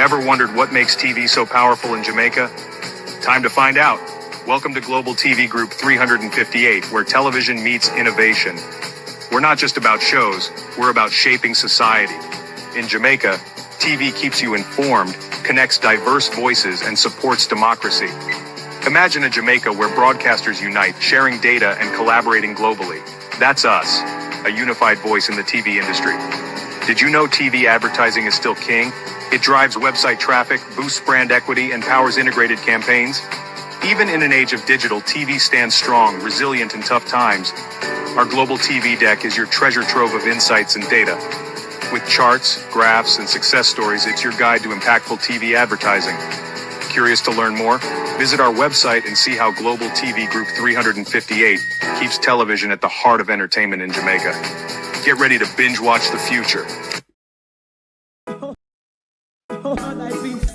Ever wondered what makes TV so powerful in Jamaica? Time to find out. Welcome to Global TV Group 358, where television meets innovation. We're not just about shows, we're about shaping society. In Jamaica, TV keeps you informed, connects diverse voices, and supports democracy. Imagine a Jamaica where broadcasters unite, sharing data and collaborating globally. That's us, a unified voice in the TV industry. Did you know TV advertising is still king? It drives website traffic, boosts brand equity, and powers integrated campaigns. Even in an age of digital, TV stands strong, resilient in tough times. Our global TV deck is your treasure trove of insights and data. With charts, graphs, and success stories, it's your guide to impactful TV advertising. Curious to learn more? Visit our website and see how Global TV Group 358 keeps television at the heart of entertainment in Jamaica. Get ready to binge watch the future. Oh, thy peace,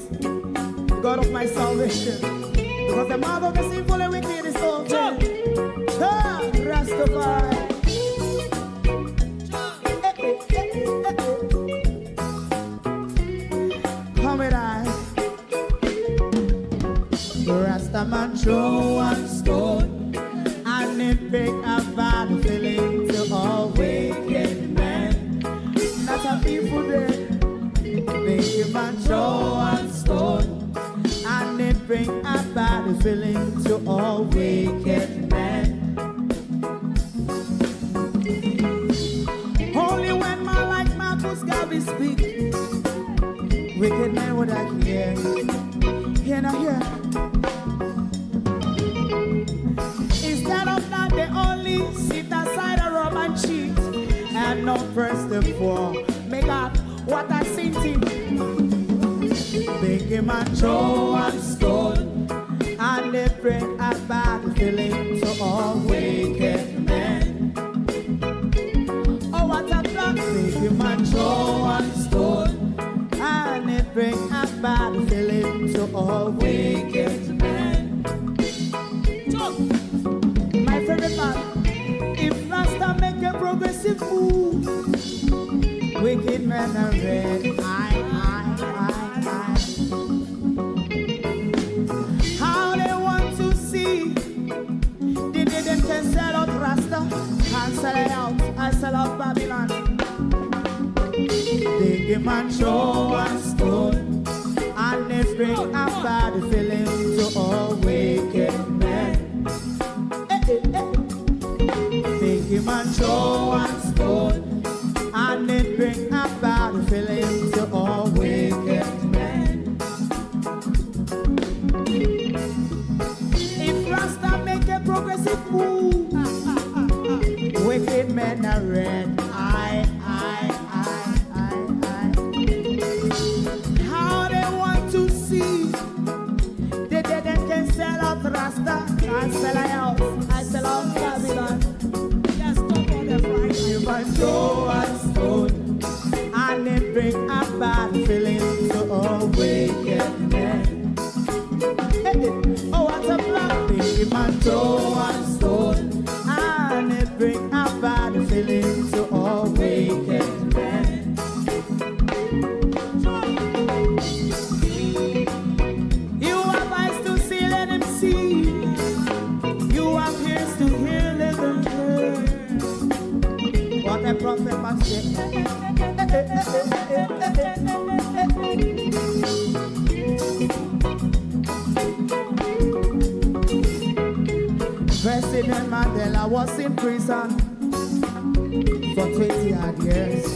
God of my salvation, because the mouth of the sinful and wicked is open. Rastafari. Come with I. Rastaman throw one stone, and it pick a bad feeling to all wicked men. That's a people day. Make him a throw one stone, and it bring a bad feeling to all wicked men. Only when man like Marcus Garvey speak, wicked men would I hear. Hear not hear. Instead of that, they only sit aside and rub and cheat, and not press the poor. Make up what I seen him. Make him a throw one stone, and they bring a bad feeling to all wicked men. Oh, what a plan! Make him a throw one stone, and they bring a bad feeling to all wicked men. My favorite part, if Rasta make a progressive move, wicked men are red. How they want to see the day them can sell out Rasta and sell it out. I sell out Babylon. They give man throw one stone, and they bring a bad feeling to all wicked men. They give man throw one stone, and it bring a bad feeling to all wicked men. If Rasta make a progressive move, wicked men are red. How they want to see the dead can sell out Rasta. I sell out, I sell out Babylon. Yes, stop on the Friday. You might throw a stone, and it bring a bad feeling to all wicked men. Oh, what a black thing. You might throw a stone, and it bring a bad feeling to all wicked men. You have eyes to see, let him see. You have ears to hear, let them hear. What a prophet must say. President Mandela was in prison for 20 odd years.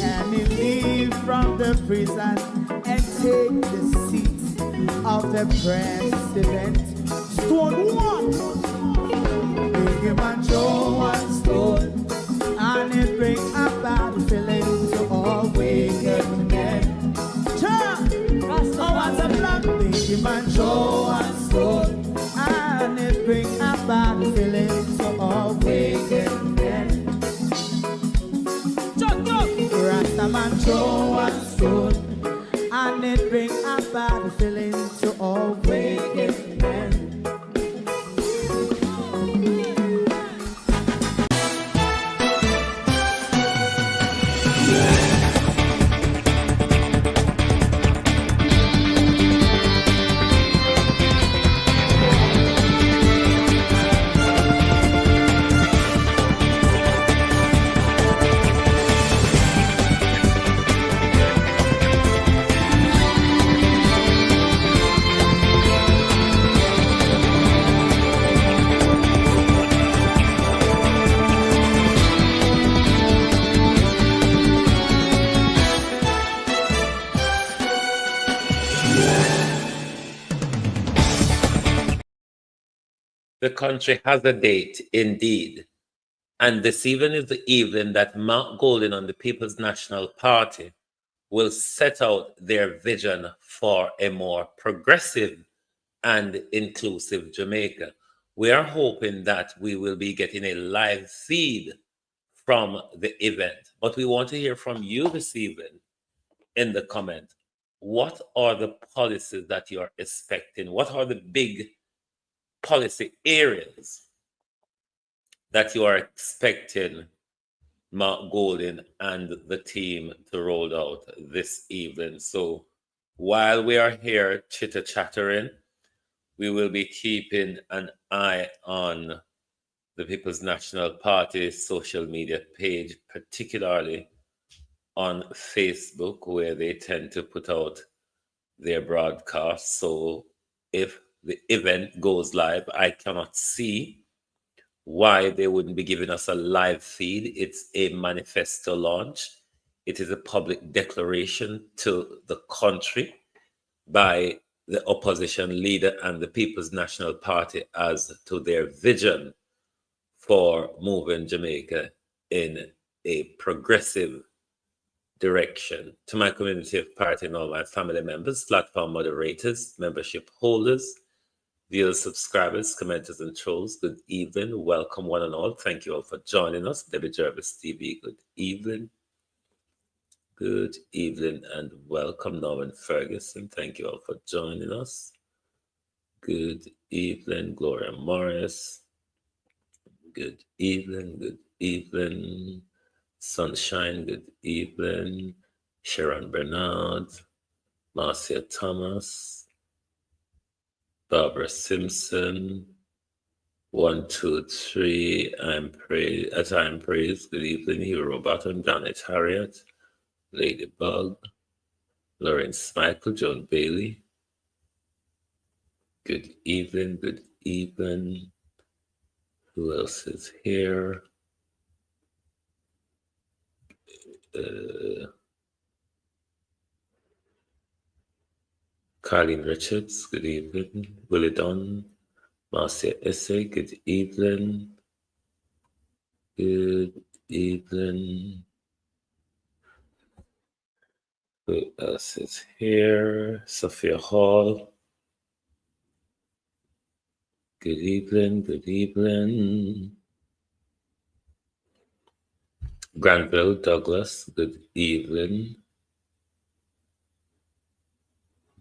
And he leave from the prison and take the seat of the president. Stone one. Big him and throw one stone, and it bring a bad feeling to all wicked men. Oh, what's a black? Big him and throw one stone, and it bring a bad feeling to all wicked men. Rastaman throw one stone, and it bring a bad feeling to all wicked men. The country has a date, indeed. And this evening is the evening that Mount Golden and the People's National Party will set out their vision for a more progressive and inclusive Jamaica. We are hoping that we will be getting a live feed from the event, but we want to hear from you this evening in the comment. What are the policies that you're expecting? What are the big policy areas that you are expecting Mark Golden and the team to roll out this evening? So while we are here chitter-chattering, we will be keeping an eye on the People's National Party's social media page, particularly on Facebook, where they tend to put out their broadcasts. So if the event goes live, I cannot see why they wouldn't be giving us a live feed. It's a manifesto launch. It is a public declaration to the country by the opposition leader and the People's National Party as to their vision for moving Jamaica in a progressive direction. To my community of party and all my family members, platform moderators, membership holders, viewers, subscribers, commenters, and trolls, good evening. Welcome one and all. Thank you all for joining us. Debbie Jervis TV, good evening. Good evening and welcome. Norman Ferguson, thank you all for joining us. Good evening. Gloria Morris. Good evening. Good evening. Sunshine, good evening. Sharon Bernard. Marcia Thomas. Barbara Simpson. 1, 2, 3. I'm praised. Good evening. Hero Bottom. Janet Harriet. Ladybug. Lawrence Michael. Joan Bailey. Good evening. Good evening. Who else is here? Carlene Richards, good evening. Willie Dunn, Marcia Essay, good evening. Good evening. Who else is here? Sophia Hall. Good evening, good evening. Granville Douglas, good evening.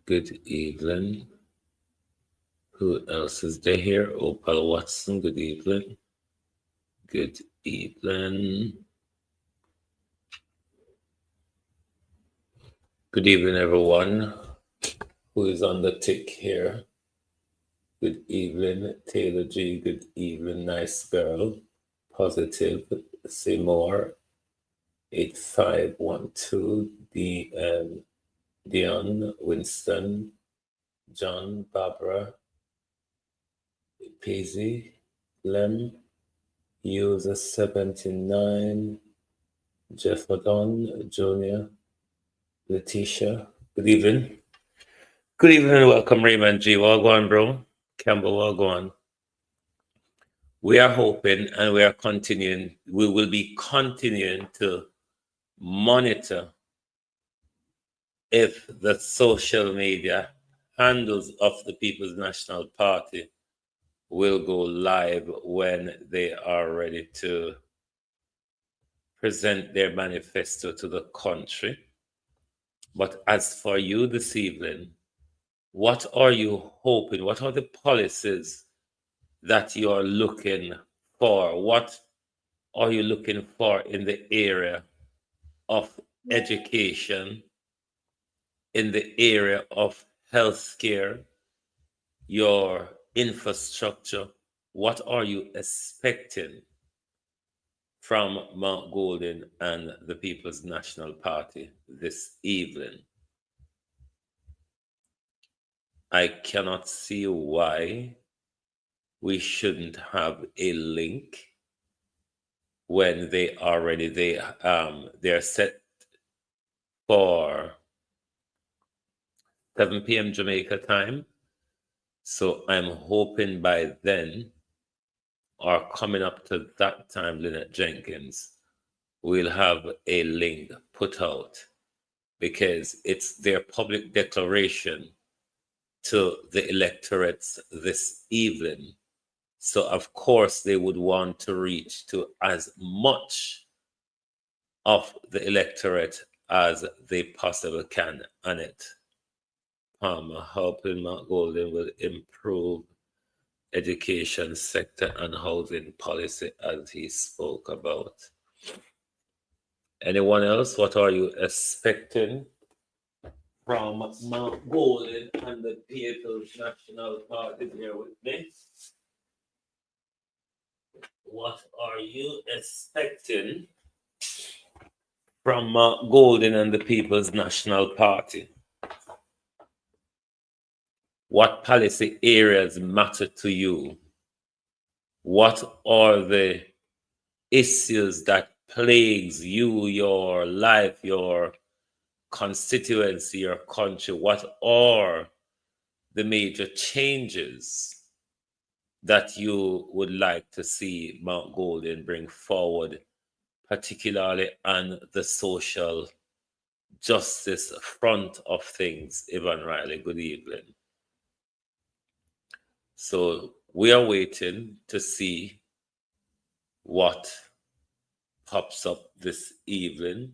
Good evening. Who else is there here? Opal Watson, good evening. Good evening. Good evening, everyone who is on the tick here. Good evening, Taylor G. Good evening, Nice Girl. Positive, Seymour. 8512, Dion, Winston, John, Barbara, Paisley, Lem, User 79, Jeff O'Don, Junior, Letitia. Good evening. Good evening and welcome, Raymond G. Wagwan, bro. Campbell Wagwan. We are hoping and we will be continuing to monitor if the social media handles of the People's National Party will go live when they are ready to present their manifesto to the country. But as for you this evening, what are you hoping? What are the policies that you are looking for? What are you looking for in the area of education, in the area of healthcare, your infrastructure, what are you expecting from Mount Golden and the People's National Party this evening? I cannot see why we shouldn't have a link when they're set for 7 p.m. Jamaica time. So I'm hoping by then, or coming up to that time, Lynette Jenkins, we'll have a link put out, because it's their public declaration to the electorates this evening. So of course they would want to reach to as much of the electorate as they possibly can on it. Palmer, helping Mount Golden will improve education sector and housing policy, as he spoke about. Anyone else? What are you expecting from Mount Golden and the People's National Party? Here with me. What are you expecting from Mount Golden and the People's National Party? What policy areas matter to you? What are the issues that plagues you, your life, your constituency, your country? What are the major changes that you would like to see Mount Golden bring forward, particularly on the social justice front of things? Evan Riley, good evening. So we are waiting to see what pops up this evening.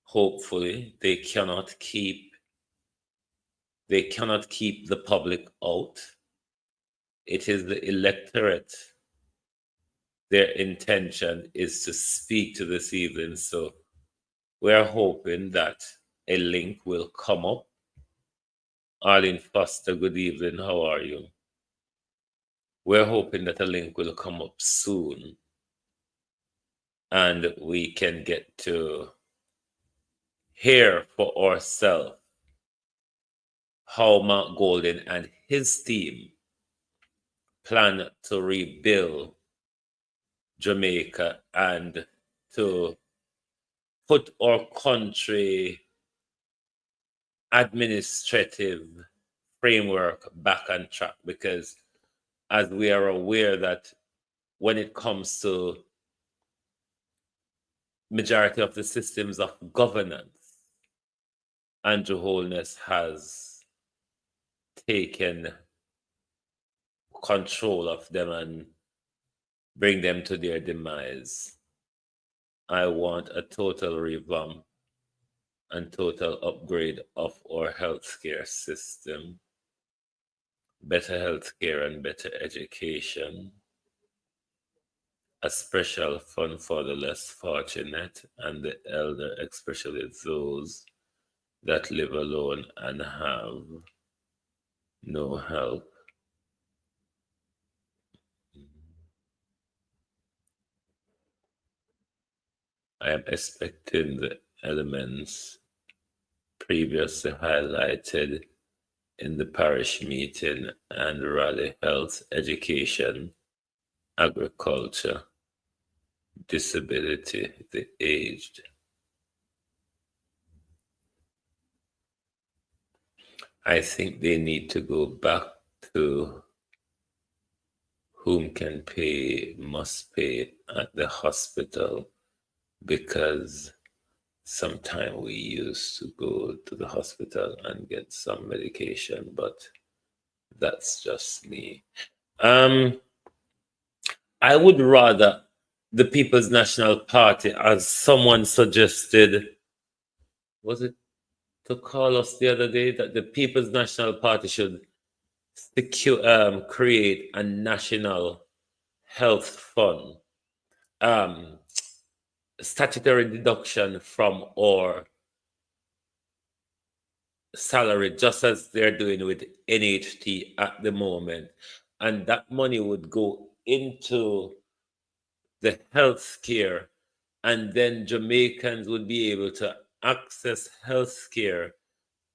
Hopefully they cannot keep the public out. It is the electorate. Their intention is to speak to this evening. So we are hoping that a link will come up. Arlene Foster, good evening. How are you? We're hoping that a link will come up soon and we can get to hear for ourselves how Mount Golden and his team plan to rebuild Jamaica and to put our country administrative framework back on track, because as we are aware that when it comes to majority of the systems of governance, Andrew Holness has taken control of them and bring them to their demise. I want a total revamp and total upgrade of our healthcare system, better healthcare and better education, a special fund for the less fortunate and the elder, especially those that live alone and have no help. I am expecting the elements previously highlighted in the parish meeting and rally: health, education, agriculture, disability, the aged. I think they need to go back to whom can pay must pay at the hospital, because sometime we used to go to the hospital and get some medication, but that's just me. I would rather the People's National Party, as someone suggested, was it to call us the other day, that the People's National Party should create a national health fund. statutory deduction from our salary, just as they're doing with NHT at the moment. And that money would go into the health care, and then Jamaicans would be able to access health care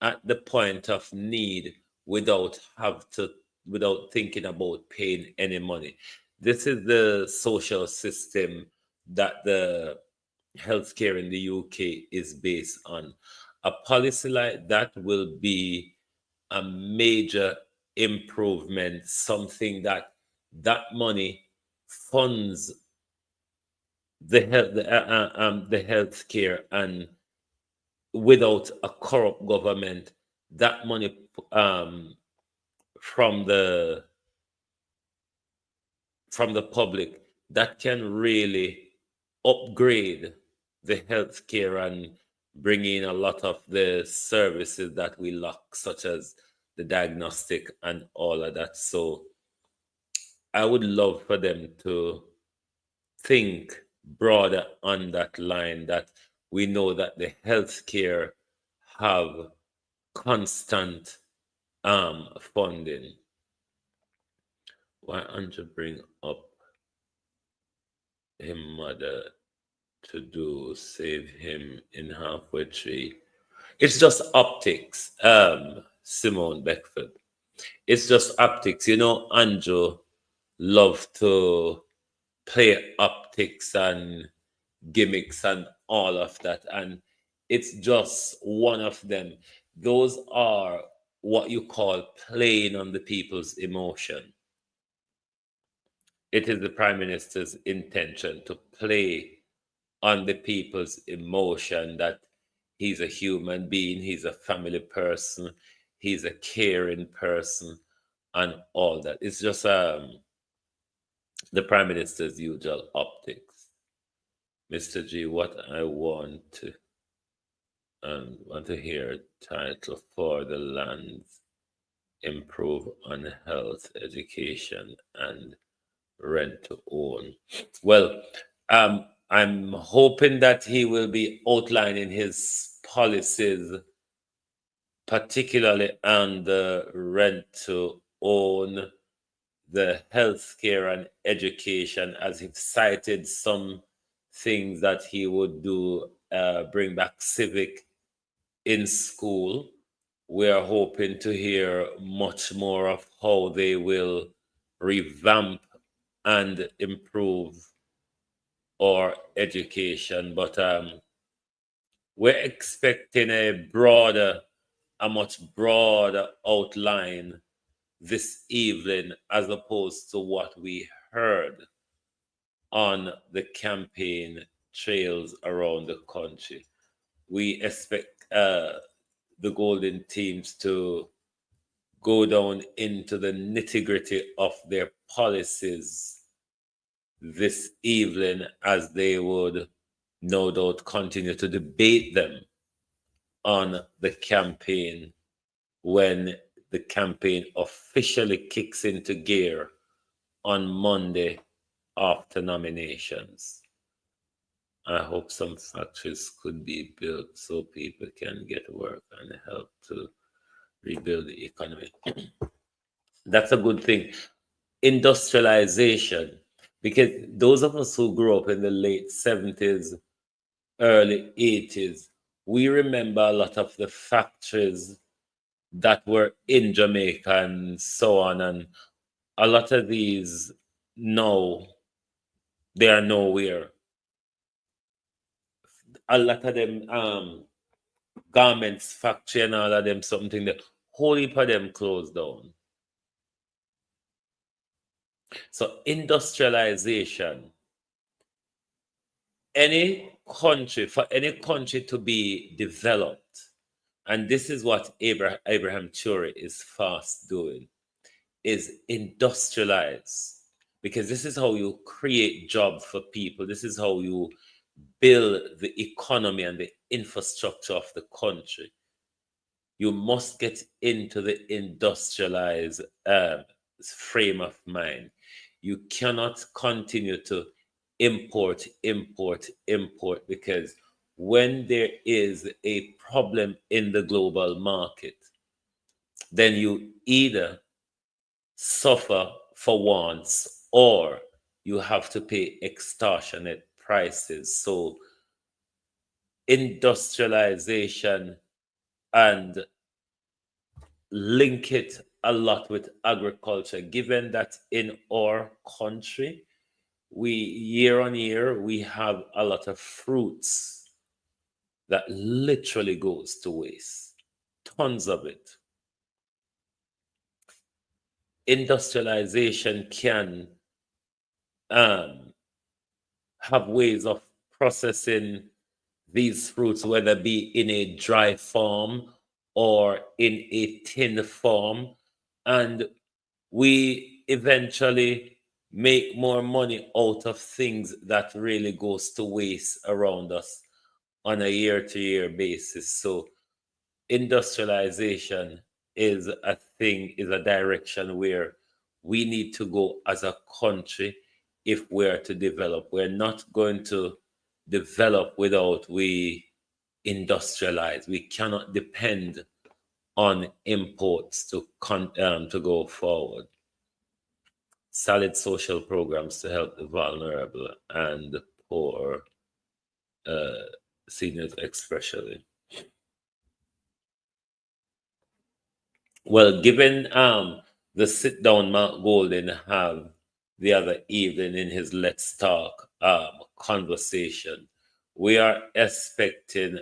at the point of need without thinking about paying any money. This is the social system that the healthcare in the UK is based on. A policy like that will be a major improvement, something that money funds the healthcare, and without a corrupt government, that money from the public, that can really upgrade the healthcare and bring in a lot of the services that we lack, such as the diagnostic and all of that. So I would love for them to think broader on that line, that we know that the healthcare have constant funding. Why Andrew bring up him mother to do save him in halfway tree? It's just optics, Simone Beckford. It's just optics. You know, Andrew loved to play optics and gimmicks and all of that. And it's just one of them. Those are what you call playing on the people's emotion. It is the Prime Minister's intention to play on the people's emotion that he's a human being, he's a family person, he's a caring person, and all that. It's just the Prime Minister's usual optics. Mr. G, what I want to hear title for the lands improve on health, education, and rent to own. Well, I'm hoping that he will be outlining his policies, particularly on the rent to own, the healthcare and education, as he cited some things that he would do, bring back civic in school. We are hoping to hear much more of how they will revamp and improve our education. But we're expecting a much broader outline this evening, as opposed to what we heard on the campaign trails around the country. We expect the Golden Teams to go down into the nitty-gritty of their policies this evening, as they would no doubt continue to debate them on the campaign when the campaign officially kicks into gear on Monday after nominations. I hope some factories could be built so people can get work and help to rebuild the economy. That's a good thing. Industrialization, because those of us who grew up in the late 70s, early 80s, we remember a lot of the factories that were in Jamaica and so on. And a lot of these now, they are nowhere. A lot of them garments factory and all of them, something that whole heap of them closed down. So industrialization, for any country to be developed, and this is what Abraham Ture is fast doing, is industrialize, because this is how you create jobs for people. This is how you build the economy and the infrastructure of the country. You must get into the industrialized frame of mind. You cannot continue to import, because when there is a problem in the global market, then you either suffer for wants or you have to pay extortionate prices. So industrialization and link it a lot with agriculture, given that in our country, we year on year, we have a lot of fruits that literally goes to waste, tons of it. Industrialization can have ways of processing these fruits, whether be in a dry form or in a tin form, and we eventually make more money out of things that really goes to waste around us on a year-to-year basis. So industrialization is a thing, is a direction where we need to go as a country if we're to develop. We're not going to develop without we industrialize. We cannot depend on imports to go forward. Solid social programs to help the vulnerable and the poor, seniors especially. Well, given the sit down Mark Golden have the other evening in his Let's Talk conversation, we are expecting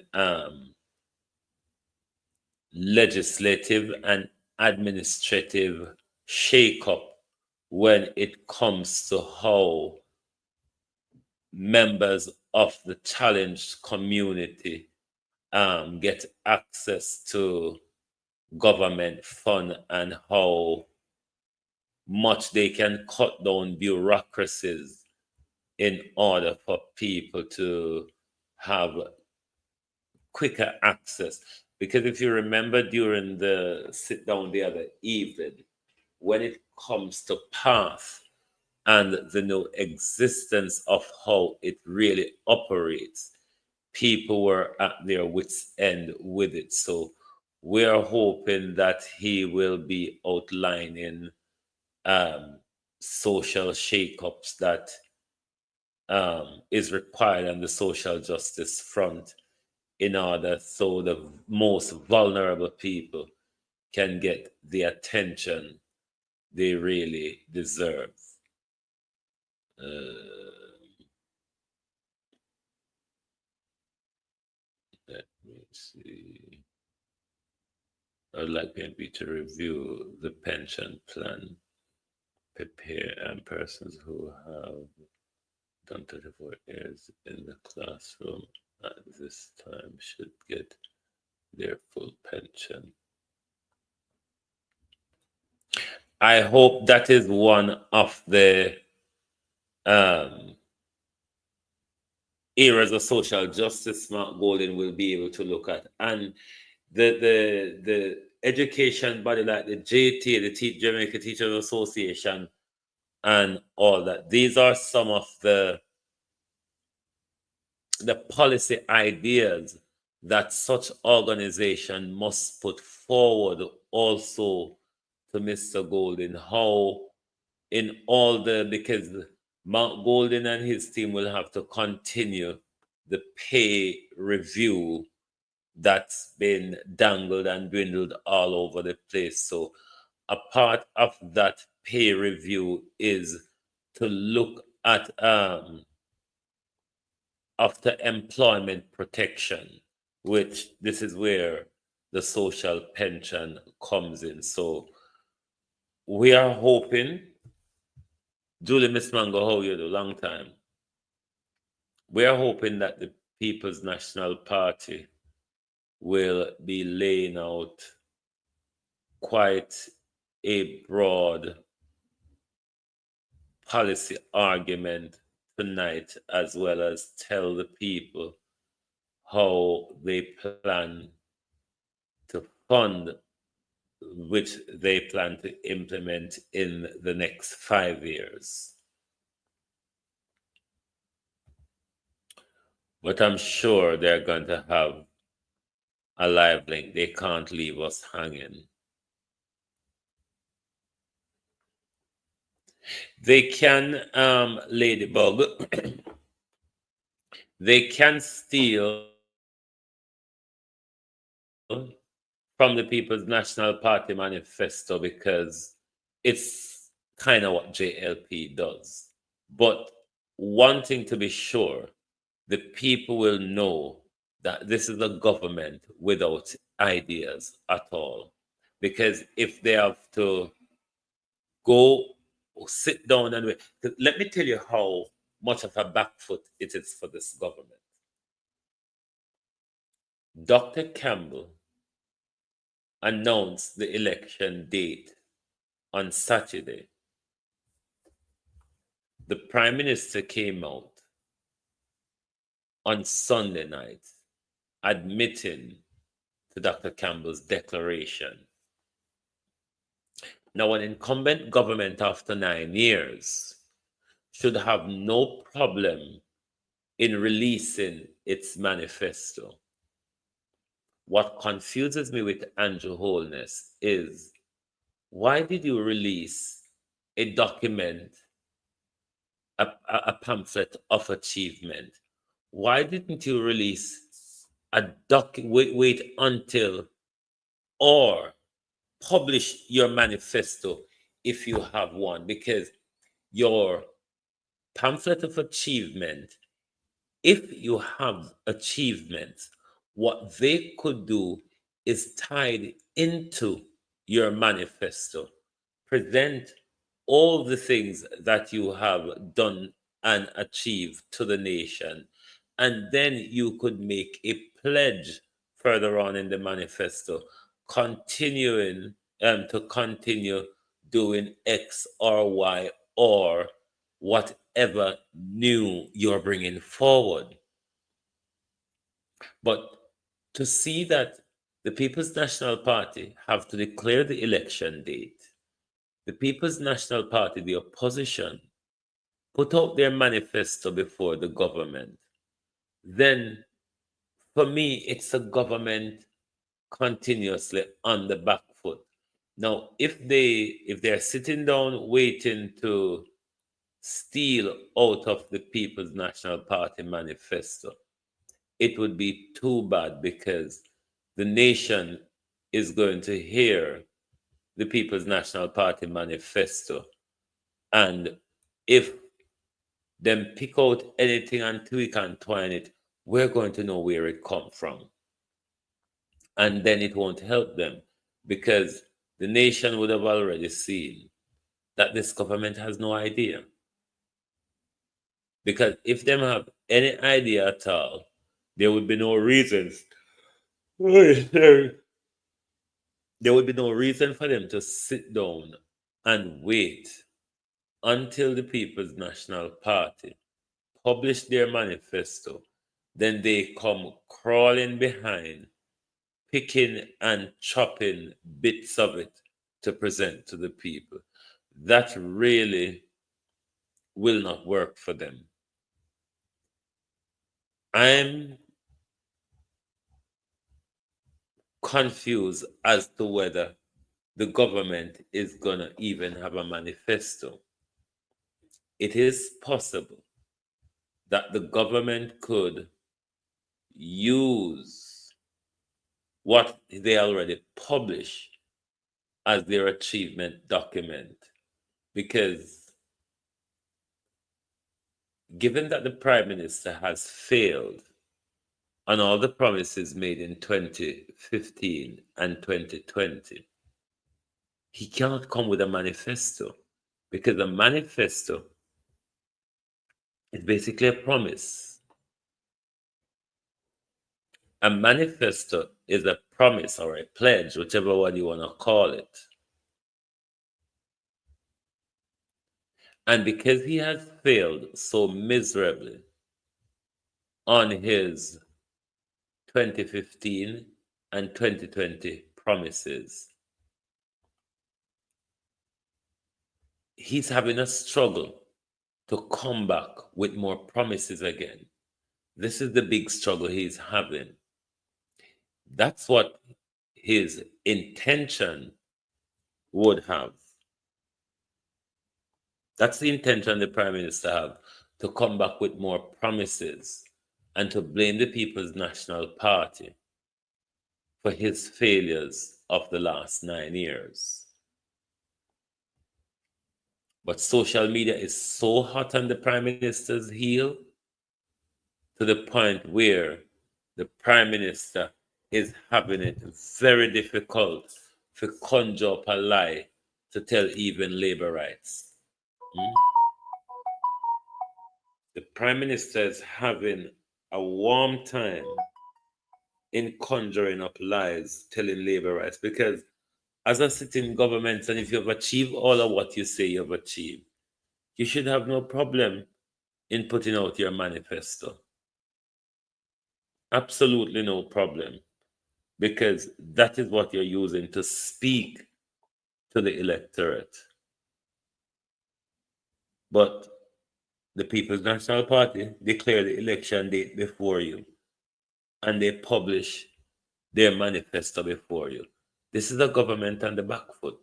legislative and administrative shakeup when it comes to how members of the challenged community get access to government fund and how much they can cut down bureaucracies in order for people to have quicker access. Because if you remember during the sit down the other evening, when it comes to path and the new existence of how it really operates, people were at their wits' end with it. So we are hoping that he will be outlining social shakeups that is required on the social justice front in order so the most vulnerable people can get the attention they really deserve. Let me see. I'd like maybe to review the pension plan, prepare and persons who have done 34 years in the classroom at this time should get their full pension. I hope that is one of the areas of social justice Mark Golden will be able to look at. And the education body like the JT, the Jamaica Teachers Association, and all that, these are some of the policy ideas that such organization must put forward also to Mr. Golden, how in all the, because Mark Golden and his team will have to continue the pay review that's been dangled and dwindled all over the place. So a part of that pay review is to look at after employment protection, which this is where the social pension comes in. So we are hoping, Julie, Miss Mango, how you do? Long time. We are hoping that the People's National Party will be laying out quite a broad policy argument tonight, as well as tell the people how they plan to fund, which they plan to implement in the next 5 years. But I'm sure they're going to have a live link. They can't leave us hanging. They can, Ladybug, they can steal from the People's National Party manifesto because it's kind of what JLP does. But one thing to be sure, the people will know that this is a government without ideas at all. Because if they have to go sit down and wait, let me tell you how much of a back foot it is for this government. Dr. Campbell announced the election date on Saturday. The Prime Minister came out on Sunday night admitting to Dr. Campbell's declaration. Now, an incumbent government after 9 years should have no problem in releasing its manifesto. What confuses me with Andrew Holness is, why did you release a document, a pamphlet of achievement? Why didn't you release a wait until or publish your manifesto if you have one? Because your pamphlet of achievement, if you have achievements, what they could do is tied into your manifesto. Present all the things that you have done and achieved to the nation. And then you could make a pledge further on in the manifesto, continuing to continue doing X or Y or whatever new you're bringing forward. But to see that the People's National Party have to declare the election date, the People's National Party, the opposition, put out their manifesto before the government, then for me, it's a government continuously on the back foot. Now, if they're sitting down waiting to steal out of the People's National Party manifesto, it would be too bad because the nation is going to hear the People's National Party manifesto. And if them pick out anything and tweak and twine it, we're going to know where it come from. And then it won't help them because the nation would have already seen that this government has no idea. Because if them have any idea at all, there would be no reasons. There would be no reason for them to sit down and wait until the People's National Party publish their manifesto. Then they come crawling behind, picking and chopping bits of it to present to the people. That really will not work for them. I'm confused as to whether the government is going to even have a manifesto. It is possible that the government could use what they already publish as their achievement document, because given that the Prime Minister has failed on all the promises made in 2015 and 2020, he cannot come with a manifesto, because a manifesto is basically a promise. A manifesto is a promise or a pledge, whichever one you want to call it. And because he has failed so miserably on his 2015 and 2020 promises, he's having a struggle to come back with more promises again. This is the big struggle he's having. That's what his intention would have. That's the intention the Prime Minister have, to come back with more promises and to blame the People's National Party for his failures of the last 9 years. But social media is so hot on the Prime Minister's heel to the point where the Prime Minister is having it very difficult to conjure up a lie to tell even labor rights. The Prime Minister is having a warm time in conjuring up lies, telling labor rights, because as a sitting government, and if you've achieved all of what you say you've achieved, you should have no problem in putting out your manifesto. Absolutely no problem, because that is what you're using to speak to the electorate. But the People's National Party declare the election date before you, and they publish their manifesto before you. This is a government on the back foot.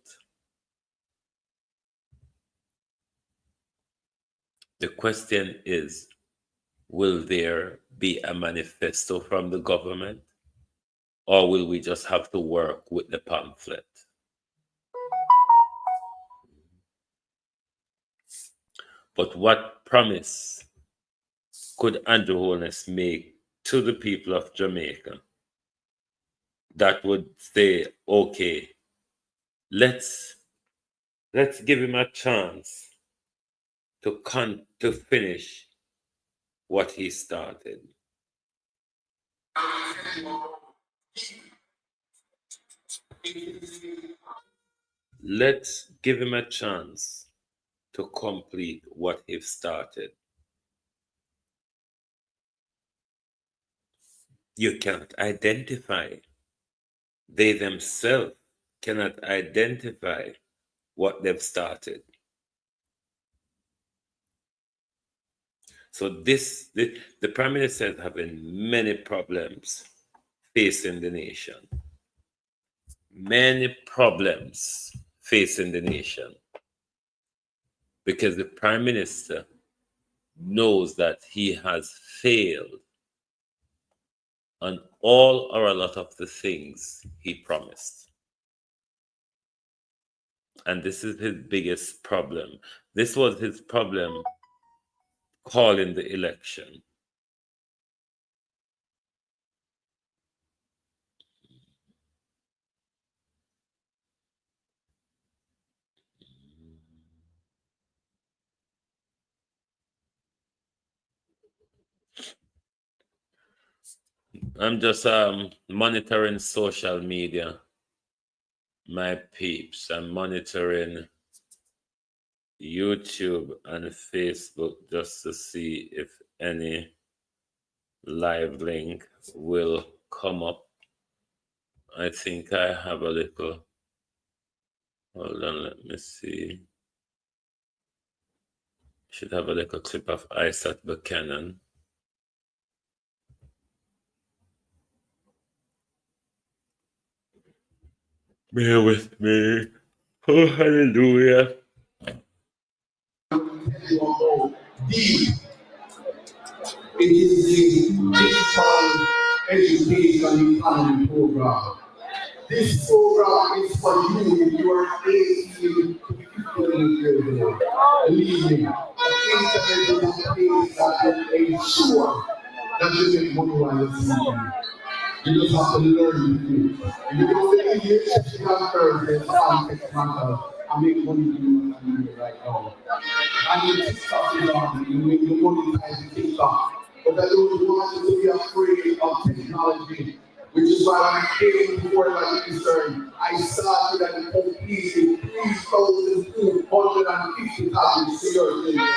The question is, will there be a manifesto from the government, or will we just have to work with the pamphlet? But what promise could Andrew Holness make to the people of Jamaica that would say, okay, let's give him a chance to finish what he started? Let's give him a chance to complete what he started. You can't identify. They themselves cannot identify what they've started. So the Prime Minister is having many problems facing the nation. Many problems facing the nation. Because the Prime Minister knows that he has failed on all or a lot of the things he promised. And this is his biggest problem. This was his problem calling the election. I'm just monitoring social media, my peeps. I'm monitoring YouTube and Facebook just to see if any live link will come up. I think I have a little. Hold on, let me see. Should have a little clip of Isaac Buchanan. Bear with me. Oh, hallelujah. It is the digital education economy program. This program is for you if you are 18 to 15 years old. Believe me, the internet is a place that will ensure that you make money while you're sleeping. You just have to learn to do it. If you don't believe you, check it out first, there's context matters. I make money doing what I'm doing right now. And your TikTok is on, you make your money time to TikTok. But I don't want you to be afraid of technology, which is why when I came before my concern, I started and completed 3,250 copies to your children.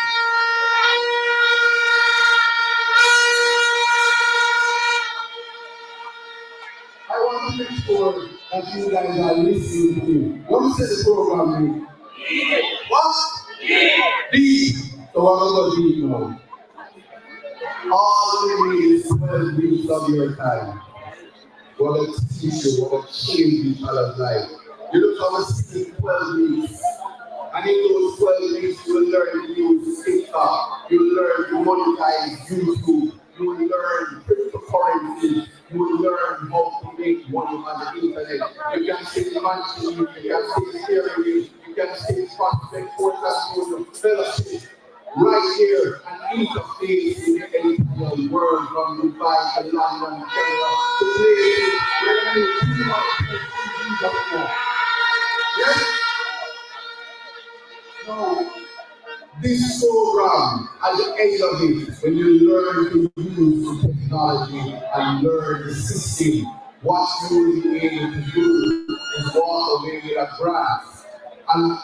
I want to make sure that you guys are listening to me. What is the program name? What? D. So what about D now? All we need is 12 weeks of your time. What a teach you, what a change each other's life. You look how much in 12 weeks. And in those 12 weeks, you will learn to use TikTok, you will learn to monetize YouTube, you will learn cryptocurrency, you will learn how to make money on the internet. You can say mansion, you can say theory, you can say prospect, forecast, fellowship. Right here, an interface in the entire world from Dubai to London, Kenya, to places where there is too much people. Yes? No. This program, at the end of it, when you learn to use the technology and learn the system, what you will be able to do is walk away with a grasp. And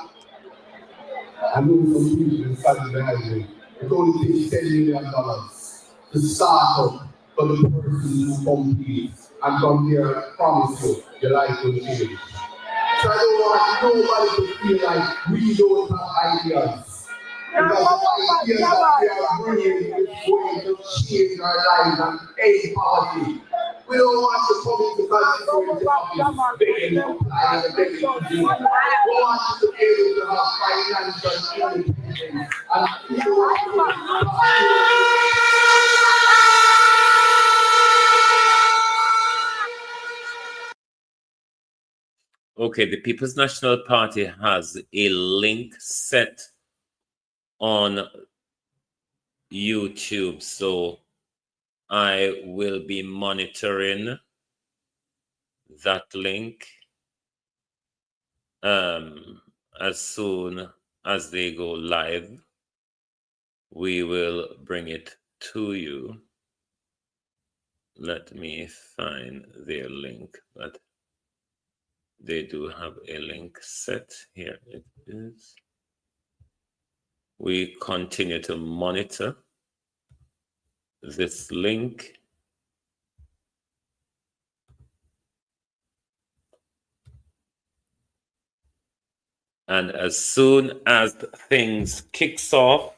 I know some people in Saudi Arabia, it only takes $10 million to start up for the person who completes. And from there, I promise you, your life will change. So I don't want nobody to feel like we don't have ideas. Because the ideas that we are bringing is going to change our lives and end poverty. We don't want to come into constituency office begging to apply and begging to do. We want you to be able to have financial independence and Okay, the People's National Party has a link set on YouTube, so I will be monitoring that link as soon as they go live. We will bring it to you. Let me find their link, but they do have a link set. Here it is. We continue to monitor this link. And as soon as things kicks off,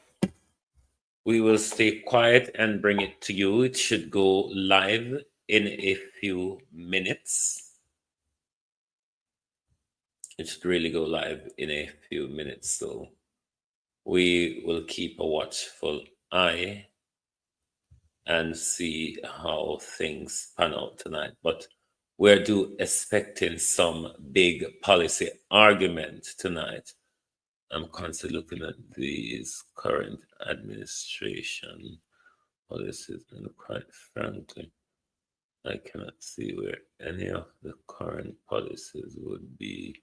we will stay quiet and bring it to you. It should go live in a few minutes. It should really go live in a few minutes. So we will keep a watchful eye and see how things pan out tonight. But we're expecting some big policy argument tonight. I'm constantly looking at these current administration policies, and quite frankly, I cannot see where any of the current policies would be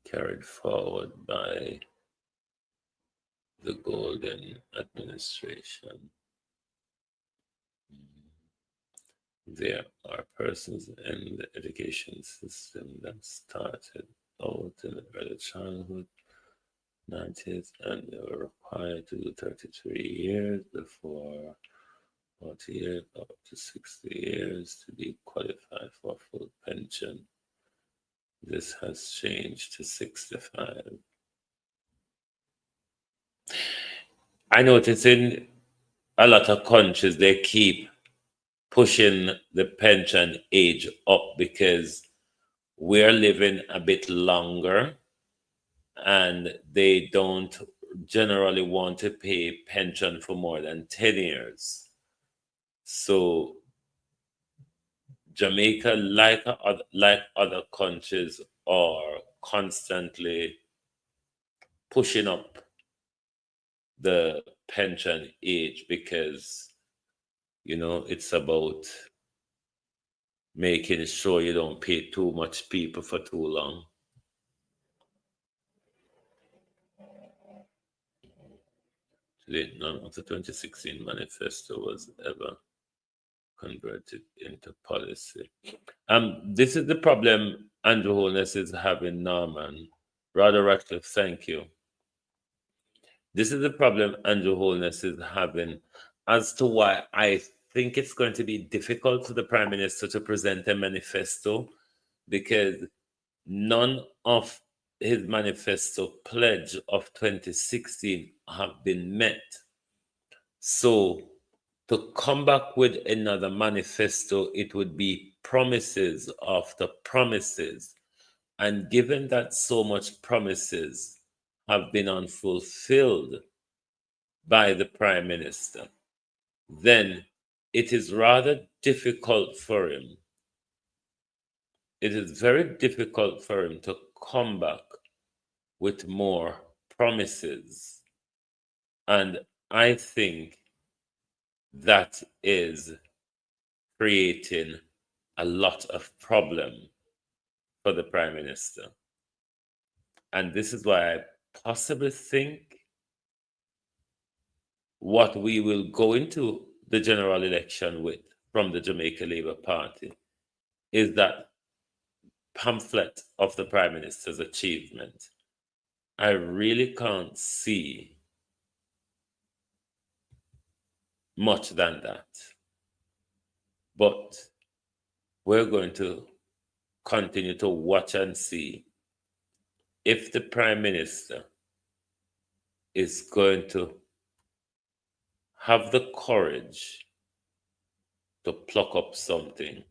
carried forward by the Golden administration. There are persons in the education system that started out in the early childhood 90s, and they were required to do 33 years before 40 years, up to 60 years to be qualified for full pension. This has changed to 65. I notice in a lot of countries, they keep pushing the pension age up because we're living a bit longer and they don't generally want to pay pension for more than 10 years. So Jamaica, like other countries, are constantly pushing up the pension age because, you know, it's about making sure you don't pay too much people for too long. None of the 2016 manifesto was ever converted into policy. This is the problem Andrew Holness is having, Norman. Rather Ratcliffe, thank you. This is the problem Andrew Holness is having as to why I think it's going to be difficult for the Prime Minister to present a manifesto, because none of his manifesto pledge of 2016 have been met. So to come back with another manifesto, it would be promises after promises. And given that so much promises have been unfulfilled by the Prime Minister, then it is rather difficult for him. It is very difficult for him to come back with more promises. And I think that is creating a lot of problem for the Prime Minister. And this is why I possibly think what we will go into the general election with from the Jamaica Labour Party is that pamphlet of the Prime Minister's achievement. I really can't see much than that. But we're going to continue to watch and see if the Prime Minister is going to have the courage to pluck up something.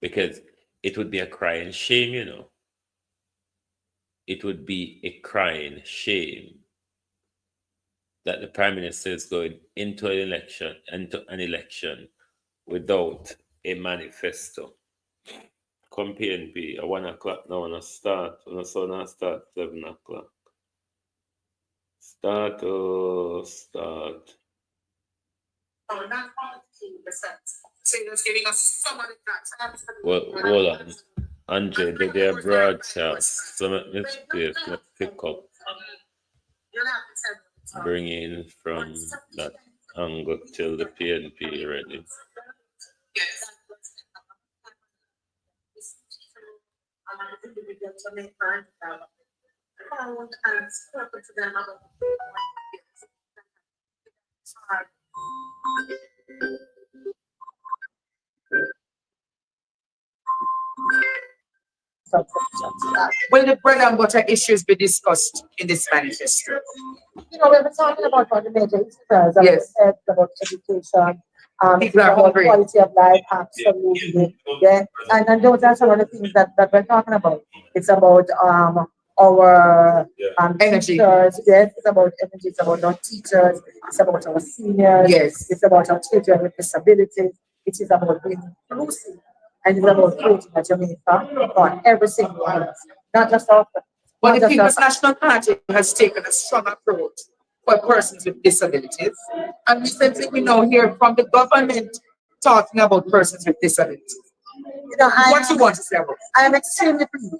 Because it would be a crying shame, you know. It would be a crying shame that the Prime Minister is going into an election without a manifesto. Come PNP at 1 o'clock now, when I start 7 o'clock. Start. Oh, not 15%. So you're giving us some of the tax. Well, hold on. Andre, did they broadcast? So let me pick up. Bring in from that angle till the PNP ready. Yes. Will the bread and butter issues be discussed in this manifesto? You know, we were talking about one of the major issues, Yes. about education, People are about hungry. quality of life, absolutely. Yeah, and those are some of the things that we're talking about. It's about our Energy. teachers, yes, it's about energy, it's about our teachers, it's about our seniors, Yes. it's about our children with disabilities, it is about being inclusive, and it's about creating a Jamaica for every single one of us, not just our. But not the just People's our- National Party has taken a strong approach for persons with disabilities. And recently we now hear from the government talking about persons with disabilities. You know, What you want to say about it? I am extremely pleased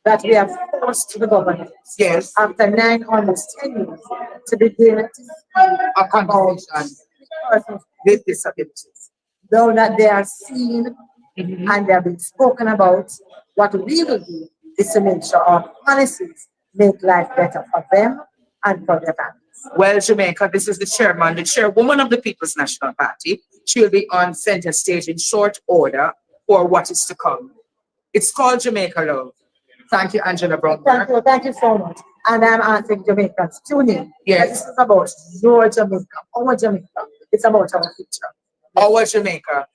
that we have forced the government, Yes. after almost 10 years, to begin to speak A conversation persons with disabilities. though that they are seen and they have been spoken about. What we will do is to make sure our policies make life better for them and for their families. Well, Jamaica, this is the chairwoman of the People's National Party. She'll be on center stage in short order for what is to come. It's called Jamaica Love. Thank you, Angela Brown. Thank you so much. And I'm asking Jamaicans, tune in. Yes. This is about your Jamaica, our Jamaica. It's about our future. Our Jamaica,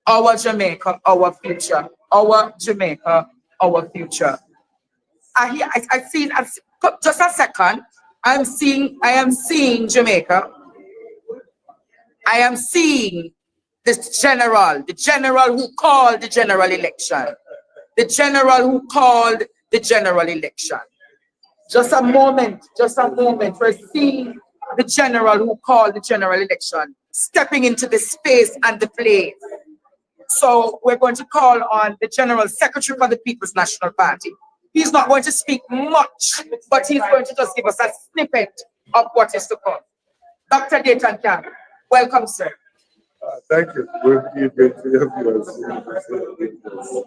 our Jamaica, our future. Our Jamaica, our future. I see, just a second. I am seeing Jamaica. I am seeing the general who called the general election. The general who called the general election. Just a moment. We're seeing the general who called the general election stepping into the space and the place. So we're going to call on the General Secretary for the People's National Party. He's not going to speak much, but he's going to just give us a snippet of what is to come. Dr. Dayton Campbell, welcome, sir. Thank you. Good to have you.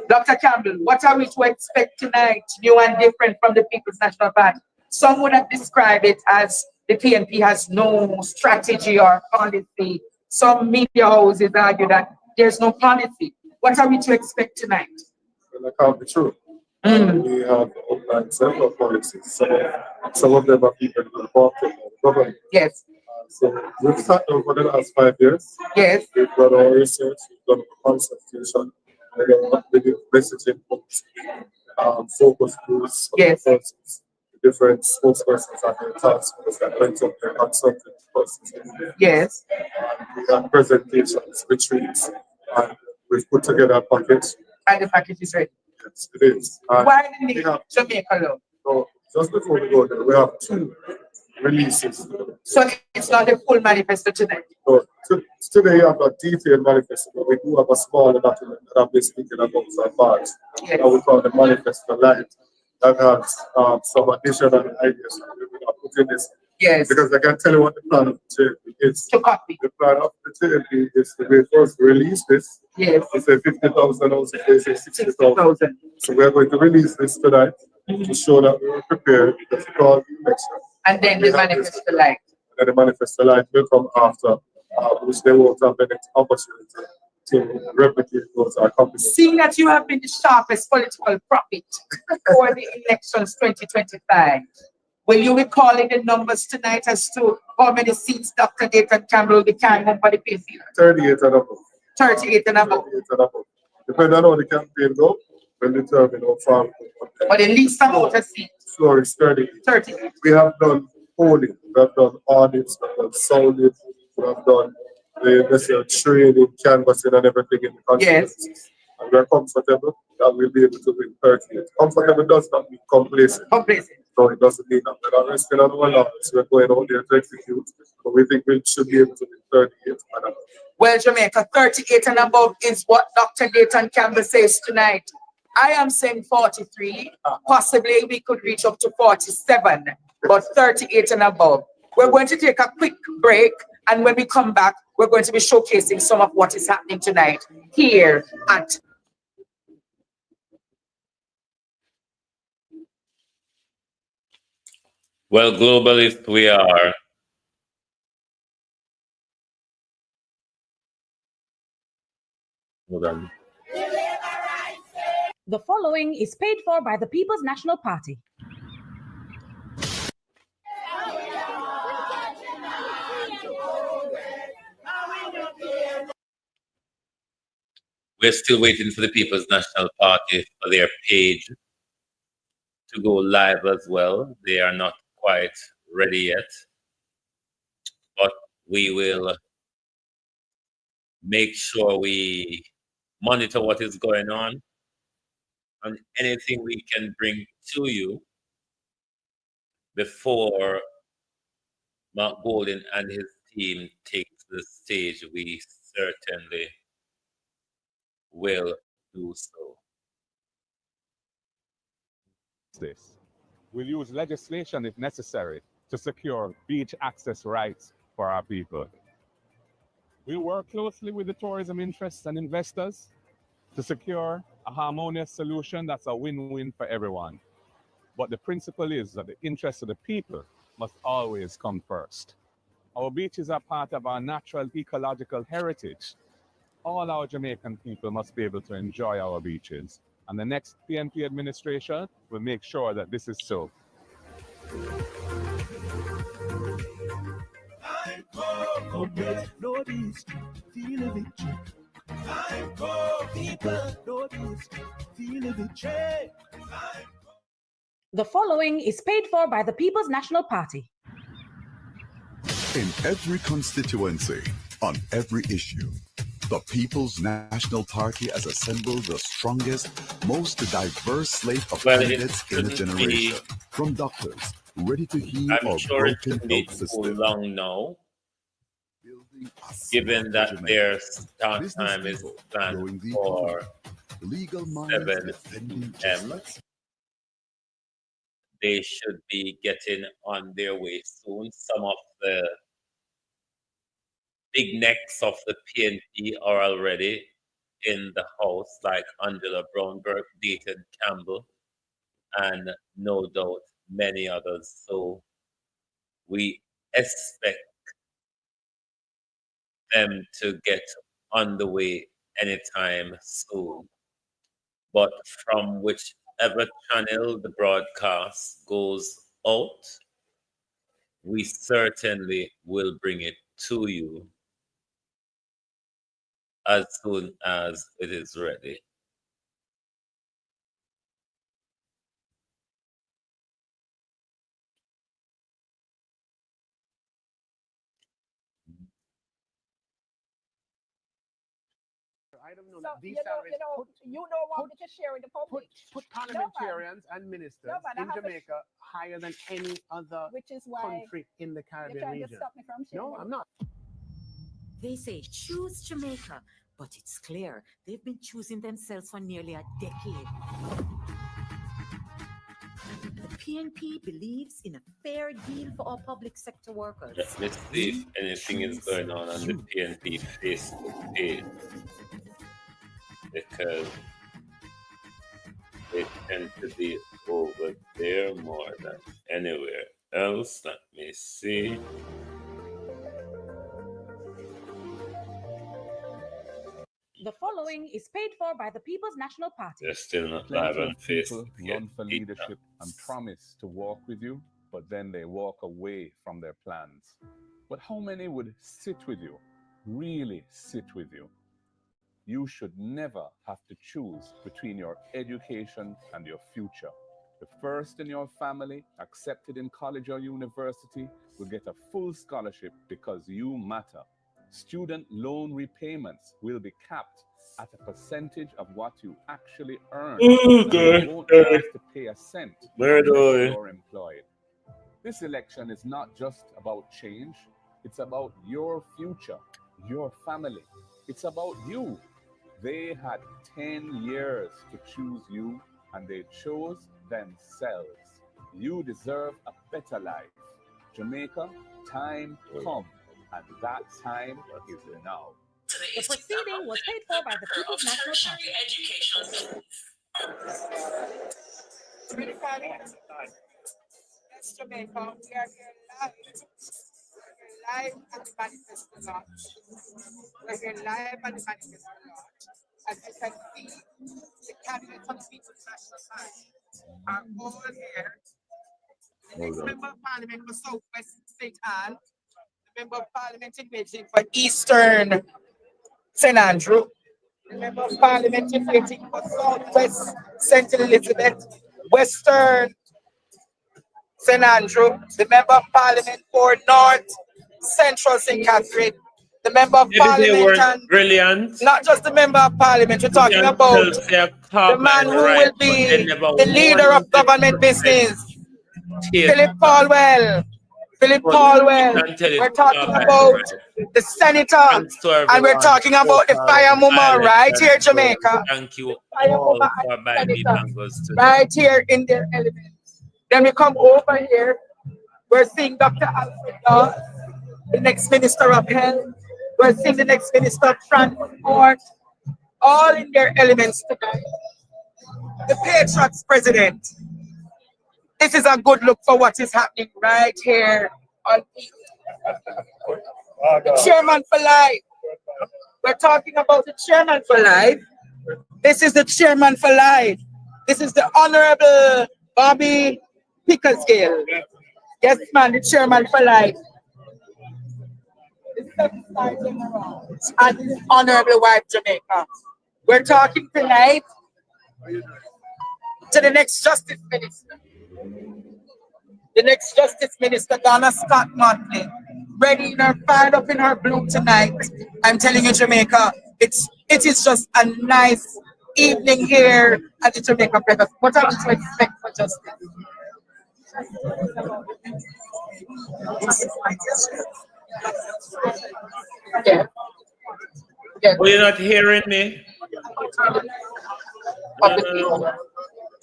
Dr. Campbell, what are we to expect tonight, new and different from the People's National Party? Some would have described it as the PNP has no strategy or policy. Some media houses argue that there's no policy. What are we to expect tonight? And I call the truth. We have outlined several policies. Some of them are even involved in the government. Yes. So we've sat down for the last 5 years. Yes. We've done our research, we've done our consultation, and then we did messaging books, focus groups, Yes. persons, different spokespersons and their task force that went up there consulting persons. Yes. And we had presentations, retreats, and we've put together a package. And the package is ready. Yes, it is. And why didn't we they have, Jamaica law? so just before we go there, we have 2 releases. So it's not a full manifesto tonight. So today you have a detailed manifesto, but we do have a smaller document that I've been speaking about so far. Yes. That we call the Manifesto Light. That has some additional ideas that we will put in this. Yes. Because I can tell you what the plan of the JLP is. To copy. The plan of the JLP is to first release this. Yes. They say 50,000, also they say 60,000. So we are going to release this tonight to show that we are prepared because it's called election. And then the Manifesto Light. And the Manifesto Light will come after, which they won't have the next opportunity to replicate those accomplishments. Seeing that you have been the sharpest political prophet for the elections 2025, will you be calling the numbers tonight as to how many seats Dr. Dayton Campbell will be carrying home for the PFC? 38 and above. 38 and above. 38 and above. Depending on how the campaign goes, we'll determine how far we go. But the least amount of seats. So it's 38. 38. We have done polling, we have done audits, we have done sounding, we have done the necessary training, canvassing, and everything in the constituencies. Yes. And we're comfortable that we'll be able to win 38. Comfortable does not mean complacent. Complacent. So it doesn't mean that we're not resting on our laurels. We're going out there to execute, but we think we should be able to win 38 and above. Well, Jamaica, 38 and above is what Dr. Dayton Campbell says tonight. I am saying 43. Possibly we could reach up to 47, but 38 and above. We're going to take a quick break, and when we come back, we're going to be showcasing some of what is happening tonight here at Well, globalist we are. Hold on. The following is paid for by the People's National Party. We're still waiting for the People's National Party for their page to go live as well. They are not quite ready yet, but we will make sure we monitor what is going on and anything we can bring to you before Mark Golden and his team takes the stage. We certainly will do so. This. We'll use legislation if necessary to secure beach access rights for our people. We'll work closely with the tourism interests and investors to secure a harmonious solution that's a win-win for everyone. But the principle is that the interests of the people must always come first. Our beaches are part of our natural ecological heritage. All our Jamaican people must be able to enjoy our beaches. And the next PNP administration will make sure that this is so. The following is paid for by the People's National Party. In every constituency, on every issue, the People's National Party has assembled the strongest, most diverse slate of candidates in a generation. From doctors ready to heal I'm our sure it broken shouldn't be health too system, long now, given that their start time is planned for legal 7 p.m. They should be getting on their way soon. Some of the big necks of the PNP are already in the house, like Angela Brownberg, Dayton Campbell, and no doubt many others. So we expect them to get on the way anytime soon. But from which whatever channel the broadcast goes out, we certainly will bring it to you as soon as it is ready. I don't know. So, These you salaries don't want me to share with the public. put parliamentarians and ministers in Jamaica higher than any other which is why country in the Caribbean trying to region. stop me from sharing. No, I'm not. They say choose Jamaica, but it's clear they've been choosing themselves for nearly a decade. The PNP believes in a fair deal for our public sector workers. Let me see if anything is going on the PNP Facebook page, because they tend to be over there more than anywhere else. Let me see. The following is paid for by the People's National Party. They're still not Plenty live on of people Facebook run yet. for leadership and promise to walk with you, but then they walk away from their plans. But how many would sit with you, really sit with you? You should never have to choose between your education and your future. The first in your family accepted in college or university will get a full scholarship because you matter. Student loan repayments will be capped at a percentage of what you actually earn. Okay. You won't have to pay a cent unless you're employed. This election is not just about change, it's about your future, your family. It's about you. They had 10 years to choose you, and they chose themselves. You deserve a better life. Jamaica, time come, and that time is now. The proceeding was paid for by the People's National Party. Yes, Jamaica, we are here live. We're live at the manifesto launch. We're here live at the manifesto launch. As you can see, the candidates on the People's National Party are all here. The next member of parliament for Southwest St. Anne, the member of parliament in waiting for Eastern St. Andrew, the member of parliament in waiting for Southwest St. Elizabeth, Western St. Andrew, the member of parliament for North Central St. Catherine, the member of parliament, and brilliant. not just the member of parliament, we're talking about the man who will be the leader of government business, Philip Paulwell. Philip Paulwell. We're talking about the senator, and we're talking about the firewoman right here, Jamaica. Thank you all for buying me mangoes today. Right here in their elements. Then we come over here. We're seeing Dr. Alfred Law, the next Minister of Health. We're seeing the next Minister of Transport, all in their elements tonight. The Patriots President. This is a good look for what is happening right here on the Chairman for Life. We're talking about the Chairman for Life. This is the Chairman for Life. This is the Honorable Bobby Pickersgill. Yes, man, the Chairman for Life. And his Honorable wife, Jamaica. We're talking tonight to the next Justice Minister. The next Justice Minister, Donna Scott Motley, ready in her, fired up in her blue tonight. I'm telling you, Jamaica, it is just a nice evening here at the Jamaica Breakfast. What are we to expect for justice? Yeah. Yeah. Oh, you're not hearing me?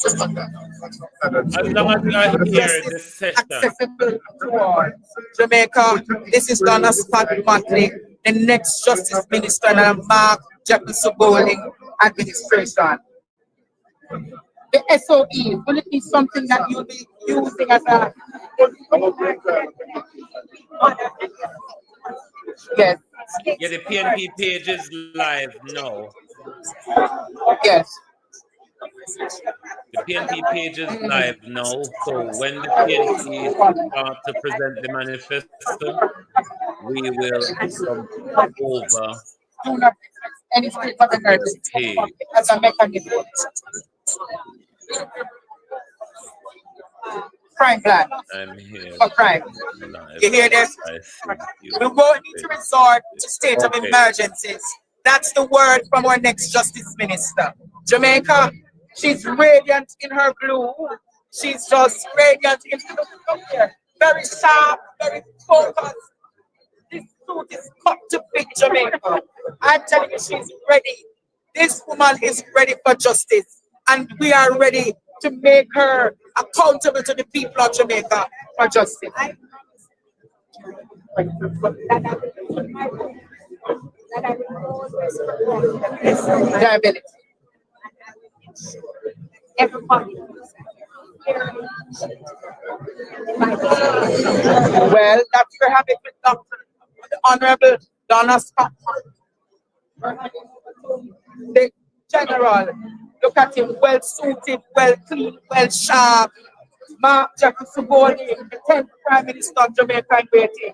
As long as I hear the session. Accessible to all. Jamaica, this is Donna Scott Motley, the next Justice Minister in the Mark Jefferson Bowling administration. The SOE, will it be something that you'll be using as a... Yes. Yeah, the PNP page is live now. Yes. The PNP page is live now, so when the PNP start to present the manifesto, we will come over Do not expect any state of emergency page. as a mechanism. Crime plan I'm here. for crime. Live. You hear this? I see you. We won't need to resort to state of Okay. emergencies. That's the word from our next Justice Minister. Jamaica, she's radiant in her blue. She's just radiant in look here. Very sharp, very focused. This suit is cut to fit Jamaica. I'm telling you, she's ready. This woman is ready for justice. And we are ready to make her accountable to the people of Jamaica for justice. Liability. Everybody. Well, that's we're having with Dr. the Honorable Donna Scott. The General, look at him, well suited, well clean, well sharp. Mark Jefferson Bowley, the 10th Prime Minister of Jamaica and waiting.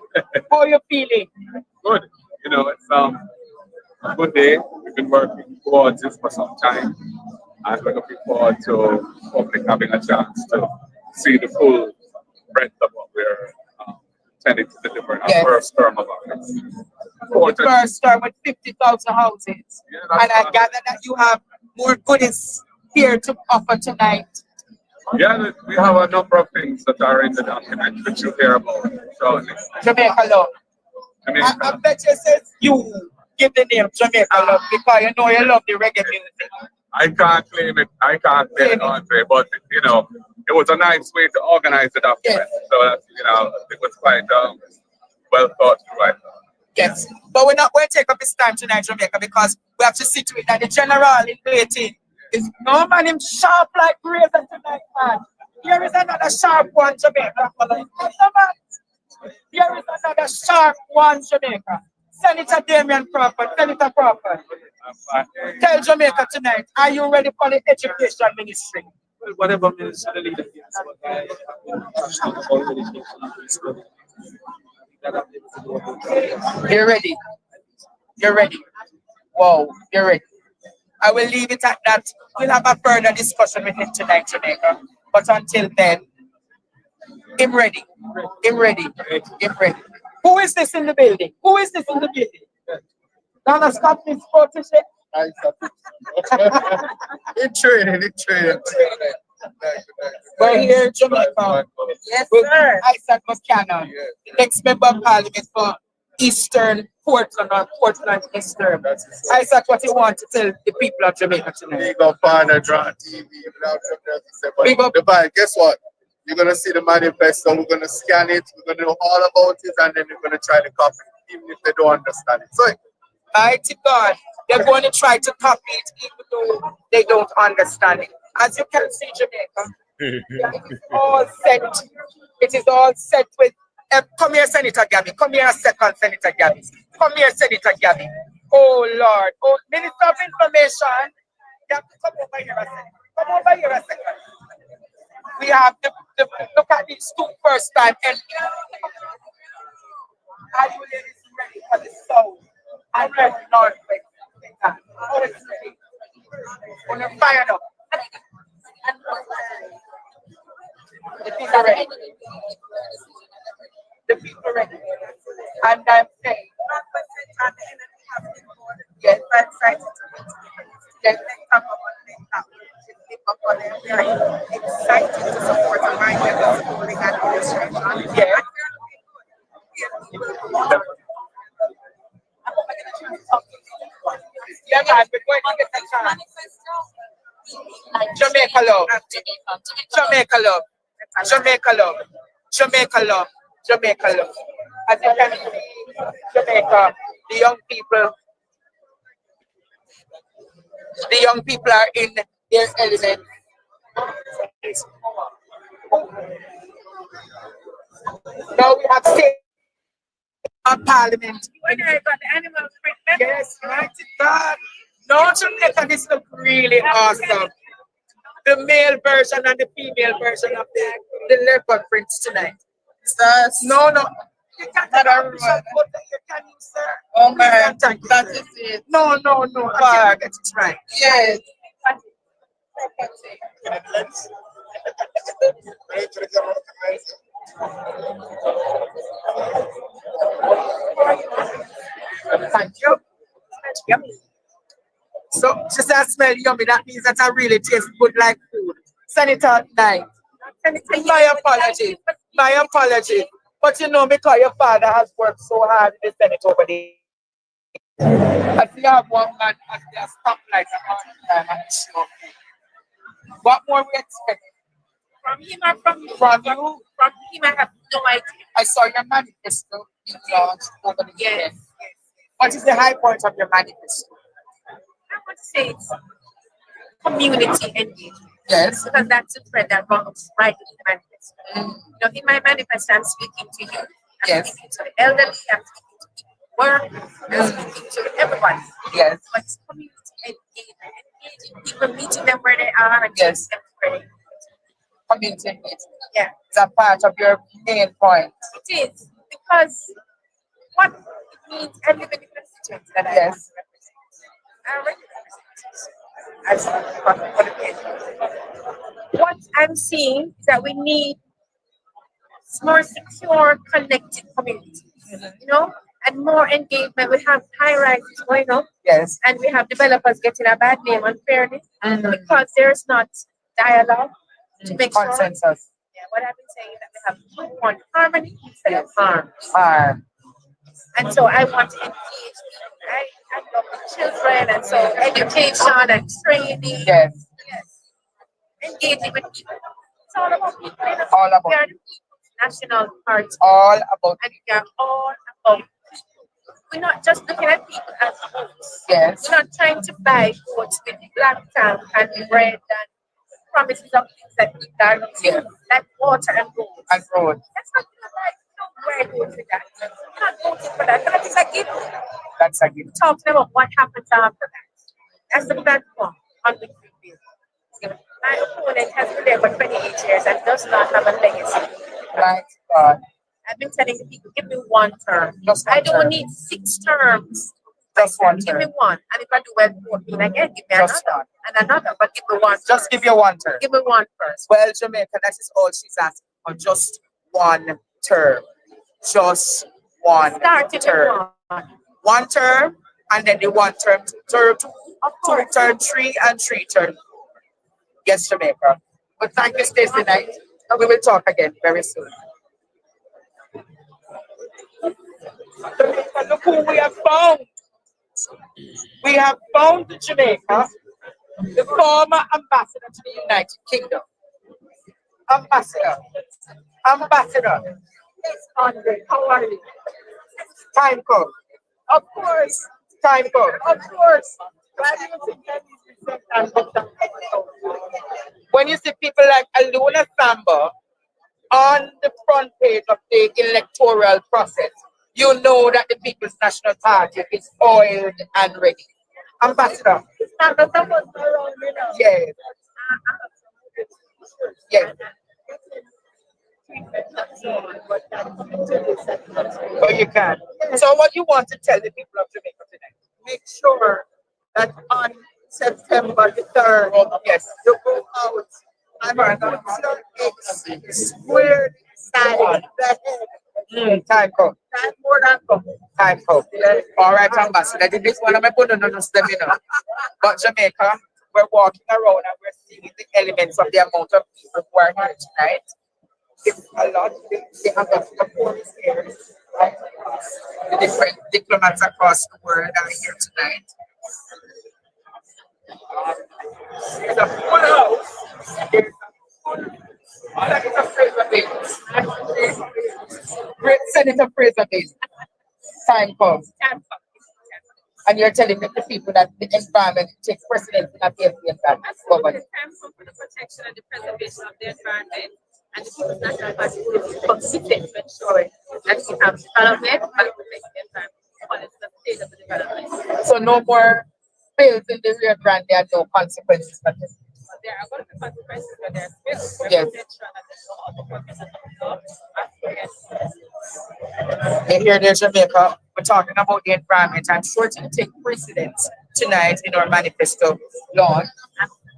How are you feeling? Good. You know, it's a good day. We've been working towards this for some time, and we're looking forward to hopefully having a chance to see the full breadth of what we're intending to deliver in our first term of office. The first term with 50,000 houses. And I gather that you have more goodies here to offer tonight. Yeah, we have a number of things that are in the document which you hear about shortly. Jamaica Love. I bet you says you give the name Jamaica Love because you know you love the reggae music. I can't claim it. I can't claim it, Andre, but you know, it was a nice way to organize the document. So that's, you know, it was quite well thought through, right? Yes, but we're not going to take up his time tonight, Jamaica, because we have to see to it that the general in waiting is no man him sharp like razor tonight, man. Here is another sharp one, Jamaica. Here is another sharp one, Jamaica. Senator Damian Crawford, Senator Crawford. Tell Jamaica tonight, are you ready for the education ministry? Well, whatever minister the leader You're ready. You're ready. Wow, you're ready. I will leave it at that. We'll have a further discussion with him tonight, Jamaica. But until then, him ready. Him ready. Him ready. Who is this in the building? Who is this in the building? Donna Scott is protege. In training. We're here in Jamaica. Yes, sir. Isaac Buchanan, the next member of parliament for Eastern Portland or Portland Eastern. Isaac, what you want to tell the people of Jamaica tonight? Big up partner, Draw TV. Big up. Guess what? You're going to see the manifesto. We're going to scan it. We're going to know all about it. And then we're going to try to copy it, even if they don't understand it. So, mighty God, they're going to try to copy it even though they don't understand it. As you can see, Jamaica, it is all set. It is all set with. Come here, Senator Gabby. Come here a second, Senator Gabby. Come here, Senator Gabby. Oh, Lord. Oh, Minister of Information. You have to come over here a second. Come over here a second. We have to look at these two first time. And are you ladies ready for the soul? I'm ready, Lord. Oh, it's ready. On the fire up. The people are ready. The people are ready. And I'm saying, yes, I'm excited. Yes, we are excited to support the mind schooling administration. Yes. Yeah, man, we're going to get the chance. Jamaica love. Jamaica love. Jamaica love. Jamaica love. Jamaica love. As you can see, Jamaica, the young people are in their element. Now we have state and parliament. Yes, mighty God. No, Jamaica, this look really awesome. the male version and the female version of the leopard prints tonight. Stars? No, no. You can't have a you can use sir. Oh man, that is it. No, no, no. I get it right. Yes. Thank you. Yummy. So she said, smell yummy. That means that I really taste good like food. Senator 9. My apology. My apology. But you know, because your father has worked so hard in the Senate over there. I see you have one man as their stoplight all the time and it's no food. What more we expect? From him or from you? From you? From him, I have no idea. I saw your manifesto being launched over the years. What is the high point of your manifesto? I want to say it's community engagement. Yes. Because that's the thread that runs right in the manifesto. You know, in my manifesto, I'm speaking to you. I'm speaking to the elderly, I'm speaking to people who work, I'm speaking to everybody. Yes. But it's community engagement, engaging people, meeting them where they are and yes. Them where they are. Community engagement. Yeah. It's a part of your main point. It is. Because what it means, I live in the constituency that I want to represent. I already what I'm seeing is that we need more secure, connected communities, you know, and more engagement. We have high rises going up, yes, and we have developers getting a bad name unfairly because there's not dialogue to make consensus. Sure. Yeah, what I've been saying is that we have want harmony instead of harm. And so I want to engage people. I love the children, and so education and training. Yes. Engaging with people. It's all about people. All about we are the people's national party. All about and we are all about people. We're not just looking at people as votes. Yes. We're not trying to buy votes with black tank and bread and promises of things that we can't do, like water and roads. And road. That's not like where goes with that. You're not voting for that. That is a given. That's a given. Talking about what happens after that. That's the platform on which we build. My opponent has been there for 28 years and does not have a legacy. Right, God. I've been telling the people, give me one term. Just one I don't need 6 terms. Just one term. Give me one. And if I do well 14 again, give me just another. One. And another, but give me one. Just give you one term. Give me one first. Well, Jamaica, that is all she's asking for. Just one term. Just one term. One term, and then the one term, term 2, term 3, and 3 term. Yes, Jamaica. But thank you, Stacey Knight. And we will talk again very soon. Jamaica, look who we have found. We have found Jamaica, the former ambassador to the United Kingdom. Ambassador. Yes, Andre, how are you? Time code. Of course. Time code. Of course. Why do you think that is the time code? When you see people like Aluna Samba on the front page of the electoral process, you know that the People's National Party is oiled and ready. Ambassador. Yes. Yes. But you can. So what you want to tell the people of Jamaica tonight? Make sure that on September the 3rd, yes, you go out and put your square side the head. Time code. Time more than come. Time code. All right, Ambassador. This one of my put on them, you know. But Jamaica, we're walking around and we're seeing the elements of the amount of people who are here tonight. It's a lot. They have the foreigners here, right? The different diplomats across the world are here tonight. There's a full house. There's a full Fraser Bates. Great Senator Fraser Bates. Time comes. And you're telling the people that the environment takes precedence in a field that government. Time comes for the protection and the preservation of the environment. And the People's National Party will be consistent to ensure that we have development and protect the environment. It's the state of the development. So no more spills in the Rio Grande and no consequences for this. there are going to be consequences when they're spilled. Yes. Here in Jamaica, we're talking about the environment. I'm sure to take precedence tonight in our manifesto launch.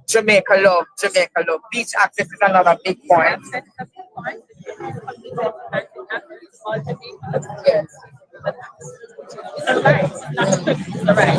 Jamaica love, Jamaica love. Beach access is another big point. Yes. Right. Right.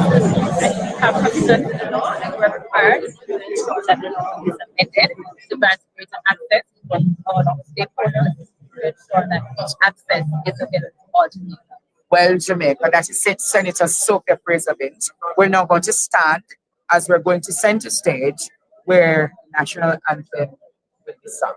Have provisions in the law and we're required to ensure that the law is amended to grant greater access for all of stakeholders to ensure that each access is available to all Jamaica. Well, Jamaica, that is Senator Sophia Fraser-Bint. We're now going to start as we're going to center stage where national anthem will be sung.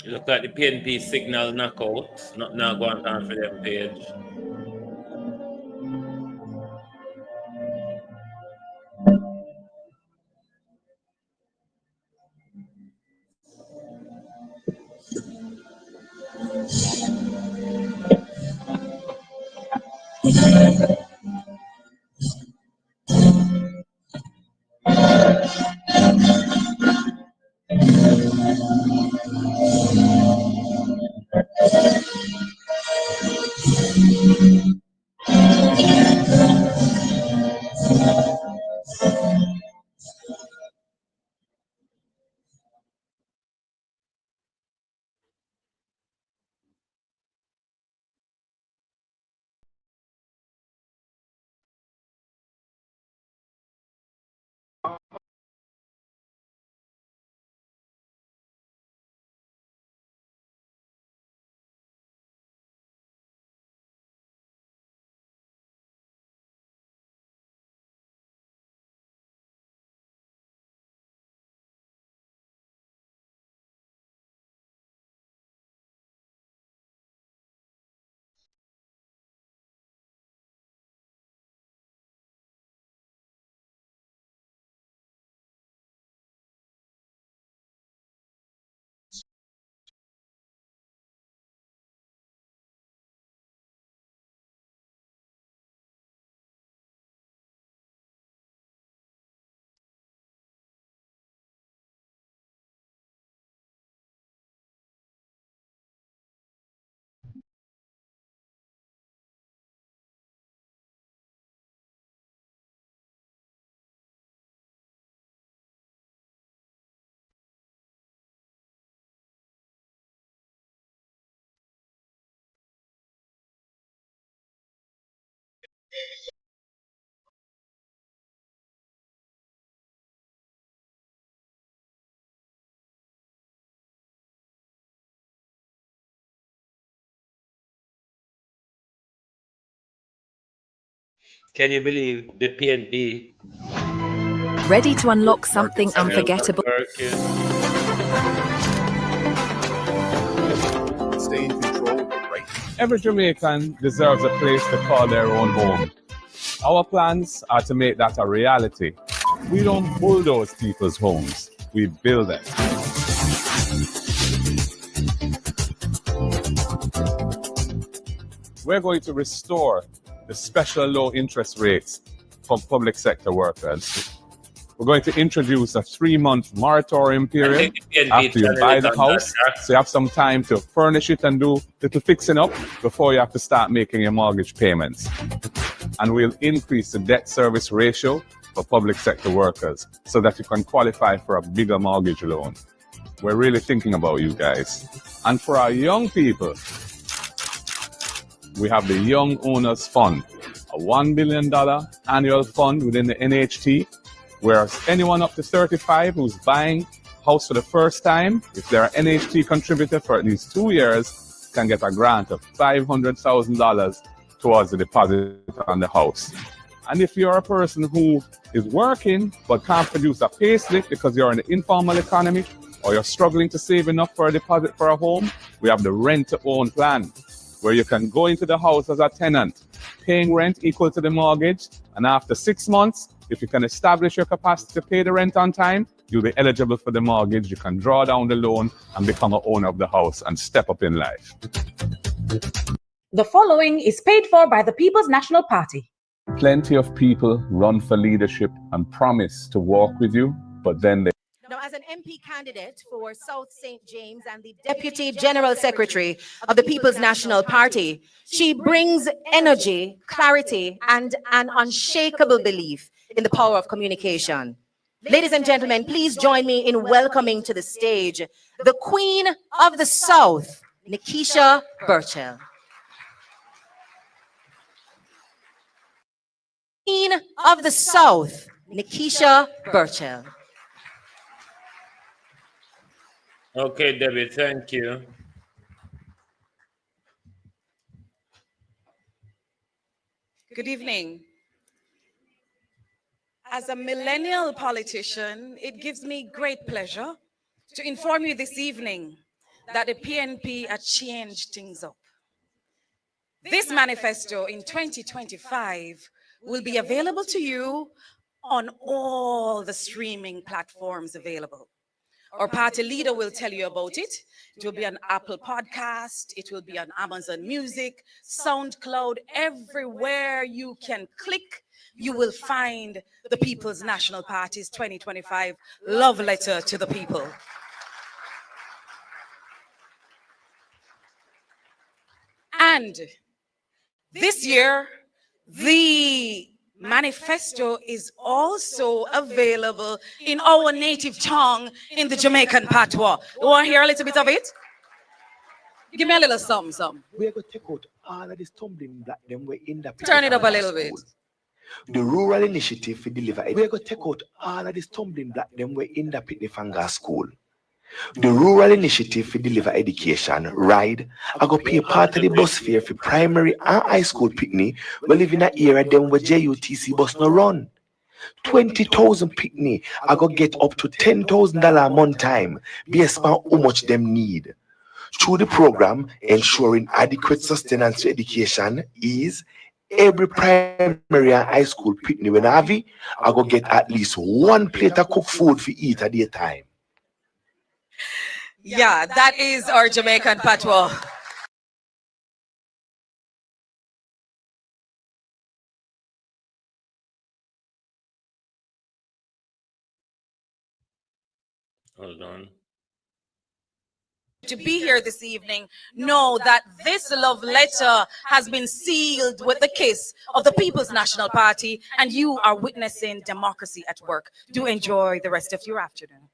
Look at the PNP signal knockout. Not now going on for them page. Can you believe the PNP? Ready to unlock something unforgettable? Stay in control right now. Every Jamaican deserves a place to call their own home. Our plans are to make that a reality. We don't bulldoze people's homes, we build them. We're going to restore the special low interest rates for public sector workers. We're going to introduce a 3-month moratorium period after you buy the house, so you have some time to furnish it and do little fixing up before you have to start making your mortgage payments. And we'll increase the debt service ratio for public sector workers so that you can qualify for a bigger mortgage loan. We're really thinking about you guys. And for our young people, we have the Young Owners Fund, a $1 billion annual fund within the NHT, where anyone up to 35 who's buying house for the first time, if they're an NHT contributor for at least 2 years, can get a grant of $500,000 towards the deposit on the house. And if you're a person who is working but can't produce a pay slip because you're in the informal economy or you're struggling to save enough for a deposit for a home, we have the rent-to-own plan, where you can go into the house as a tenant, paying rent equal to the mortgage, and after 6 months, if you can establish your capacity to pay the rent on time, you'll be eligible for the mortgage. You can draw down the loan and become an owner of the house and step up in life. The following is paid for by the People's National Party. Plenty of people run for leadership and promise to walk with you, but then they... Now, as an MP candidate for South St. James and the Deputy General Secretary of the People's National Party, she brings energy, clarity, and an unshakable belief in the power of communication. Ladies and gentlemen, please join me in welcoming to the stage the Queen of the South, Nikisha Burchell. Queen of the South, Nikisha Burchell. Okay, Debbie, thank you. Good evening. As a millennial politician, it gives me great pleasure to inform you this evening that the PNP has changed things up. This manifesto in 2025 will be available to you on all the streaming platforms available. Our party leader will tell you about it. It will be on Apple Podcast. It will be on Amazon Music, SoundCloud. Everywhere you can click, you will find the People's National Party's 2025 love letter to the people. And this year, the manifesto is also available in our native tongue in the Jamaican patois. You want to hear a little bit of it? Give me a little something. We're going to take out all of the stumbling block them we're in the... Turn it up a little bit. The rural initiative to deliver it. We're going to take out all of the stumbling block them we're in the Pitney School. The rural initiative to deliver education, ride, I go pay part of the bus fare for primary and high school picnic. We live in an area them where JUTC bus no run. 20,000 picnic, I go get up to $10,000 a month time based on how much them need. Through the program, ensuring adequate sustenance to education is every primary and high school picnic when I have it, I go get at least one plate of cooked food for eat at a time. Yeah, that is our Jamaican patois. Hold on. To be here this evening, know that this love letter has been sealed with the kiss of the People's National Party, and you are witnessing democracy at work. Do enjoy the rest of your afternoon.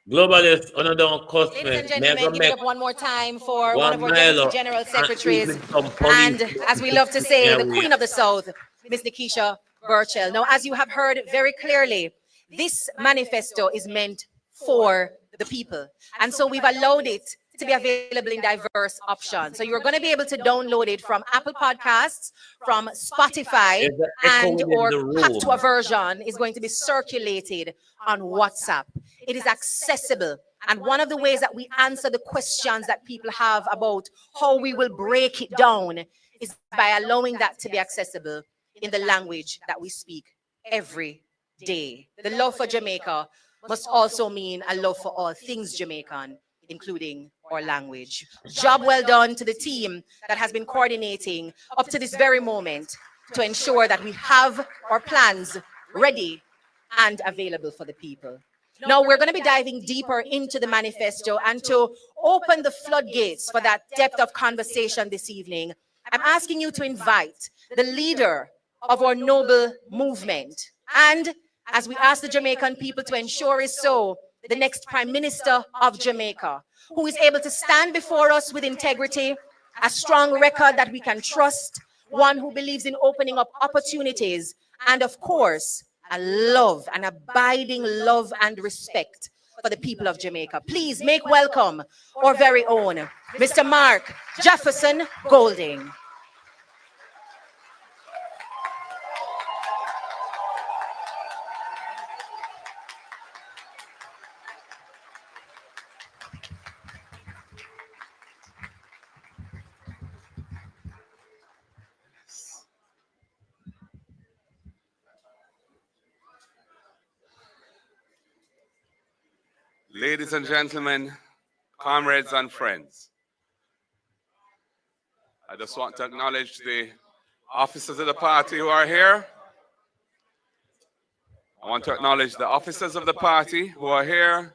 Globalist, on don't cost me. Ladies and gentlemen, give it up one more time for one of our Deputy General Secretaries. And as we love to say, the Queen of the South, Ms. Nikisha Burchell. Now, as you have heard very clearly, this manifesto is meant for the people. And so we've allowed it to be available in diverse options. So you're going to be able to download it from Apple Podcasts, from Spotify, and or patois version is going to be circulated on WhatsApp. It is accessible. And one of the ways that we answer the questions that people have about how we will break it down is by allowing that to be accessible in the language that we speak every day. The love for Jamaica must also mean a love for all things Jamaican, including our language. Job well done to the team that has been coordinating up to this very moment to ensure that we have our plans ready and available for the people. Now, we're going to be diving deeper into the manifesto, and to open the floodgates for that depth of conversation this evening, I'm asking you to invite the leader of our noble movement and as we ask the Jamaican people to ensure is so, the next Prime Minister of Jamaica, who is able to stand before us with integrity, a strong record that we can trust, one who believes in opening up opportunities, and of course, a love, an abiding love and respect for the people of Jamaica. Please make welcome our very own Mr. Mark Jefferson Golding. Ladies and gentlemen, comrades and friends, I just want to acknowledge the officers of the party who are here. I want to acknowledge the officers of the party who are here,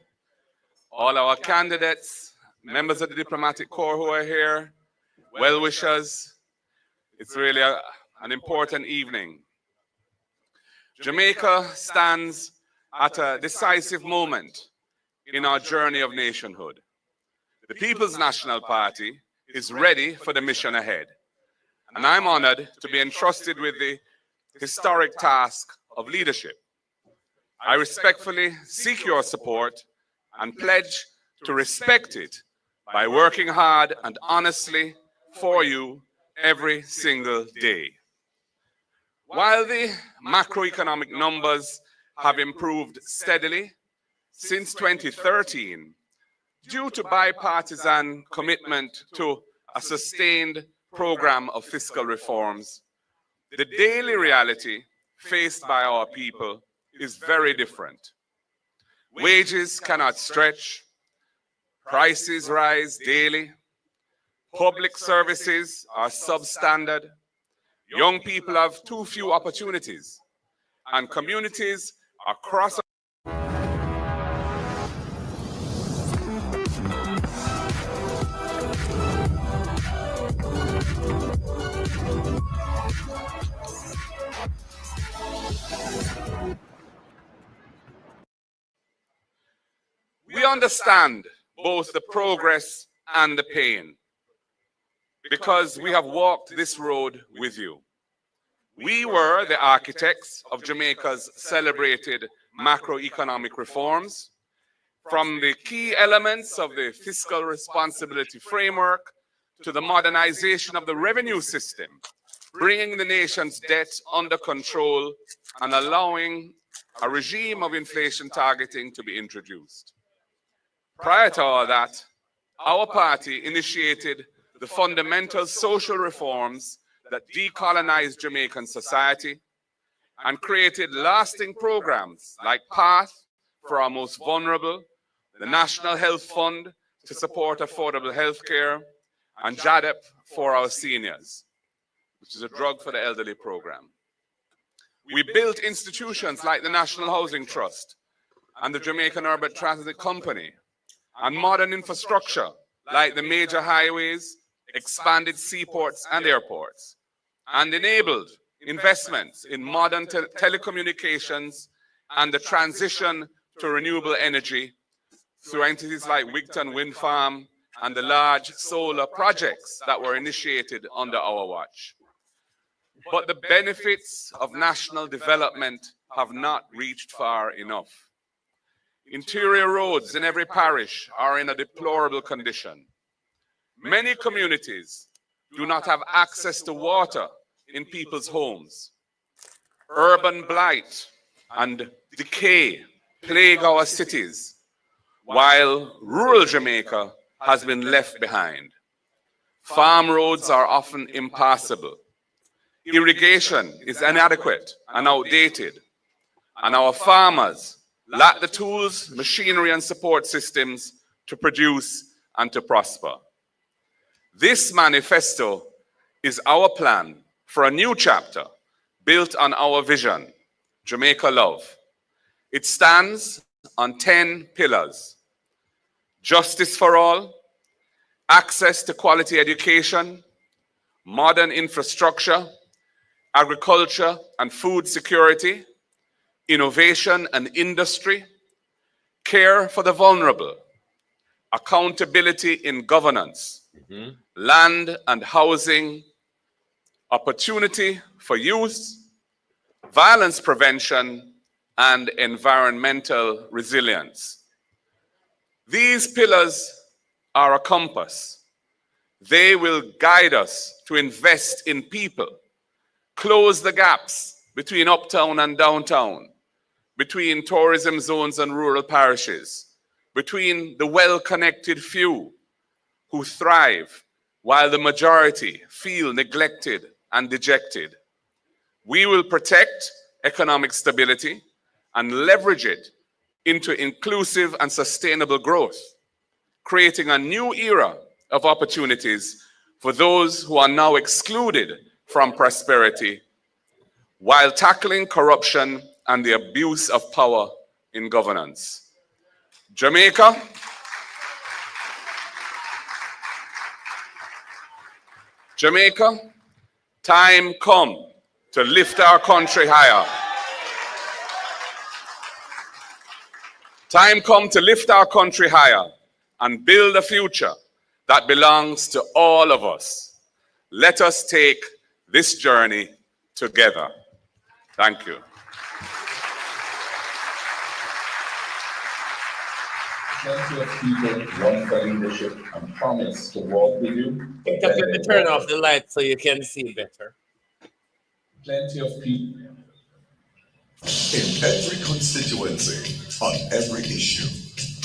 all our candidates, members of the diplomatic corps who are here, well-wishers. It's really an important evening. Jamaica stands at a decisive moment in our journey of nationhood. The People's National Party is ready for the mission ahead, and I'm honored to be entrusted with the historic task of leadership. I respectfully seek your support and pledge to respect it by working hard and honestly for you every single day. While the macroeconomic numbers have improved steadily since 2013, due to bipartisan commitment to a sustained program of fiscal reforms, the daily reality faced by our people is very different. Wages cannot stretch, prices rise daily, public services are substandard, young people have too few opportunities, and communities across we understand both the progress and the pain because we have walked this road with you. We were the architects of Jamaica's celebrated macroeconomic reforms, from the key elements of the fiscal responsibility framework to the modernization of the revenue system, bringing the nation's debt under control and allowing a regime of inflation targeting to be introduced. Prior to all that, our party initiated the fundamental social reforms that decolonized Jamaican society and created lasting programs like PATH for our most vulnerable, the National Health Fund to support affordable health care, and JADEP for our seniors, which is a drug for the elderly program. We built institutions like the National Housing Trust and the Jamaican Urban Transit Company, and modern infrastructure like the major highways, expanded seaports and airports, and enabled investments in modern telecommunications and the transition to renewable energy through entities like Wigton Wind Farm and the large solar projects that were initiated under our watch. But the benefits of national development have not reached far enough. Interior roads in every parish are in a deplorable condition. Many communities do not have access to water in people's homes. Urban blight and decay plague our cities, while rural Jamaica has been left behind. Farm roads are often impassable. Irrigation is inadequate and outdated, and our farmers lack the tools, machinery, and support systems to produce and to prosper. This manifesto is our plan for a new chapter built on our vision, Jamaica Love. It stands on 10 pillars: justice for all, access to quality education, modern infrastructure, agriculture and food security, innovation and industry, care for the vulnerable, accountability in governance, land and housing, opportunity for youth, violence prevention, and environmental resilience. These pillars are a compass. They will guide us to invest in people, close the gaps between uptown and downtown, between tourism zones and rural parishes, between the well-connected few who thrive while the majority feel neglected and dejected. We will protect economic stability and leverage it into inclusive and sustainable growth, creating a new era of opportunities for those who are now excluded from prosperity, while tackling corruption and the abuse of power in governance. Jamaica, time come to lift our country higher. Time come to lift our country higher and build a future that belongs to all of us. Let us take this journey together. Thank you. Plenty of people run for leadership and promise to walk with you. Let me turn off the light so you can see better. Plenty of people. In every constituency, on every issue,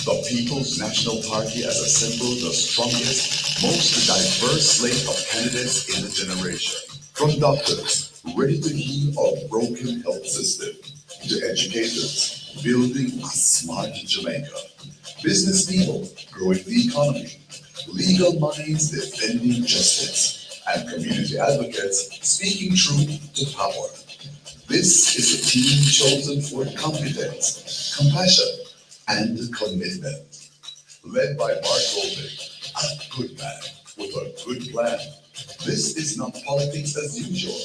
the People's National Party has assembled the strongest, most diverse slate of candidates in the generation. From doctors ready to heal our broken health system, to educators building a smart Jamaica, business people growing the economy, legal minds defending justice, and community advocates speaking truth to power. This is a team chosen for competence, compassion, and commitment. Led by Mark Golding, a good man with a good plan. This is not politics as usual.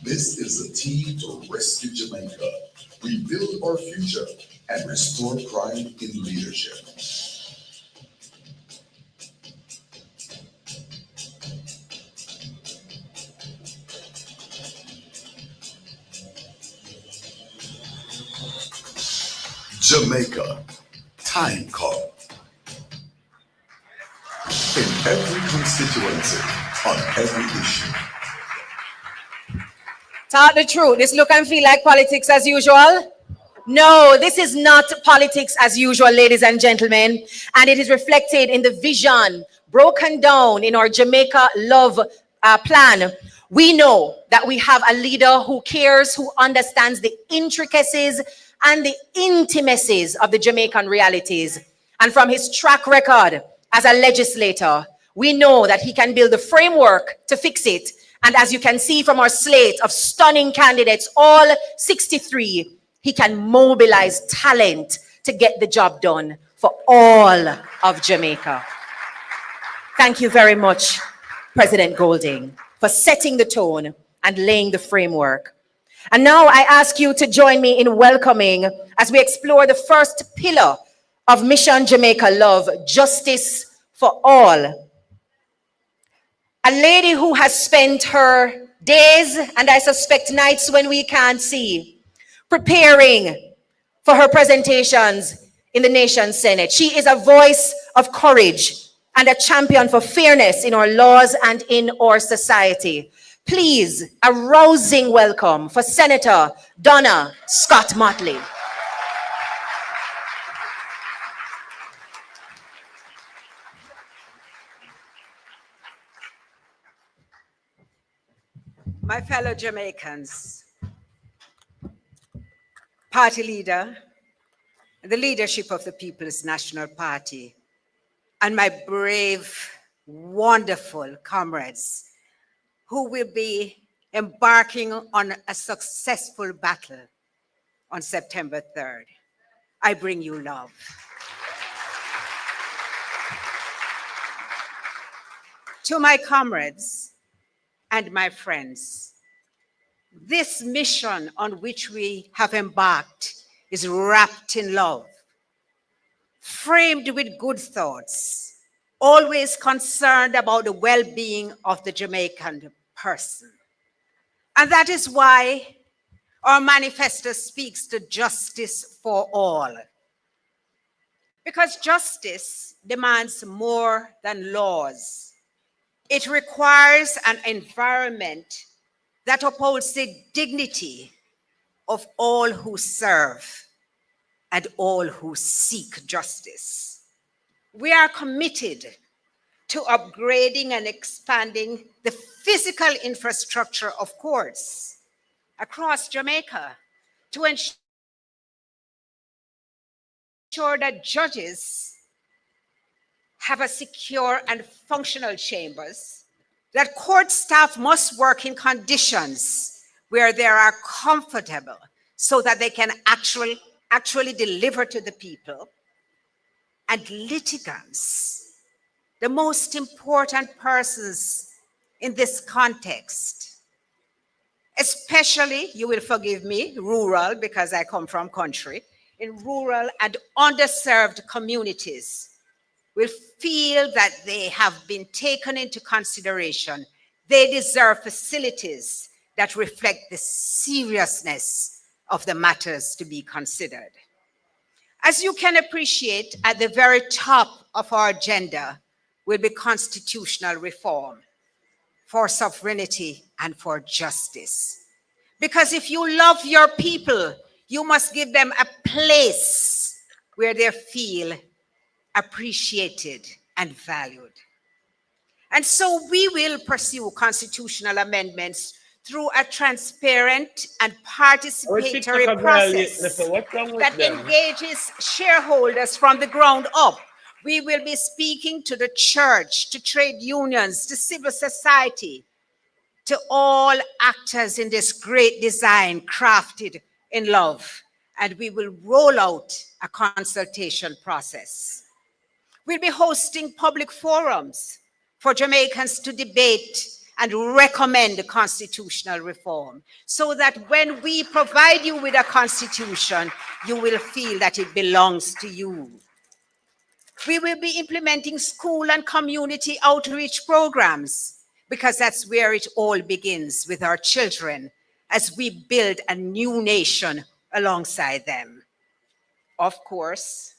This is a team to rescue Jamaica, rebuild our future, and restore pride in leadership. Jamaica, time call. In every constituency, on every issue. Tell the truth. This look and feel like politics as usual? No, this is not politics as usual, ladies and gentlemen. And it is reflected in the vision broken down in our Jamaica Love plan. We know that we have a leader who cares, who understands the intricacies and the intimacies of the Jamaican realities. And from his track record as a legislator, we know that he can build the framework to fix it. And as you can see from our slate of stunning candidates, all 63, he can mobilize talent to get the job done for all of Jamaica. Thank you very much, President Golding, for setting the tone and laying the framework. And now I ask you to join me in welcoming, as we explore the first pillar of Mission Jamaica Love, justice for all. A lady who has spent her days, and I suspect nights when we can't see, preparing for her presentations in the nation's Senate. She is a voice of courage and a champion for fairness in our laws and in our society. Please, a rousing welcome for Senator Donna Scott Motley. My fellow Jamaicans, party leader, the leadership of the People's National Party, and my brave, wonderful comrades who will be embarking on a successful battle on September 3rd. I bring you love. To my comrades and my friends, This mission on which we have embarked is wrapped in love, framed with good thoughts, always concerned about the well-being of the Jamaican person. And that is why our manifesto speaks to justice for all. Because justice demands more than laws. It requires an environment that upholds the dignity of all who serve and all who seek justice. We are committed to upgrading and expanding the physical infrastructure of courts across Jamaica to ensure that judges have a secure and functional chambers, that court staff must work in conditions where they are comfortable so that they can actually deliver to the people, and litigants, the most important persons in this context, especially, you will forgive me, rural, because I come from country, in rural and underserved communities, will feel that they have been taken into consideration. They deserve facilities that reflect the seriousness of the matters to be considered. As you can appreciate, at the very top of our agenda will be constitutional reform for sovereignty and for justice. Because if you love your people, you must give them a place where they feel appreciated and valued. And so we will pursue constitutional amendments through a transparent and participatory process that engages shareholders from the ground up. We will be speaking to the church, to trade unions, to civil society, to all actors in this great design crafted in love. And we will roll out a consultation process. We'll be hosting public forums for Jamaicans to debate and recommend constitutional reform, so that when we provide you with a constitution, you will feel that it belongs to you. We will be implementing school and community outreach programs, because that's where it all begins, with our children, as we build a new nation alongside them. Of course,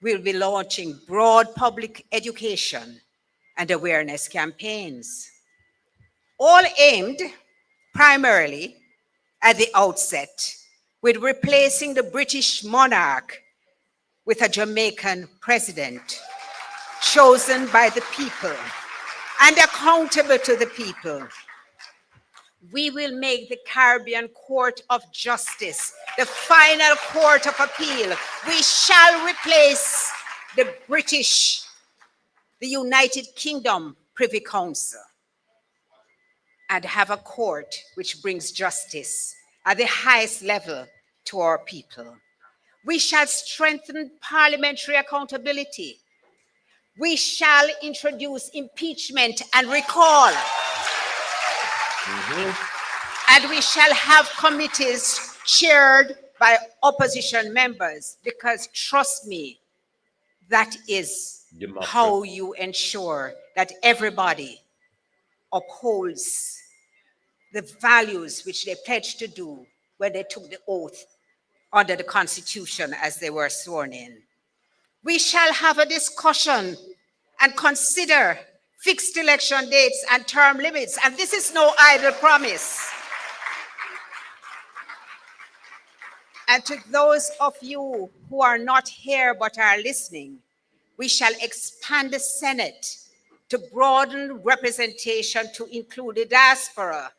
we'll be launching broad public education and awareness campaigns, all aimed primarily at the outset with replacing the British monarch with a Jamaican president chosen by the people and accountable to the people. We will make the Caribbean Court of Justice the final court of appeal. We shall replace the British, the United Kingdom Privy Council, and have a court which brings justice at the highest level to our people. We shall strengthen parliamentary accountability. We shall introduce impeachment and recall. And we shall have committees chaired by opposition members, because trust me, that is how you ensure that everybody upholds the values which they pledged to do when they took the oath under the Constitution as they were sworn in. We shall have a discussion and consider fixed election dates and term limits, and this is no idle promise. And to those of you who are not here but are listening, we shall expand the Senate to broaden representation to include the diaspora,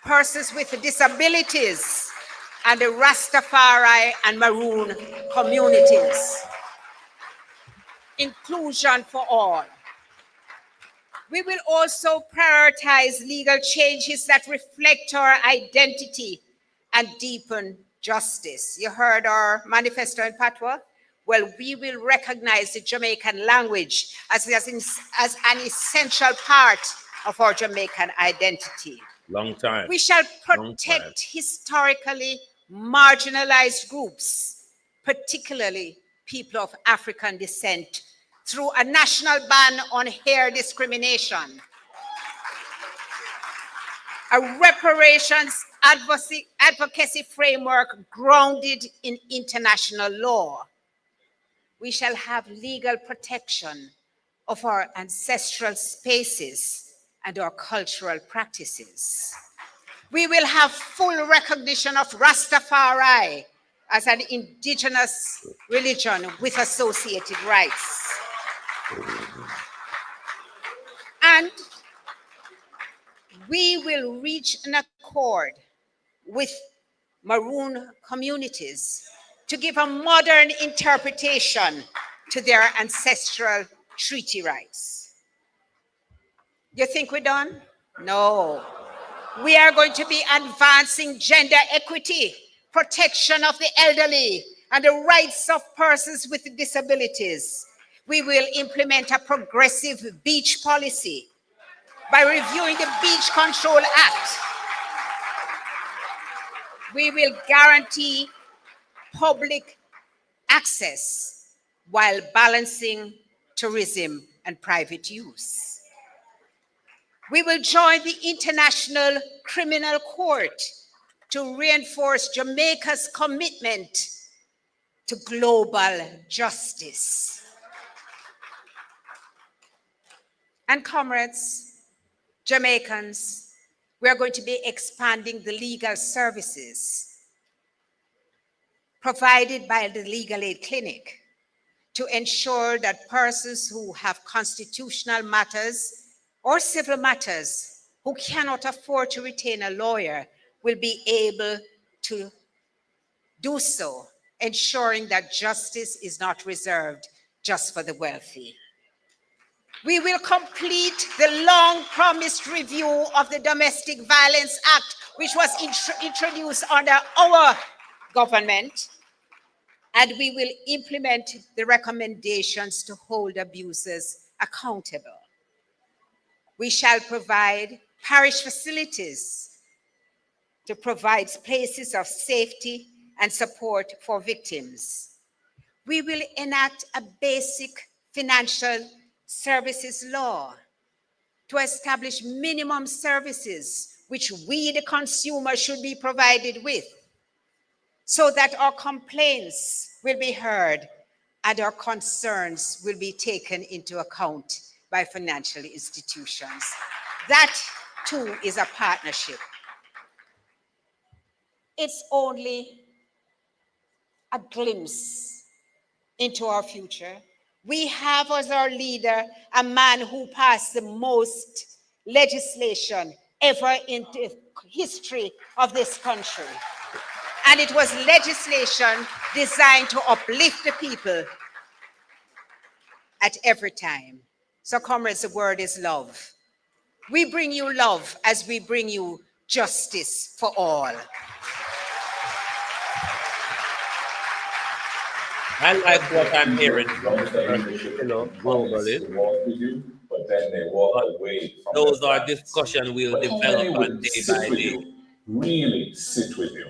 persons with disabilities, and the Rastafari and Maroon communities. Inclusion for all. We will also prioritize legal changes that reflect our identity and deepen justice. You heard our manifesto in Patois? Well, we will recognize the Jamaican language as an essential part of our Jamaican identity. Long time. We shall Long time. protect historically marginalized groups, particularly people of African descent, through a national ban on hair discrimination, a reparations advocacy framework grounded in international law. We shall have legal protection of our ancestral spaces and our cultural practices. We will have full recognition of Rastafari as an indigenous religion with associated rights. And we will reach an accord with Maroon communities to give a modern interpretation to their ancestral treaty rights. You think we're done? No. We are going to be advancing gender equity, protection of the elderly, and the rights of persons with disabilities. We will implement a progressive beach policy by reviewing the Beach Control Act. We will guarantee public access while balancing tourism and private use. We will join the International Criminal Court to reinforce Jamaica's commitment to global justice. And comrades, Jamaicans, we are going to be expanding the legal services provided by the Legal Aid Clinic to ensure that persons who have constitutional matters or civil matters who cannot afford to retain a lawyer will be able to do so, ensuring that justice is not reserved just for the wealthy. We will complete the long-promised review of the Domestic Violence Act, which was introduced under our government, and we will implement the recommendations to hold abusers accountable. We shall provide parish facilities to provide places of safety and support for victims. We will enact a basic financial services law to establish minimum services which we, the consumer, should be provided with, so that our complaints will be heard and our concerns will be taken into account by financial institutions. That too is a partnership. It's only a glimpse into our future. We have as our leader a man who passed the most legislation ever in the history of this country. And it was legislation designed to uplift the people at every time. So comrades, the word is love. We bring you love as we bring you justice for all. I like what I'm hearing from the globally. But then they walk away from those are discussions we'll develop on day by day. Really sit with you.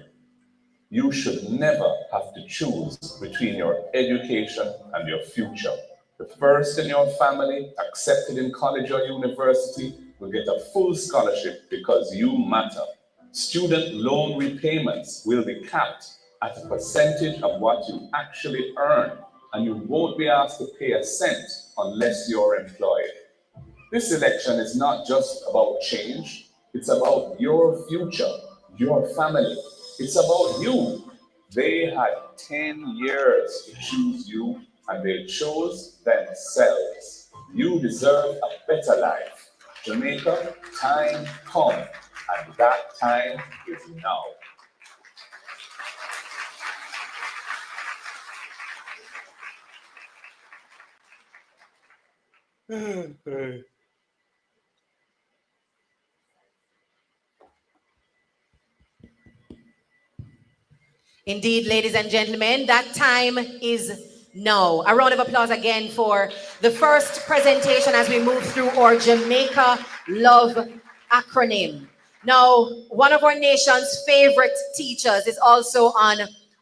You should never have to choose between your education and your future. The first in your family accepted in college or university will get a full scholarship because you matter. Student loan repayments will be capped at a percentage of what you actually earn, and you won't be asked to pay a cent unless you're employed. This election is not just about change, it's about your future, your family. It's about you. They had 10 years to choose you, and they chose themselves. You deserve a better life. Jamaica, time come, and that time is now. Indeed, ladies and gentlemen, that time is now. A round of applause again for the first presentation as we move through our Jamaica Love acronym. Now, one of our nation's favorite teachers is also on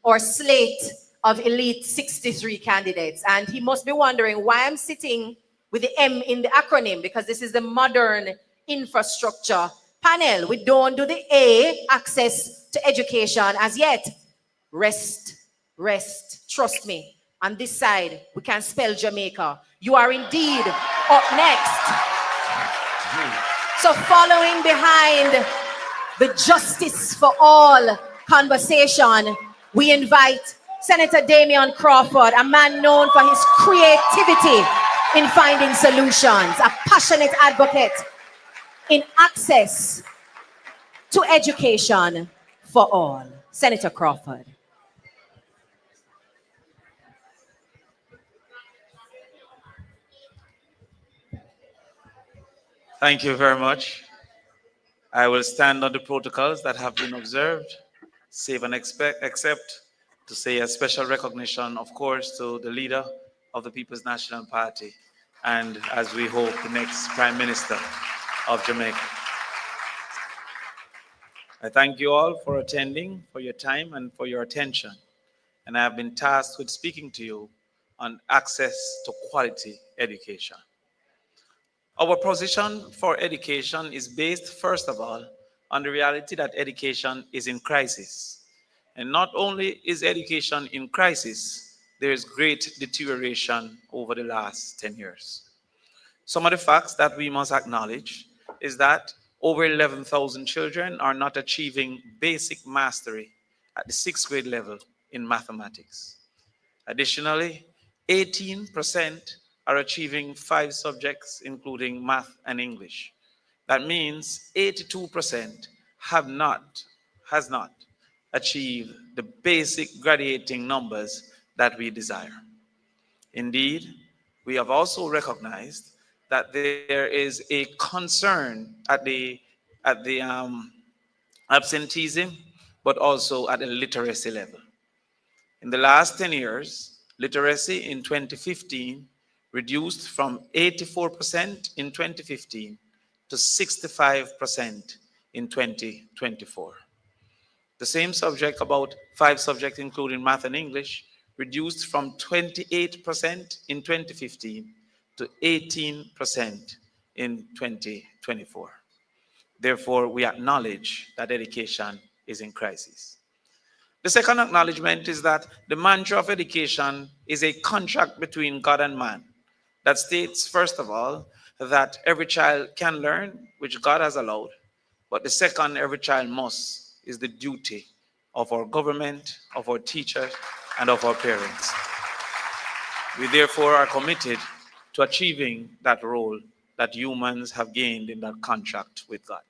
our slate of elite 63 candidates. And he must be wondering why I'm sitting with the M in the acronym, because this is the modern infrastructure panel. We don't do the A, access to education, as yet. Rest, rest, trust me. On this side, we can spell Jamaica. You are indeed up next. So following behind the Justice for All conversation, we invite Senator Damian Crawford, a man known for his creativity in finding solutions, a passionate advocate in access to education for all. Senator Crawford. Thank you very much. I will stand on the protocols that have been observed, save and except to say a special recognition, of course, to the leader of the People's National Party, and as we hope, the next Prime Minister of Jamaica. I thank you all for attending, for your time, and for your attention. And I have been tasked with speaking to you on access to quality education. Our position for education is based, first of all, on the reality that education is in crisis. And not only is education in crisis, there is great deterioration over the last 10 years. Some of the facts that we must acknowledge is that over 11,000 children are not achieving basic mastery at the 6th grade level in mathematics. Additionally, 18% are achieving 5 subjects, including math and English. That means 82% has not achieved the basic graduating numbers that we desire. Indeed, we have also recognized that there is a concern at the absenteeism, but also at the literacy level. In the last 10 years, literacy in 2015 reduced from 84% in 2015 to 65% in 2024. The same subject, about 5 subjects including math and English, reduced from 28% in 2015 to 18% in 2024. Therefore, we acknowledge that education is in crisis. The second acknowledgement is that the mantra of education is a contract between God and man that states, first of all, that every child can learn, which God has allowed, but the second, every child must, is the duty of our government, of our teachers, and of our parents. We therefore are committed to achieving that role that humans have gained in that contract with God.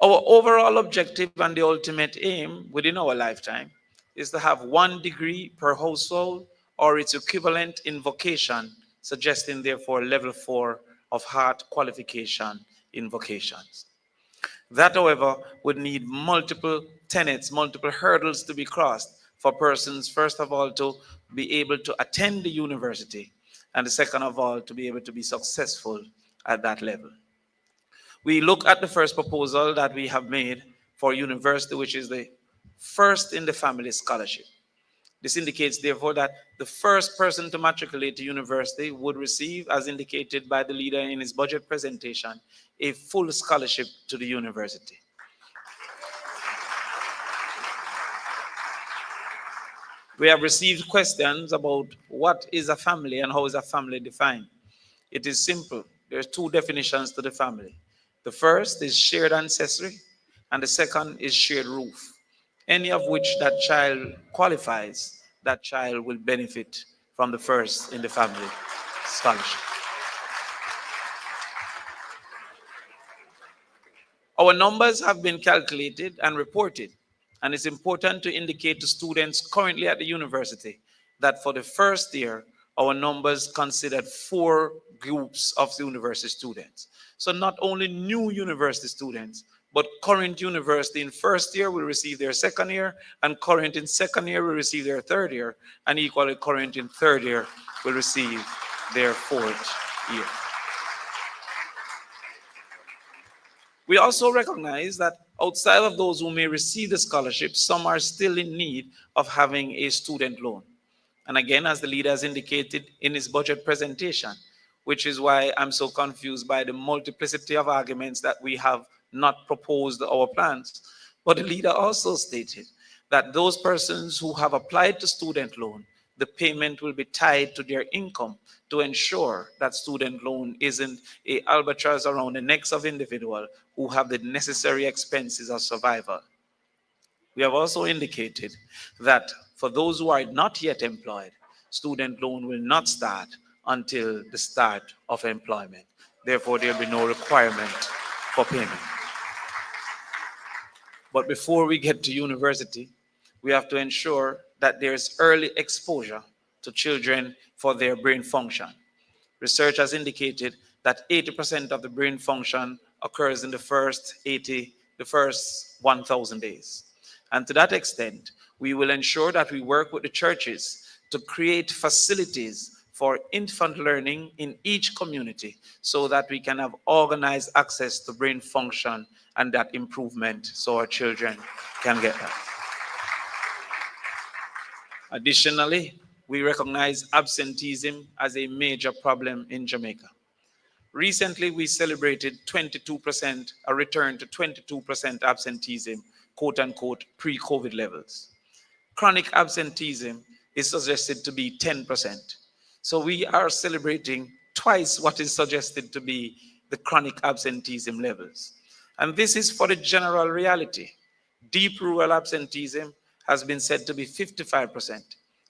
Our overall objective and the ultimate aim within our lifetime is to have 1 degree per household or its equivalent in vocation, suggesting therefore level 4 of heart qualification in vocations. That, however, would need multiple tenets, multiple hurdles to be crossed for persons, first of all, to be able to attend the university, and the second of all, to be able to be successful at that level. We look at the first proposal that we have made for university, which is the first in the family scholarship. This indicates, therefore, that the first person to matriculate to university would receive, as indicated by the leader in his budget presentation, a full scholarship to the university. We have received questions about what is a family and how is a family defined. It is simple. There are 2 definitions to the family. The first is shared ancestry, and the second is shared roof. Any of which that child qualifies, that child will benefit from the first in the family scholarship. Our numbers have been calculated and reported, and it's important to indicate to students currently at the university that for the first year, our numbers considered 4 groups of university students. So not only new university students, but current university in first year will receive their second year, and current in second year will receive their third year, and equally current in third year will receive their fourth year. We also recognize that outside of those who may receive the scholarship, some are still in need of having a student loan. And again, as the leader has indicated in his budget presentation, which is why I'm so confused by the multiplicity of arguments that we have not proposed our plans. But the leader also stated that those persons who have applied to student loan, the payment will be tied to their income to ensure that student loan isn't a albatross around the necks of individuals who have the necessary expenses of survival. We have also indicated that for those who are not yet employed, student loan will not start until the start of employment. Therefore, there will be no requirement for payment. But before we get to university, we have to ensure that there is early exposure to children for their brain function. Research has indicated that 80% of the brain function occurs in the first 1,000 days. And to that extent, we will ensure that we work with the churches to create facilities for infant learning in each community so that we can have organized access to brain function and that improvement so our children can get that. Additionally, we recognize absenteeism as a major problem in Jamaica. Recently, we celebrated 22%, a return to 22% absenteeism, quote unquote, pre-COVID levels. Chronic absenteeism is suggested to be 10%. So we are celebrating twice what is suggested to be the chronic absenteeism levels. And this is for the general reality. Deep rural absenteeism has been said to be 55%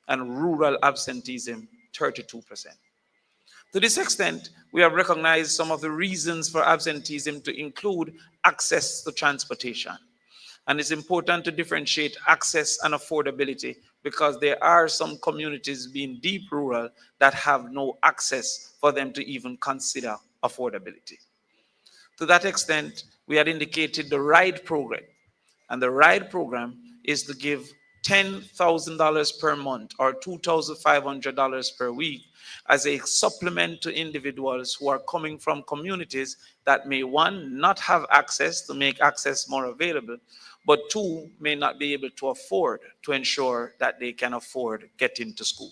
and rural absenteeism 32%. To this extent, we have recognized some of the reasons for absenteeism to include access to transportation. And it's important to differentiate access and affordability because there are some communities being deep rural that have no access for them to even consider affordability. To that extent, we had indicated the RIDE program. And the RIDE program is to give $10,000 per month or $2,500 per week as a supplement to individuals who are coming from communities that may, one, not have access to make access more available, but two, may not be able to afford to ensure that they can afford getting to school.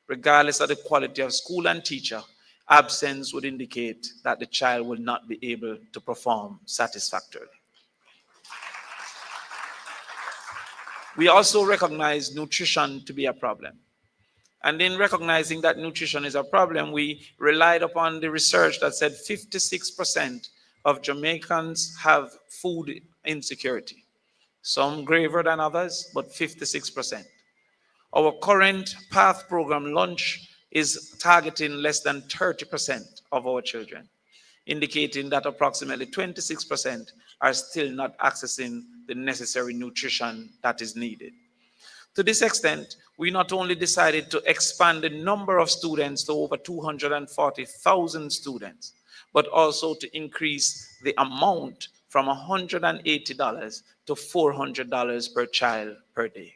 Regardless of the quality of school and teacher, absence would indicate that the child will not be able to perform satisfactorily. We also recognize nutrition to be a problem. And in recognizing that nutrition is a problem, we relied upon the research that said 56% of Jamaicans have food insecurity. Some graver than others, but 56%. Our current PATH program launch is targeting less than 30% of our children, indicating that approximately 26% are still not accessing the necessary nutrition that is needed. To this extent, we not only decided to expand the number of students to over 240,000 students, but also to increase the amount from $180 to $400 per child per day.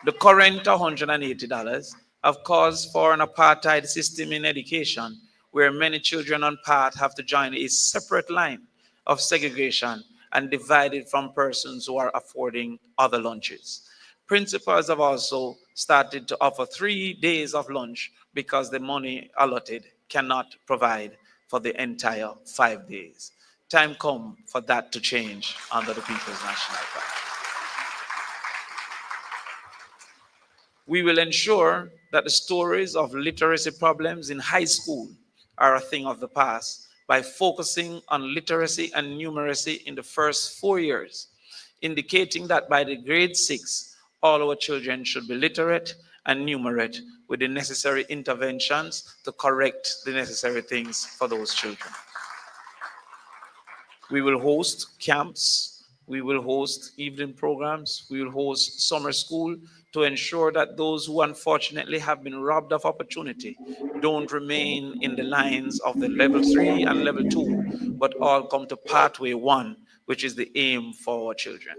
The current $180 have caused for an apartheid system in education where many children on PATH have to join a separate line of segregation and divided from persons who are affording other lunches. Principals have also started to offer 3 days of lunch because the money allotted cannot provide for the entire 5 days. Time come for that to change under the People's National Party. We will ensure that the stories of literacy problems in high school are a thing of the past by focusing on literacy and numeracy in the first 4 years, indicating that by the grade 6, all our children should be literate and numerate with the necessary interventions to correct the necessary things for those children. We will host camps, we will host evening programs, we will host summer school to ensure that those who unfortunately have been robbed of opportunity don't remain in the lines of the level 3 and level 2, but all come to pathway 1, which is the aim for our children.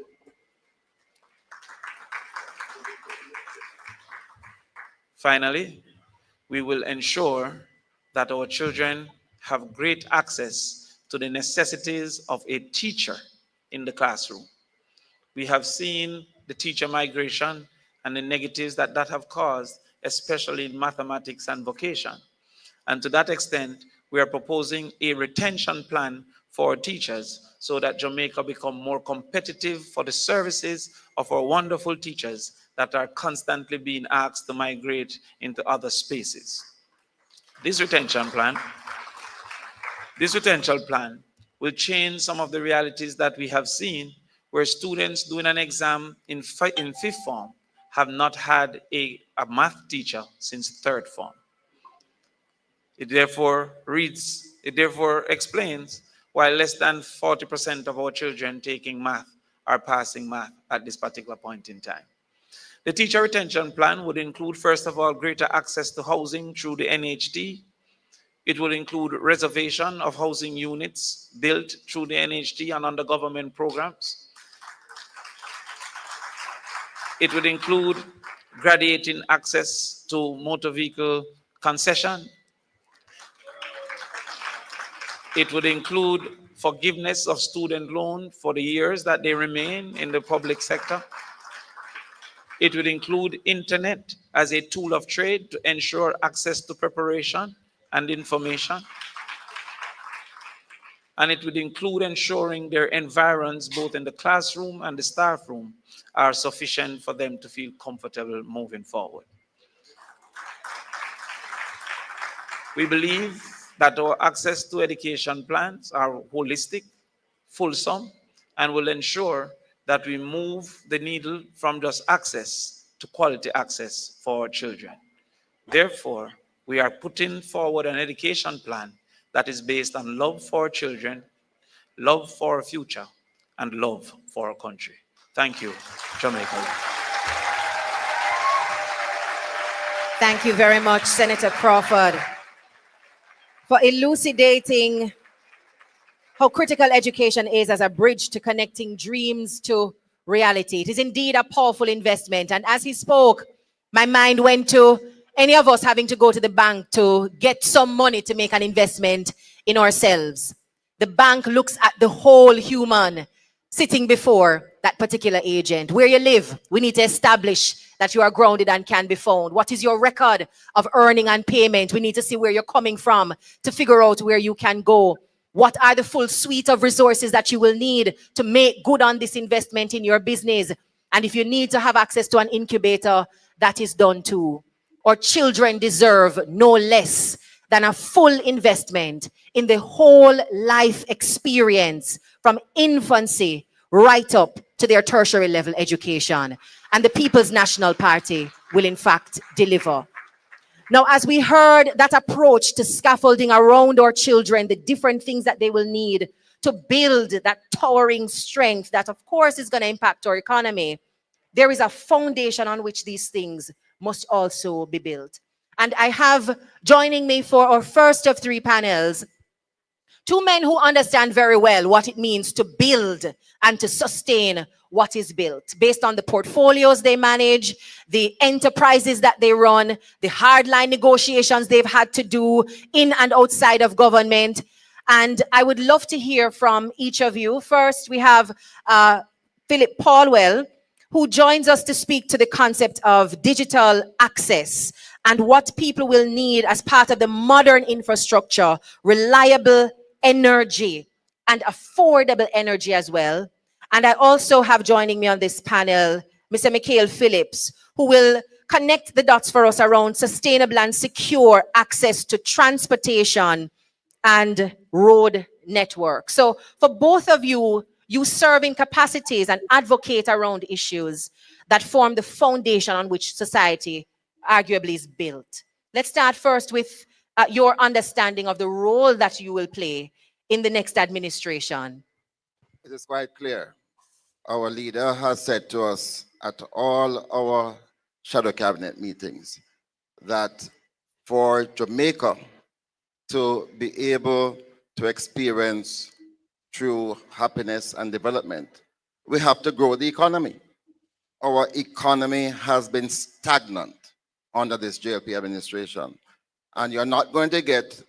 Finally, we will ensure that our children have great access to the necessities of a teacher in the classroom. We have seen the teacher migration and the negatives that have caused, especially in mathematics and vocation. And to that extent, we are proposing a retention plan for teachers so that Jamaica become more competitive for the services of our wonderful teachers that are constantly being asked to migrate into other spaces. This retention plan will change some of the realities that we have seen where students doing an exam in fifth form have not had a math teacher since third form. It therefore explains why less than 40% of our children taking math are passing math at this particular point in time. The teacher retention plan would include, first of all, greater access to housing through the NHT. It will include reservation of housing units built through the NHT and under government programs. It would include graduating access to motor vehicle concession. It would include forgiveness of student loan for the years that they remain in the public sector. It would include internet as a tool of trade to ensure access to preparation and information. And it would include ensuring their environs, both in the classroom and the staff room, are sufficient for them to feel comfortable moving forward. We believe that our access to education plans are holistic, fulsome, and will ensure that we move the needle from just access to quality access for our children. Therefore, we are putting forward an education plan that is based on love for our children, love for our future, and love for our country. Thank you, Jamaica. Thank you very much, Senator Crawford, for elucidating how critical education is as a bridge to connecting dreams to reality. It is indeed a powerful investment. And as he spoke, my mind went to any of us having to go to the bank to get some money to make an investment in ourselves. The bank looks at the whole human sitting before that particular agent. Where you live, we need to establish that you are grounded and can be found. What is your record of earning and payment? We need to see where you're coming from to figure out where you can go. What are the full suite of resources that you will need to make good on this investment in your business? And if you need to have access to an incubator, that is done too. Our children deserve no less than a full investment in the whole life experience from infancy right up to their tertiary level education. And the People's National Party will in fact deliver. Now, as we heard that approach to scaffolding around our children, the different things that they will need to build that towering strength that of course is going to impact our economy, there is a foundation on which these things must also be built. And I have joining me for our first of three panels, two men who understand very well what it means to build and to sustain what is built based on the portfolios they manage, the enterprises that they run, the hardline negotiations they've had to do in and outside of government. And I would love to hear from each of you. First, we have Philip Paulwell, who joins us to speak to the concept of digital access and what people will need as part of the modern infrastructure, reliable energy and affordable energy as well. And I also have joining me on this panel, Mr. Mikhail Phillips, who will connect the dots for us around sustainable and secure access to transportation and road network. So for both of you, you serve in capacities and advocate around issues that form the foundation on which society arguably is built. Let's start first with your understanding of the role that you will play in the next administration. It is quite clear. Our leader has said to us at all our shadow cabinet meetings that for Jamaica to be able to experience true happiness and development, we have to grow the economy. Our economy has been stagnant under this JLP administration. And you're not going to get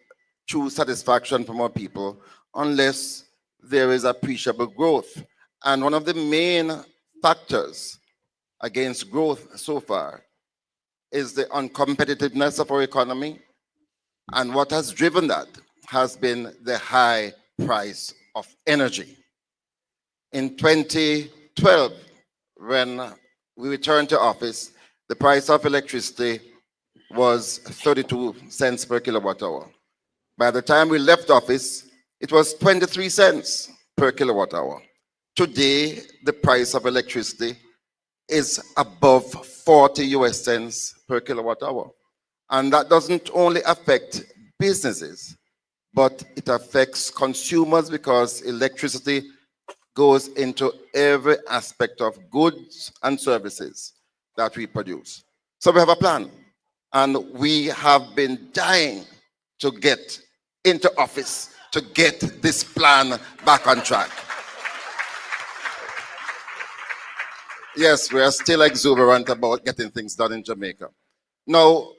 true satisfaction from our people unless there is appreciable growth. And one of the main factors against growth so far is the uncompetitiveness of our economy. And what has driven that has been the high price of energy. In 2012, when we returned to office, the price of electricity was 32 cents per kilowatt hour. By the time we left office, it was 23 cents per kilowatt hour. Today, the price of electricity is above 40 US cents per kilowatt hour. And that doesn't only affect businesses, but it affects consumers because electricity goes into every aspect of goods and services that we produce. So we have a plan, and we have been dying to get into office to get this plan back on track. Yes, we are still exuberant about getting things done in Jamaica. Now,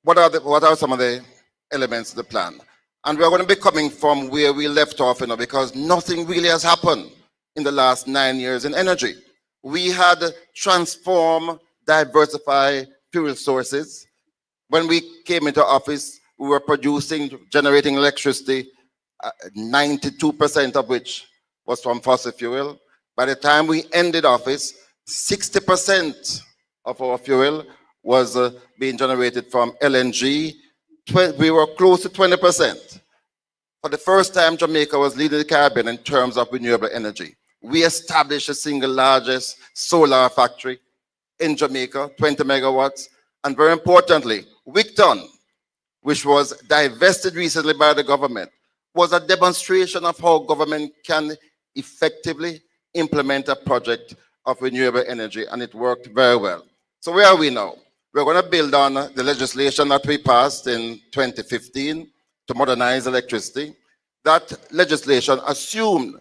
what are some of the elements of the plan? And we're going to be coming from where we left off, because nothing really has happened in the last 9 years in energy. We had transformed, diversify fuel sources. When we came into office, we were generating electricity, 92% of which was from fossil fuel. By the time we ended office, 60% of our fuel was being generated from LNG. We were close to 20%. For the first time, Jamaica was leading the Caribbean in terms of renewable energy. We established the single largest solar factory in Jamaica, 20 megawatts. And very importantly, Wigton, which was divested recently by the government, was a demonstration of how government can effectively implement a project of renewable energy, and it worked very well. So where are we now? We're going to build on the legislation that we passed in 2015 to modernize electricity. That legislation assumed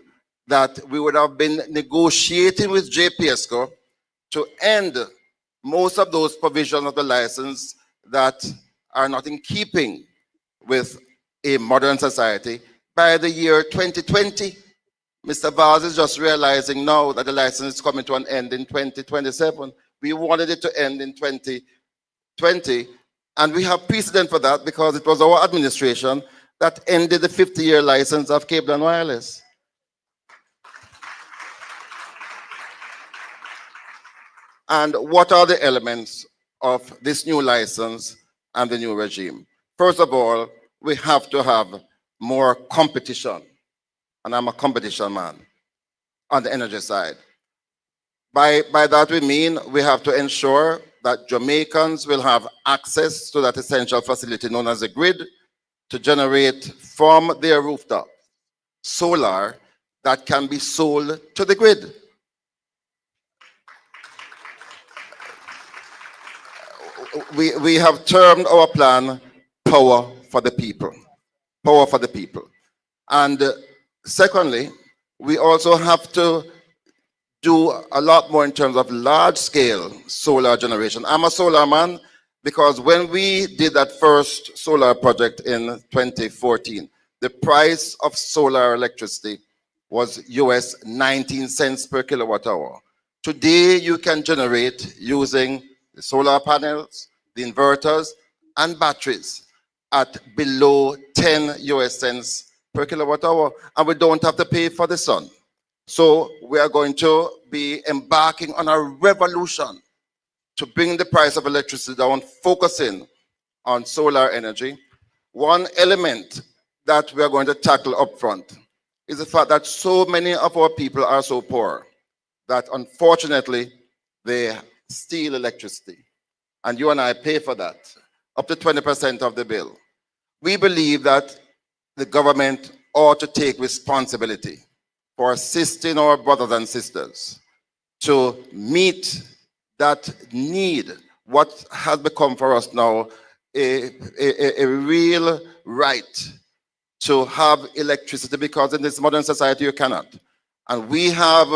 that we would have been negotiating with JPSCO to end most of those provisions of the license that are not in keeping with a modern society by the year 2020. Mr. Vaz is just realizing now that the license is coming to an end in 2027. We wanted it to end in 2020, and we have precedent for that because it was our administration that ended the 50-year license of cable and wireless. And what are the elements of this new license and the new regime? First of all, we have to have more competition. And I'm a competition man on the energy side. By that we mean we have to ensure that Jamaicans will have access to that essential facility known as the grid to generate from their rooftop solar that can be sold to the grid. We have termed our plan Power for the People. Power for the people. And secondly, we also have to do a lot more in terms of large-scale solar generation. I'm a solar man because when we did that first solar project in 2014, the price of solar electricity was US 19 cents per kilowatt hour. Today, you can generate using the solar panels, the inverters, and batteries at below 10 US cents per kilowatt hour, and we don't have to pay for the sun. So we are going to be embarking on a revolution to bring the price of electricity down, focusing on solar energy. One element that we are going to tackle up front is the fact that so many of our people are so poor that unfortunately they steal electricity. And you and I pay for that, up to 20% of the bill. We believe that the government ought to take responsibility for assisting our brothers and sisters to meet that need, what has become for us now a real right to have electricity, because in this modern society you cannot. And we have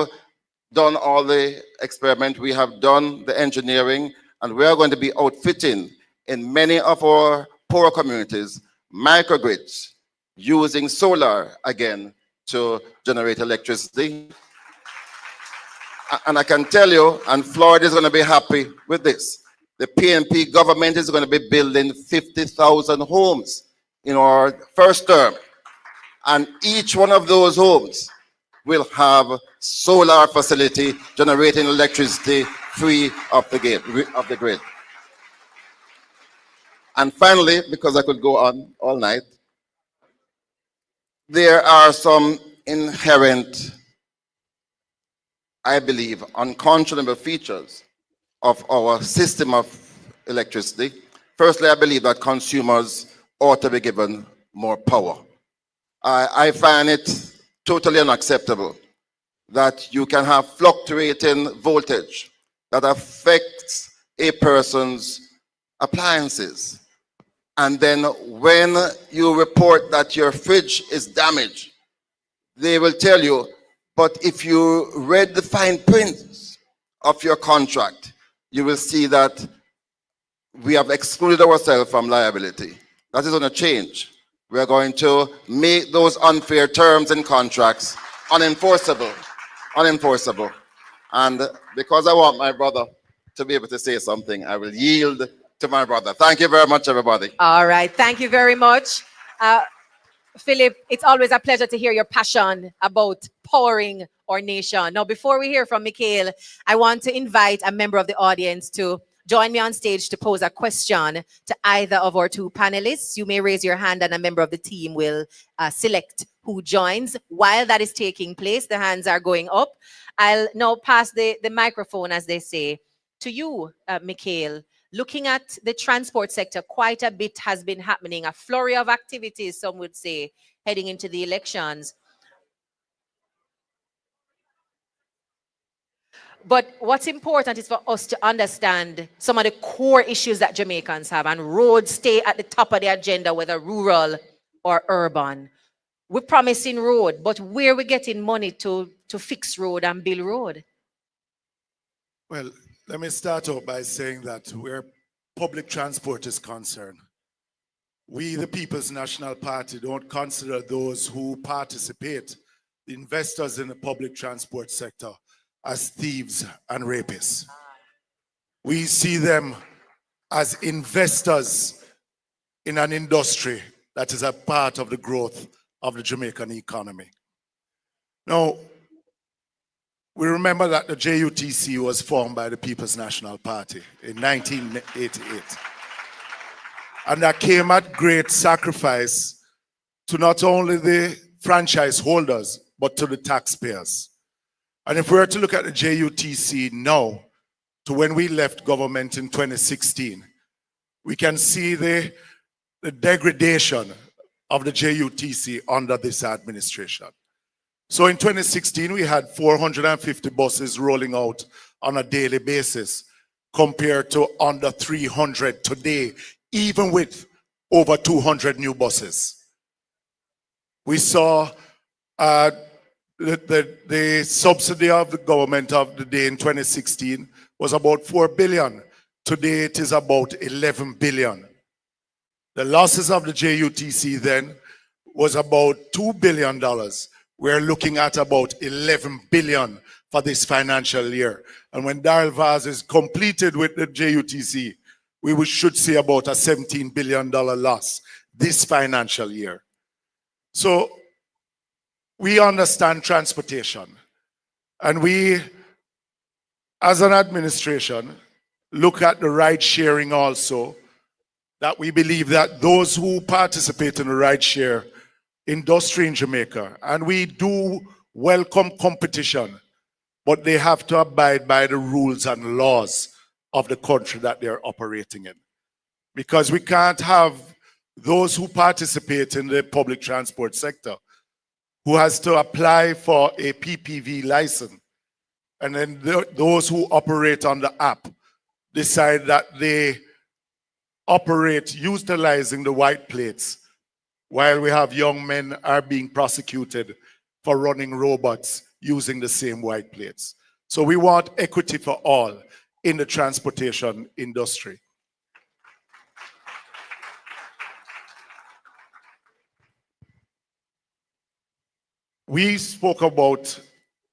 done all the experiment, we have done the engineering, and we are going to be outfitting in many of our poor communities microgrids, using solar again to generate electricity. And I can tell you, and Florida is going to be happy with this, the PNP government is going to be building 50,000 homes in our first term. And each one of those homes will have solar facility generating electricity free of the grid. And finally, because I could go on all night, there are some inherent, I believe, unconscionable features of our system of electricity. Firstly, I believe that consumers ought to be given more power. I find it totally unacceptable that you can have fluctuating voltage that affects a person's appliances. And then when you report that your fridge is damaged, they will tell you, but if you read the fine print of your contract, you will see that we have excluded ourselves from liability. That is going to change. We are going to make those unfair terms and contracts unenforceable. Unenforceable. And because I want my brother to be able to say something, I will yield to my brother. Thank you very much, everybody. All right. Thank you very much. Philip, it's always a pleasure to hear your passion about powering our nation. Now, before we hear from Mikhail, I want to invite a member of the audience to join me on stage to pose a question to either of our two panelists. You may raise your hand and a member of the team will select who joins. While that is taking place, the hands are going up. I'll now pass the microphone, as they say, to you, Mikhail. Looking at the transport sector, quite a bit has been happening, a flurry of activities, some would say, heading into the elections. But what's important is for us to understand some of the core issues that Jamaicans have, and roads stay at the top of the agenda, whether rural or urban. We're promising road, but where are we getting money to fix road and build road? Well, let me start out by saying that where public transport is concerned, we, the People's National Party, don't consider those who participate, the investors in the public transport sector, as thieves and rapists. We see them as investors in an industry that is a part of the growth of the Jamaican economy. Now, we remember that the JUTC was formed by the People's National Party in 1988. And that came at great sacrifice to not only the franchise holders, but to the taxpayers. And if we were to look at the JUTC now, to when we left government in 2016, we can see the degradation of the JUTC under this administration. So in 2016, we had 450 buses rolling out on a daily basis compared to under 300 today, even with over 200 new buses. We saw the subsidy of the government of the day in 2016 was about 4 billion. Today it is about 11 billion. The losses of the JUTC then was about $2 billion. We're looking at about 11 billion for this financial year. And when Darrell Vaz is completed with the JUTC, we should see about a $17 billion loss this financial year. So we understand transportation. And we, as an administration, look at the ride sharing also, that we believe that those who participate in the ride share industry in Jamaica, and we do welcome competition, but they have to abide by the rules and laws of the country that they're operating in. Because we can't have those who participate in the public transport sector who has to apply for a PPV license, and then those who operate on the app decide that they operate utilizing the white plates, while we have young men are being prosecuted for running robots using the same white plates. So we want equity for all in the transportation industry. We spoke about,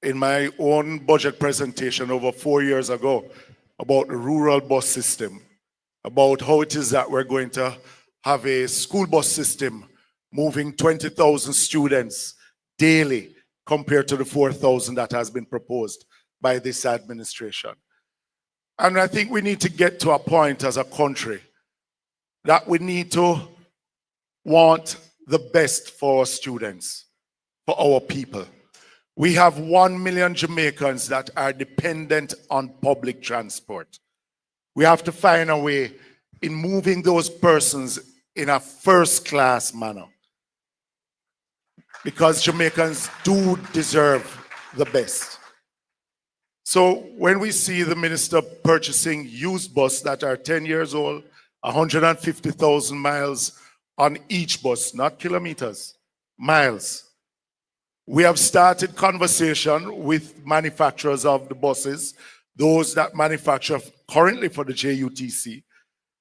in my own budget presentation over 4 years ago, about the rural bus system, about how it is that we're going to have a school bus system moving 20,000 students daily compared to the 4,000 that has been proposed by this administration. And I think we need to get to a point as a country that we need to want the best for our students, for our people. We have 1 million Jamaicans that are dependent on public transport. We have to find a way in moving those persons in a first-class manner, because Jamaicans do deserve the best. So when we see the minister purchasing used buses that are 10 years old, 150,000 miles on each bus, not kilometers, miles. We have started conversation with manufacturers of the buses, those that manufacture currently for the JUTC.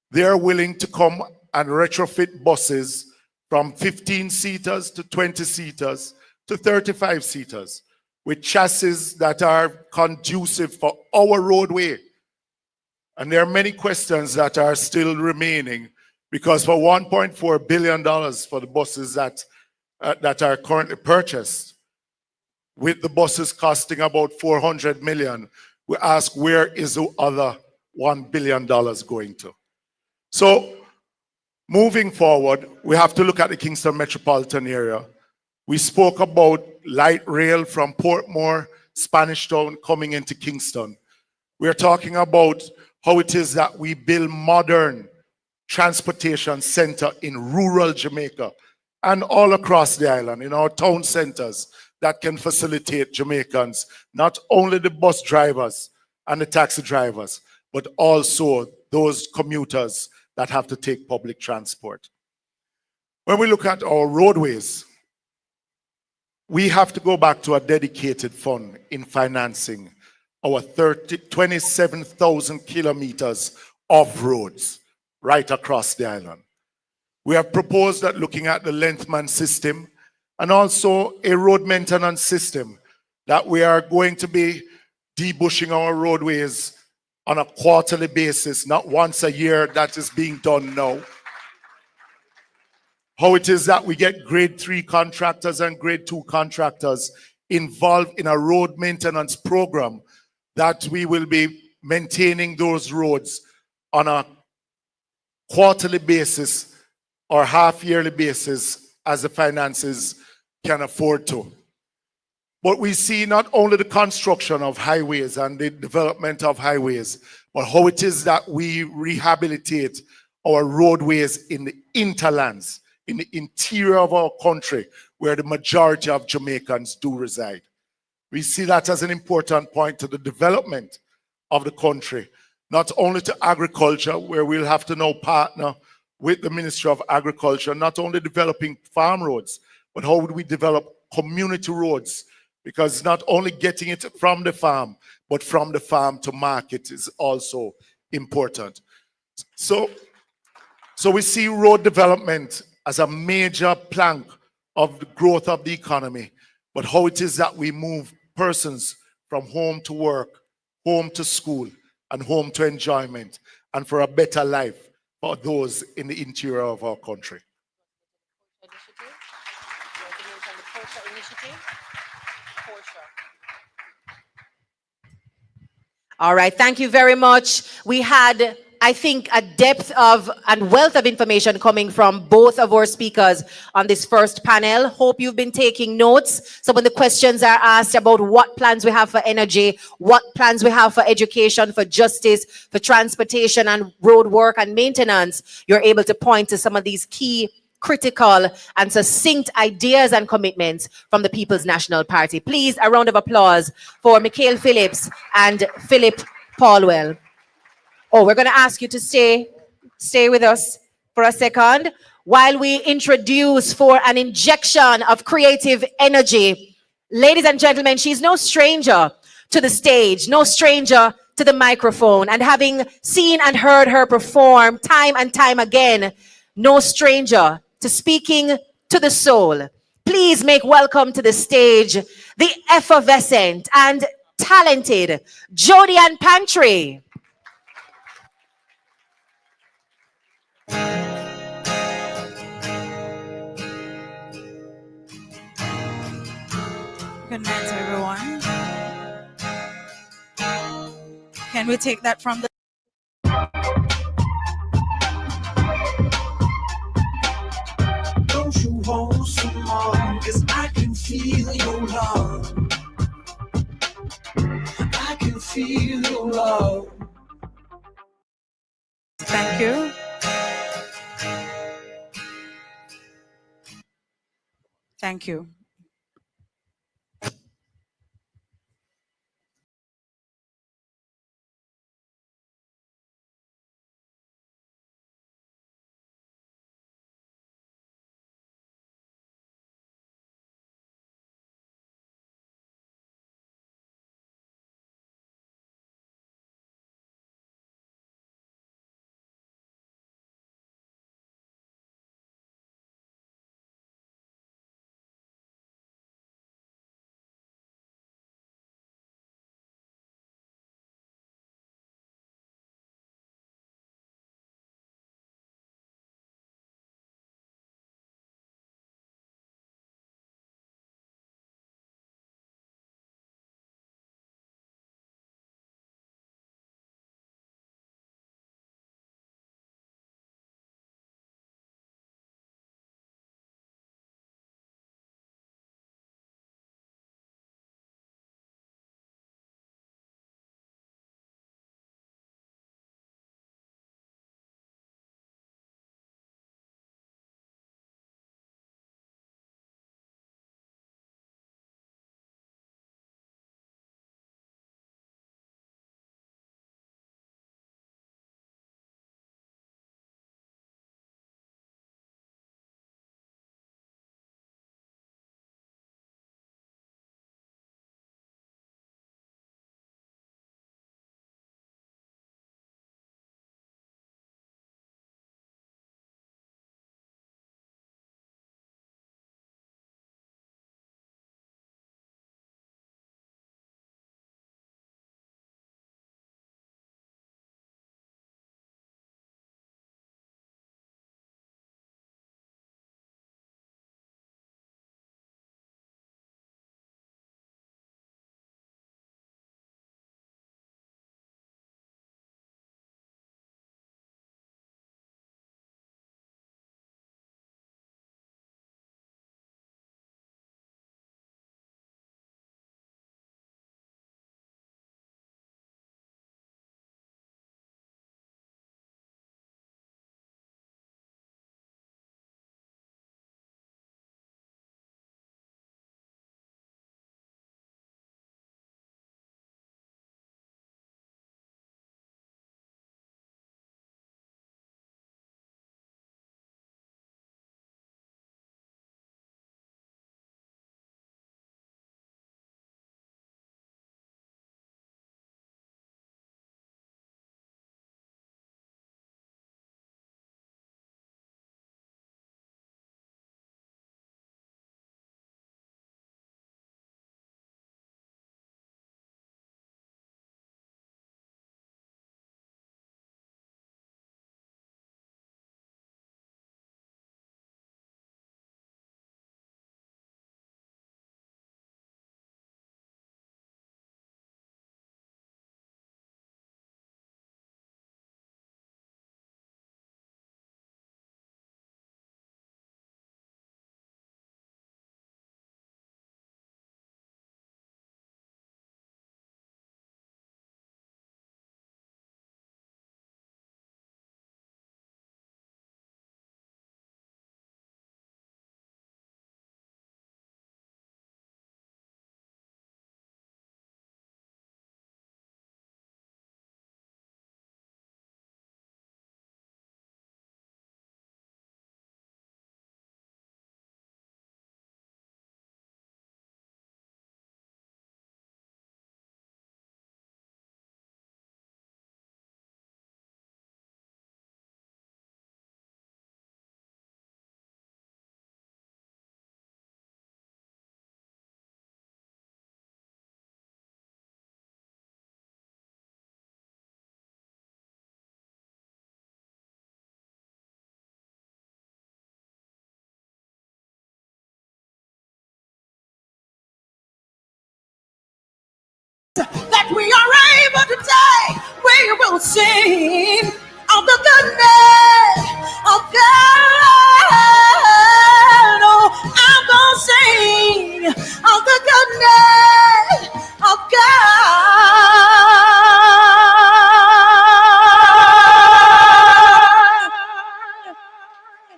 They are willing to come and retrofit buses from 15-seaters to 20-seaters to 35-seaters with chassis that are conducive for our roadway. And there are many questions that are still remaining, because for $1.4 billion for the buses that are currently purchased, with the buses costing about $400 million, we ask, where is the other $1 billion going to? So moving forward, we have to look at the Kingston metropolitan area. We spoke about light rail from Portmore, Spanish Town coming into Kingston. We're talking about how it is that we build modern transportation center in rural Jamaica and all across the island, in our town centers, that can facilitate Jamaicans, not only the bus drivers and the taxi drivers, but also those commuters that have to take public transport. When we look at our roadways, we have to go back to a dedicated fund in financing our 27,000 kilometers of roads right across the island. We have proposed that looking at the lengthman system and also a road maintenance system, that we are going to be debushing our roadways on a quarterly basis, not once a year. That is being done now. How it is that we get grade 3 contractors and grade 2 contractors involved in a road maintenance program, that we will be maintaining those roads on a quarterly basis or half-yearly basis as the finances can afford to. But we see not only the construction of highways and the development of highways, but how it is that we rehabilitate our roadways in the interlands, in the interior of our country, where the majority of Jamaicans do reside. We see that as an important point to the development of the country, not only to agriculture, where we'll have to now partner with the Ministry of Agriculture, not only developing farm roads, but how would we develop community roads? Because not only getting it from the farm, but from the farm to market is also important. So we see road development as a major plank of the growth of the economy, but how it is that we move persons from home to work, home to school, and home to enjoyment, and for a better life for those in the interior of our country. All right, thank you very much. We had, I think, a depth of and wealth of information coming from both of our speakers on this first panel. Hope you've been taking notes. So when the questions are asked about what plans we have for energy, what plans we have for education, for justice, for transportation and road work and maintenance, you're able to point to some of these key, critical and succinct ideas and commitments from the People's National Party. Please, a round of applause for Mikhail Phillips and Philip Paulwell. Oh, we're going to ask you to stay with us for a second while we introduce, for an injection of creative energy, ladies and gentlemen, she's no stranger to the stage, no stranger to the microphone, and having seen and heard her perform time and time again, no stranger to speaking to the soul. Please make welcome to the stage the effervescent and talented Jody Ann Pantry. Good night, everyone. Can we take that from the Don't you hold some more, 'cause I can feel your love. I can feel your love. Thank you. Thank you. that we are able today. We will sing of the goodness of God. Oh, I'm gonna sing of the goodness of God.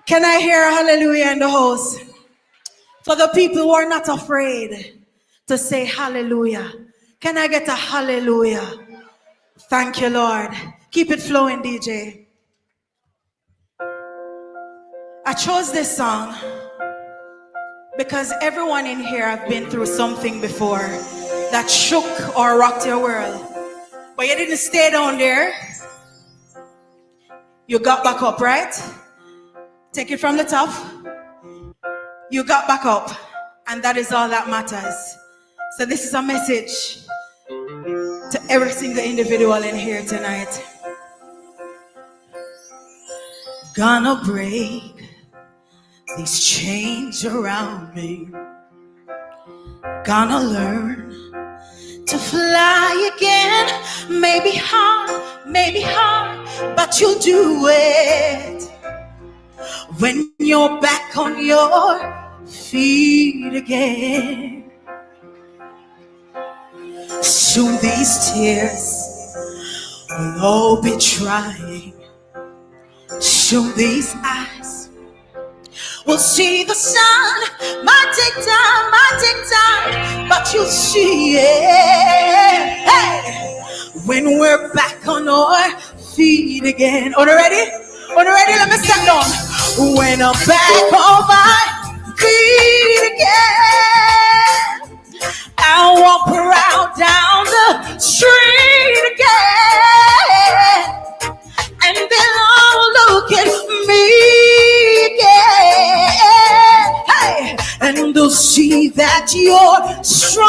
Can I hear a hallelujah in the house? For the people who are not afraid to say hallelujah. Can I get a hallelujah? Thank you, Lord. Keep it flowing, DJ. I chose this song because everyone in here have been through something before that shook or rocked your world. But you didn't stay down there. You got back up, right? Take it from the top. You got back up. And that is all that matters. So this is a message to every single individual in here tonight. Gonna break these chains around me. Gonna learn to fly again. Maybe hard, but you'll do it when you're back on your feet again. Soon these tears will all be drying. Soon these eyes will see the sun. Might take time, but you'll see it. Hey, when we're back on our feet again. Are you ready? Let me step down. When I'm back on my feet again, I'll walk around down the street again, and they'll all look at me again. Hey, and they'll see that you're strong.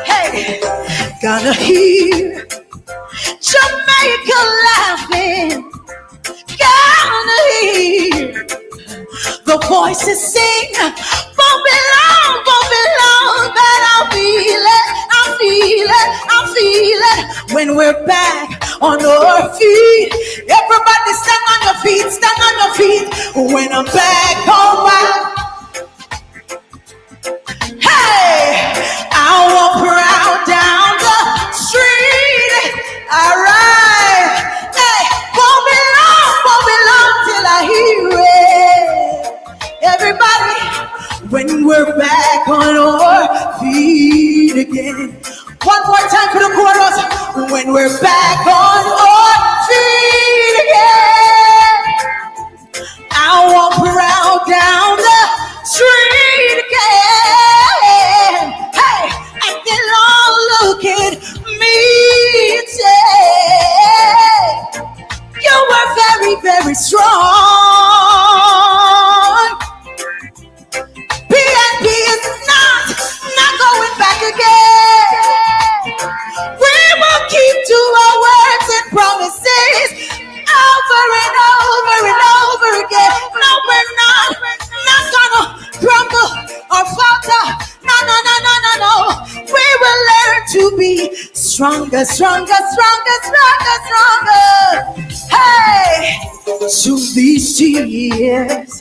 Hey, gonna hear Jamaica laughing. Gonna hear the voices sing. Won't be long, but I'll feel it when we're back on our feet. Everybody stand on your feet, when I'm back on my. Hey, I'll walk around down the street. All right. Hey, won't be long till I hear it. Everybody, when we're back on our feet again. One more time for the chorus. When we're back on our feet again, I'll walk around down the street again. Hey, and they'll all look at me and say, you were very, very strong. PNP is not going back again. We will keep to our words and promises over and over again. No, we're not gonna crumble or falter. No. We will learn to be stronger. Hey, soon these tears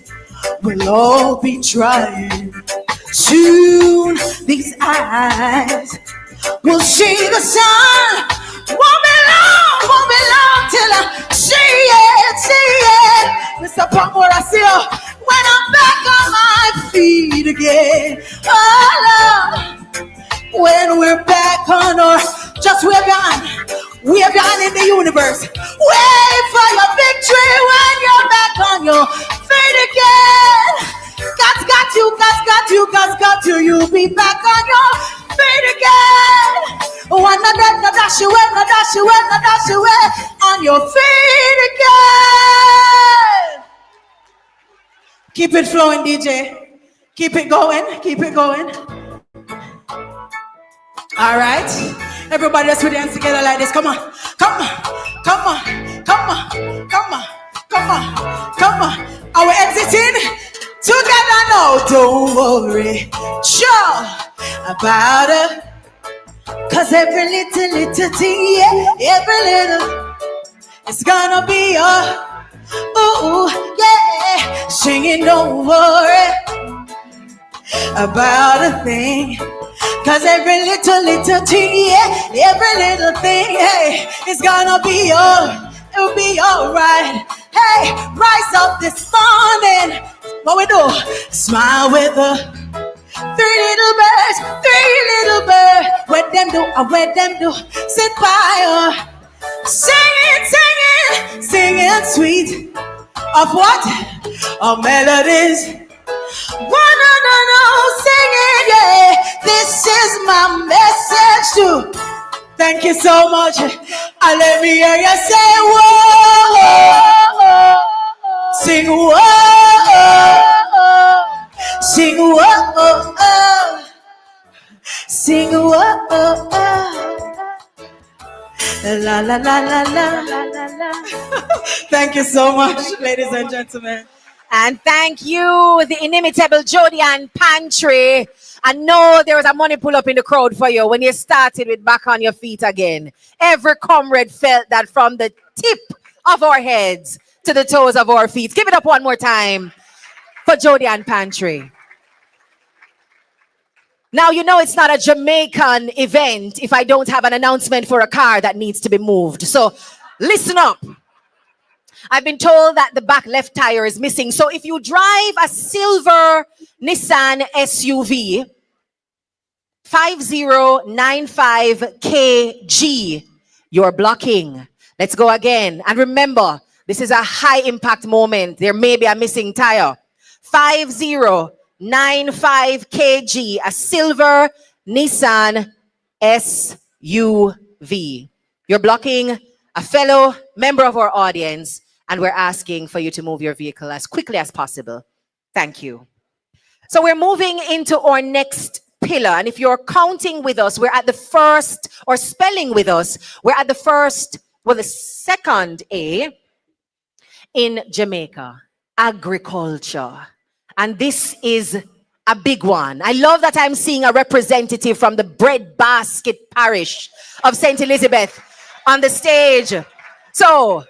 will all be drying. Soon these eyes will see the sun. Won't be long till I see it. Mr. Pamor, I see you when I'm back on my feet again. Oh, Lord, when we're back on our, just wave your hand in the universe. Wait for your victory when you're back on your feet again. God's got you, you'll be back on your feet again. One no dash you away, on your feet again. Keep it flowing, DJ. Keep it going. All right, everybody, let's put your hands together like this. Come on. Are we exiting? Together now, don't worry. Sure about her. Cause every little thing, yeah, every little, it's gonna be a ooh, yeah, singing over it about a thing. Cause every little thing, yeah, every little thing, hey, it's gonna be it'll be alright. Hey, rise up this morning. What we do? Smile with the three little birds. What them do? What them do? Sit by her. Singing sweet of what? Of melodies. No, singing, yeah. This is my message too. Thank you so much. Let me hear you say, whoa. Sing, whoa. Sing, whoa. Sing, whoa. La la la la la. Thank you so much, ladies and gentlemen. And thank you, the inimitable Jody and Pantry. I know there was a money pull up in the crowd for you when you started with Back on Your Feet again. Every comrade felt that from the tip of our heads to the toes of our feet. Give it up one more time for Jody and Pantry. Now, you know it's not a Jamaican event if I don't have an announcement for a car that needs to be moved. So listen up. I've been told that the back left tire is missing. So if you drive a silver Nissan SUV, 5095kg, you're blocking. Let's go again. And remember, this is a high impact moment. There may be a missing tire. 5095kg, a silver Nissan SUV. You're blocking a fellow member of our audience, and we're asking for you to move your vehicle as quickly as possible. Thank you. So we're moving into our next pillar. And if you're counting with us, we're at the first, or spelling with us, we're at the first, well, the second A in Jamaica, agriculture. And this is a big one. I love that I'm seeing a representative from the Breadbasket Parish of St. Elizabeth on the stage. So,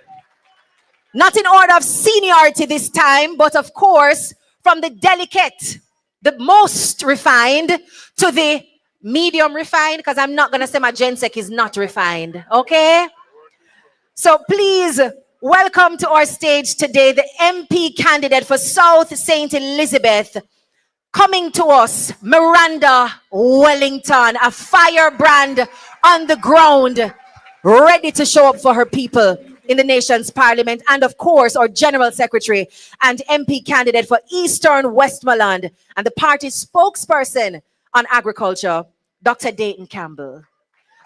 not in order of seniority this time, but of course, from the delicate, the most refined to the medium refined, because I'm not going to say my Gensec is not refined, okay? So please welcome to our stage today the MP candidate for South St. Elizabeth, coming to us, Miranda Wellington, a firebrand on the ground, ready to show up for her people in the nation's parliament, and of course, our General Secretary and MP candidate for Eastern Westmoreland and the party's spokesperson on agriculture, Dr. Dayton Campbell.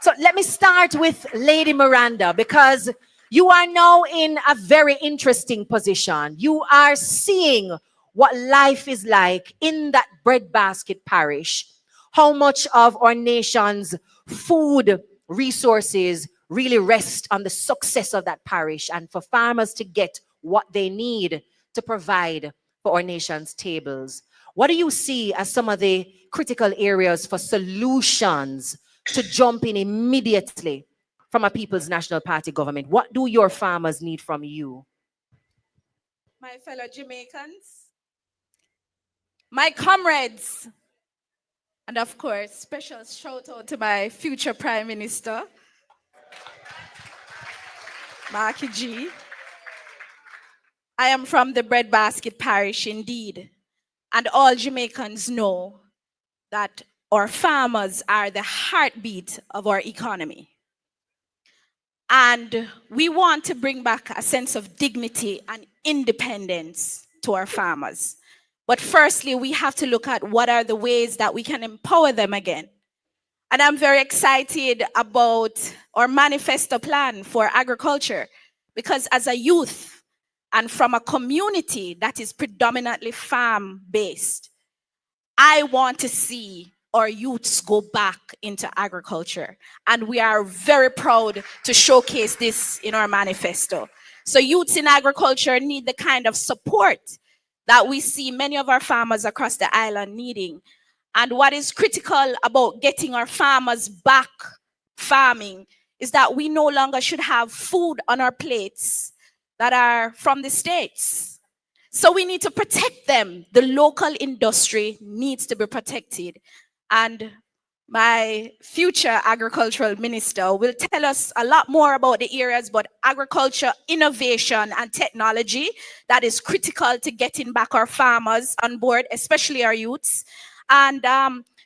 So let me start with Lady Miranda, because you are now in a very interesting position. You are seeing what life is like in that Breadbasket Parish, how much of our nation's food resources really rest on the success of that parish, and for farmers to get what they need to provide for our nation's tables. What do you see as some of the critical areas for solutions to jump in immediately from a People's National Party government? What do your farmers need from you? My fellow Jamaicans, my comrades, and of course, special shout out to my future Prime Minister, Markie G. I am from the Breadbasket Parish indeed, and all Jamaicans know that our farmers are the heartbeat of our economy. And we want to bring back a sense of dignity and independence to our farmers. But firstly, we have to look at what are the ways that we can empower them again. And I'm very excited about our manifesto plan for agriculture, because as a youth and from a community that is predominantly farm-based, I want to see our youths go back into agriculture. And we are very proud to showcase this in our manifesto. So youths in agriculture need the kind of support that we see many of our farmers across the island needing. And what is critical about getting our farmers back farming is that we no longer should have food on our plates that are from the States. So we need to protect them. The local industry needs to be protected. And my future agricultural minister will tell us a lot more about the areas, but agriculture, innovation, and technology that is critical to getting back our farmers on board, especially our youths. And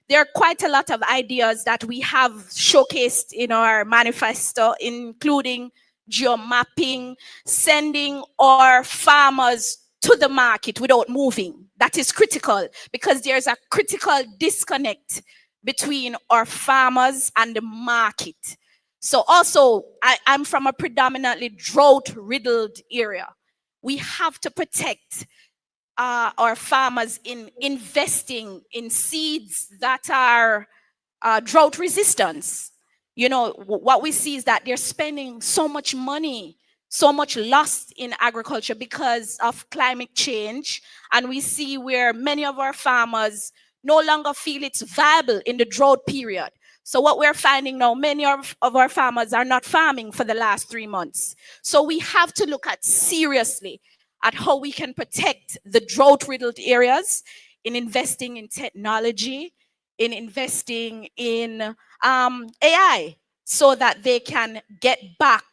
there are quite a lot of ideas that we have showcased in our manifesto, including geomapping, sending our farmers to the market without moving. That is critical because there's a critical disconnect between our farmers and the market. So also, I'm from a predominantly drought-riddled area. We have to protect our farmers in investing in seeds that are drought resistance. You know, what we see is that they're spending so much money, so much loss in agriculture because of climate change. And we see where many of our farmers no longer feel it's viable in the drought period. So what we're finding now, many of our farmers are not farming for the last 3 months. So we have to look at seriously at how we can protect the drought-riddled areas in investing in technology, in investing in AI, so that they can get back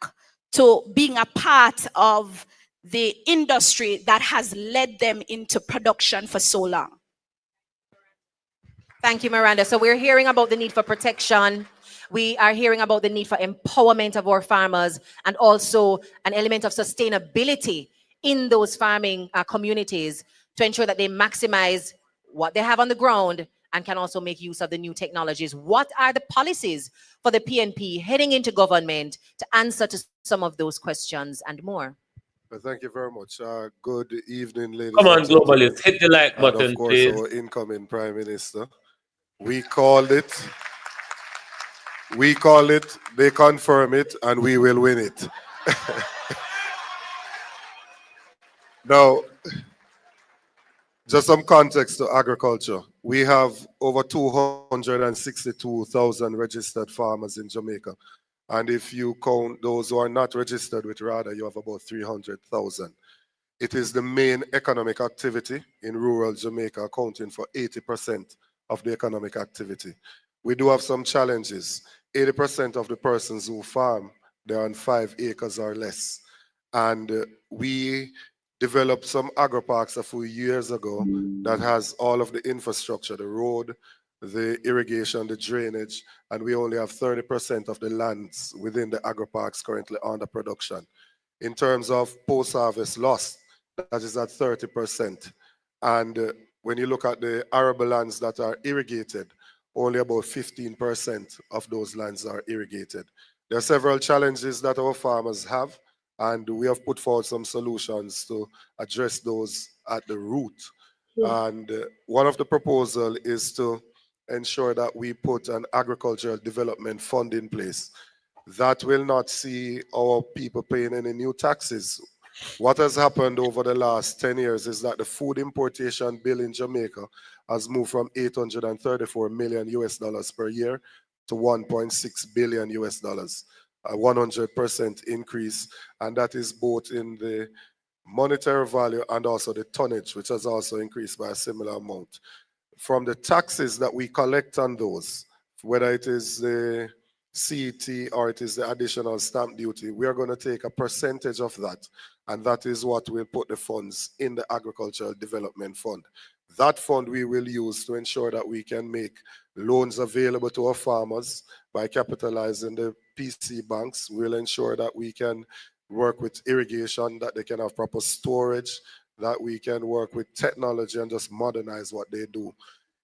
to being a part of the industry that has led them into production for so long. Thank you, Miranda. So we're hearing about the need for protection. We are hearing about the need for empowerment of our farmers and also an element of sustainability in those farming communities to ensure that they maximize what they have on the ground and can also make use of the new technologies. What are the policies for the PNP heading into government to answer to some of those questions and more? Well, thank you very much. Good evening, ladies Come on, and gentlemen. globalists, hit the like And button, of course, please. our incoming Prime Minister. We called it, they confirm it, and we will win it. Now, just some context to agriculture. We have over 262,000 registered farmers in Jamaica. And if you count those who are not registered with RADA, you have about 300,000. It is the main economic activity in rural Jamaica, accounting for 80% of the economic activity. We do have some challenges. 80% of the persons who farm, they're on 5 acres or less. And we developed some agri-parks a few years ago that has all of the infrastructure, the road, the irrigation, the drainage, and we only have 30% of the lands within the agri-parks currently under production. In terms of post-harvest loss, that is at 30%. And when you look at the arable lands that are irrigated, only about 15% of those lands are irrigated. There are several challenges that our farmers have, and we have put forward some solutions to address those at the root. And one of the proposals is to ensure that we put an agricultural development fund in place. That will not see our people paying any new taxes. What has happened over the last 10 years is that the food importation bill in Jamaica has moved from 834 million US dollars per year to 1.6 billion US dollars, a 100% increase. And that is both in the monetary value and also the tonnage, which has also increased by a similar amount. From the taxes that we collect on those, whether it is the CET or it is the additional stamp duty, we are going to take a percentage of that, and that is what will put the funds in the Agricultural Development Fund. That fund we will use to ensure that we can make loans available to our farmers by capitalizing the PC banks. We'll ensure that we can work with irrigation, that they can have proper storage, that we can work with technology and just modernize what they do.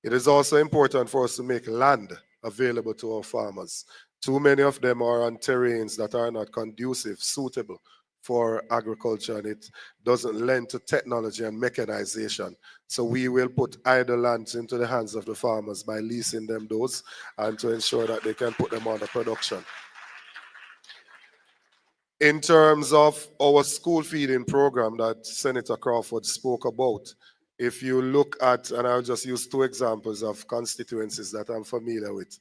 It is also important for us to make land available to our farmers. Too many of them are on terrains that are not conducive, suitable for agriculture, and it doesn't lend to technology and mechanization. So we will put idle lands into the hands of the farmers by leasing them those and to ensure that they can put them under production. In terms of our school feeding program that Senator Crawford spoke about, If you look at, and I'll just use two examples of constituencies that I'm familiar with.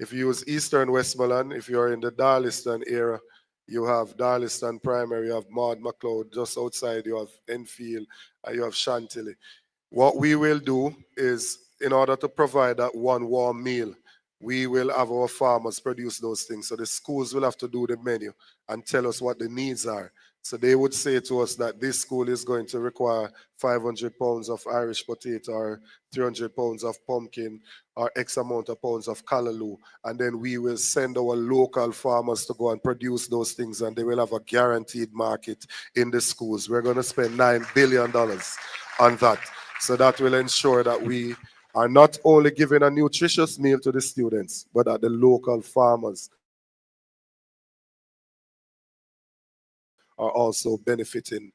If you use Eastern Westmoreland, if you're in the Darliston area, you have Darliston Primary, you have Maud McLeod, just outside you have Enfield, and you have Chantilly. What we will do is, in order to provide that one warm meal, we will have our farmers produce those things. So the schools will have to do the menu and tell us what the needs are. So they would say to us that this school is going to require 500 pounds of Irish potato or 300 pounds of pumpkin or X amount of pounds of callaloo. And then we will send our local farmers to go and produce those things, and they will have a guaranteed market in the schools. We're going to spend $9 billion on that. So that will ensure that we are not only giving a nutritious meal to the students, but that the local farmers are also benefiting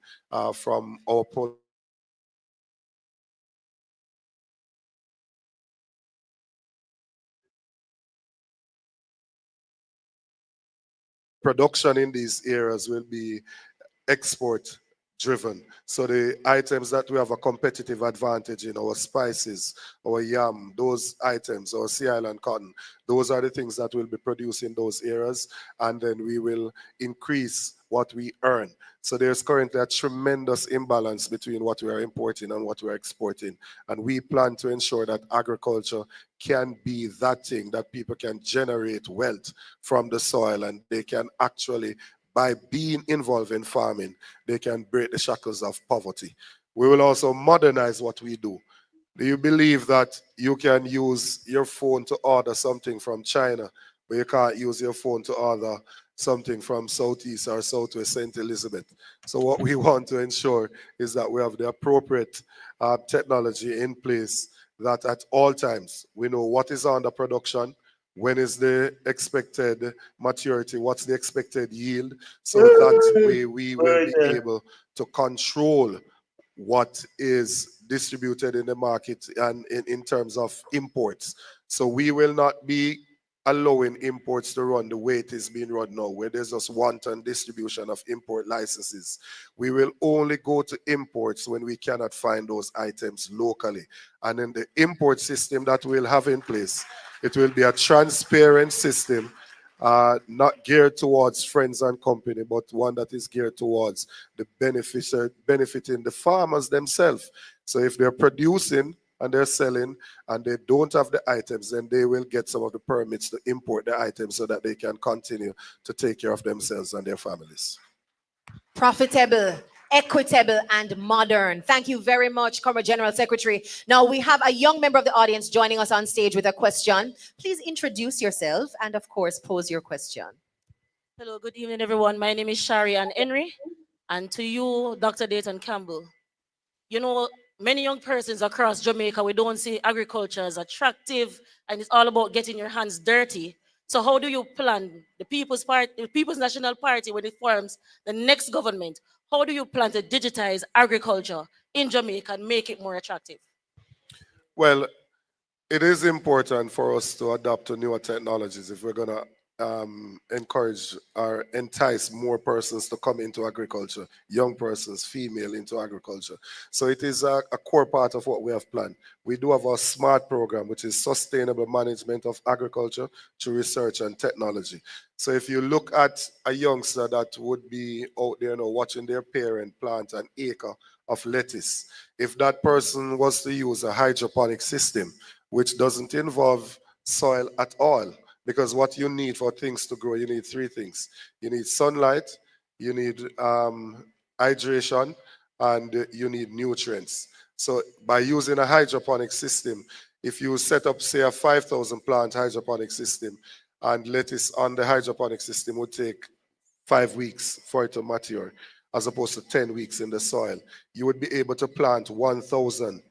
from our production in these areas will be export driven. So the items that we have a competitive advantage in, our spices, our yam, those items, our Sea Island cotton, those are the things that will be produced in those areas, and then we will increase what we earn. So there's currently a tremendous imbalance between what we are importing and what we are exporting. And we plan to ensure that agriculture can be that thing that people can generate wealth from the soil, and they can actually, by being involved in farming, they can break the shackles of poverty. We will also modernize what we do. Do you believe that you can use your phone to order something from China, but you can't use your phone to order something from Southeast or Southwest St. Elizabeth? So what we want to ensure is that we have the appropriate technology in place, that at all times we know what is under production, when is the expected maturity, what's the expected yield, so that way we will be able to control what is distributed in the market and in terms of imports. So we will not be allowing imports to run the way it is being run now, where there's just wanton distribution of import licenses. We will only go to imports when we cannot find those items locally. And in the import system that we'll have in place, it will be a transparent system, not geared towards friends and company, but one that is geared towards the benefiting the farmers themselves. So if they're producing and they're selling and they don't have the items, then they will get some of the permits to import the items so that they can continue to take care of themselves and their families. Profitable, equitable, and modern. Thank you very much, Comrade General Secretary. Now we have a young member of the audience joining us on stage with a question. Please introduce yourself and, of course, pose your question. Hello, good evening, everyone. My name is Shari Ann Henry, and to you, Dr. Dayton Campbell. You know, many young persons across Jamaica, we don't see agriculture as attractive, and it's all about getting your hands dirty. So how do you plan the People's National Party, when it forms the next government, how do you plan to digitize agriculture in Jamaica and make it more attractive? Well, it is important for us to adapt to newer technologies if we're going to encourage or entice more persons to come into agriculture, young persons, female, into agriculture. So it is a core part of what we have planned. We do have our SMART program, which is Sustainable Management of Agriculture through Research and Technology. So if you look at a youngster that would be out there now watching their parent plant an acre of lettuce, if that person was to use a hydroponic system, which doesn't involve soil at all, because what you need for things to grow, you need three things. You need sunlight, you need hydration, and you need nutrients. So by using a hydroponic system, if you set up, say, a 5,000 plant hydroponic system, and lettuce on the hydroponic system would take 5 weeks for it to mature, as opposed to 10 weeks in the soil, you would be able to plant 1,000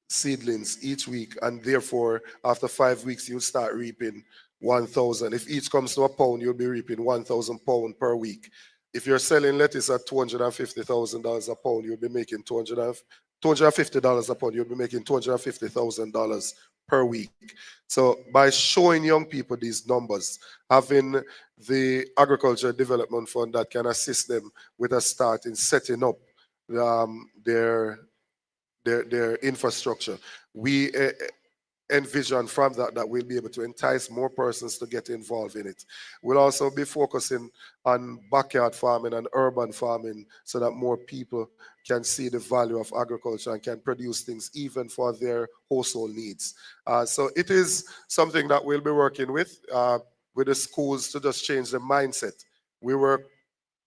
seedlings each week, and therefore after 5 weeks you'll start reaping 1,000. If each comes to a pound, you'll be reaping 1,000 pounds per week. If you're selling lettuce at $250,000 a pound, you'll be making $250 a pound, you'll be making $250,000 per week. So by showing young people these numbers, having the Agriculture Development Fund that can assist them with a start in setting up their their infrastructure. We envision from that we'll be able to entice more persons to get involved in it. We'll also be focusing on backyard farming and urban farming so that more people can see the value of agriculture and can produce things even for their household needs. So it is something that we'll be working with the schools to just change the mindset. We were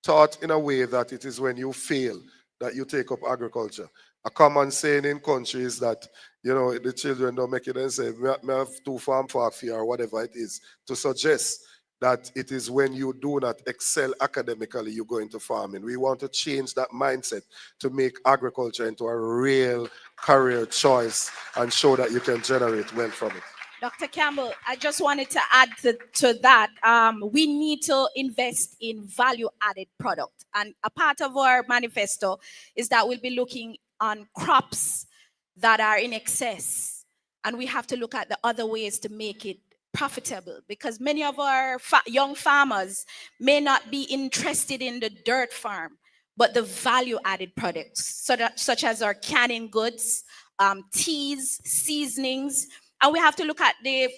taught in a way that it is when you fail that you take up agriculture. A common saying in country is that, the children don't make it and say, "Me have 2 farm for fear," or whatever it is, to suggest that it is when you do not excel academically, you go into farming. We want to change that mindset to make agriculture into a real career choice and show that you can generate wealth from it. Dr. Campbell, I just wanted to add to that. We need to invest in value-added product. And a part of our manifesto is that we'll be looking on crops that are in excess. And we have to look at the other ways to make it profitable, because many of our young farmers may not be interested in the dirt farm, but the value-added products, such as our canning goods, teas, seasonings. And we have to look at the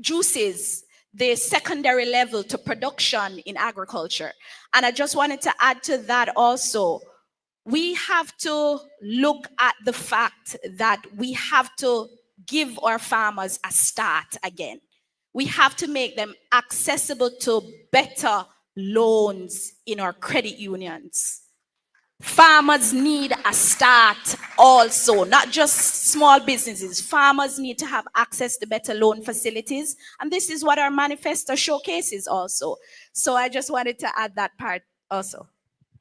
juices, the secondary level to production in agriculture. And I just wanted to add to that also, we have to look at the fact that we have to give our farmers a start again. We have to make them accessible to better loans in our credit unions. Farmers need a start also, not just small businesses. Farmers need to have access to better loan facilities. And this is what our manifesto showcases also. So I just wanted to add that part also.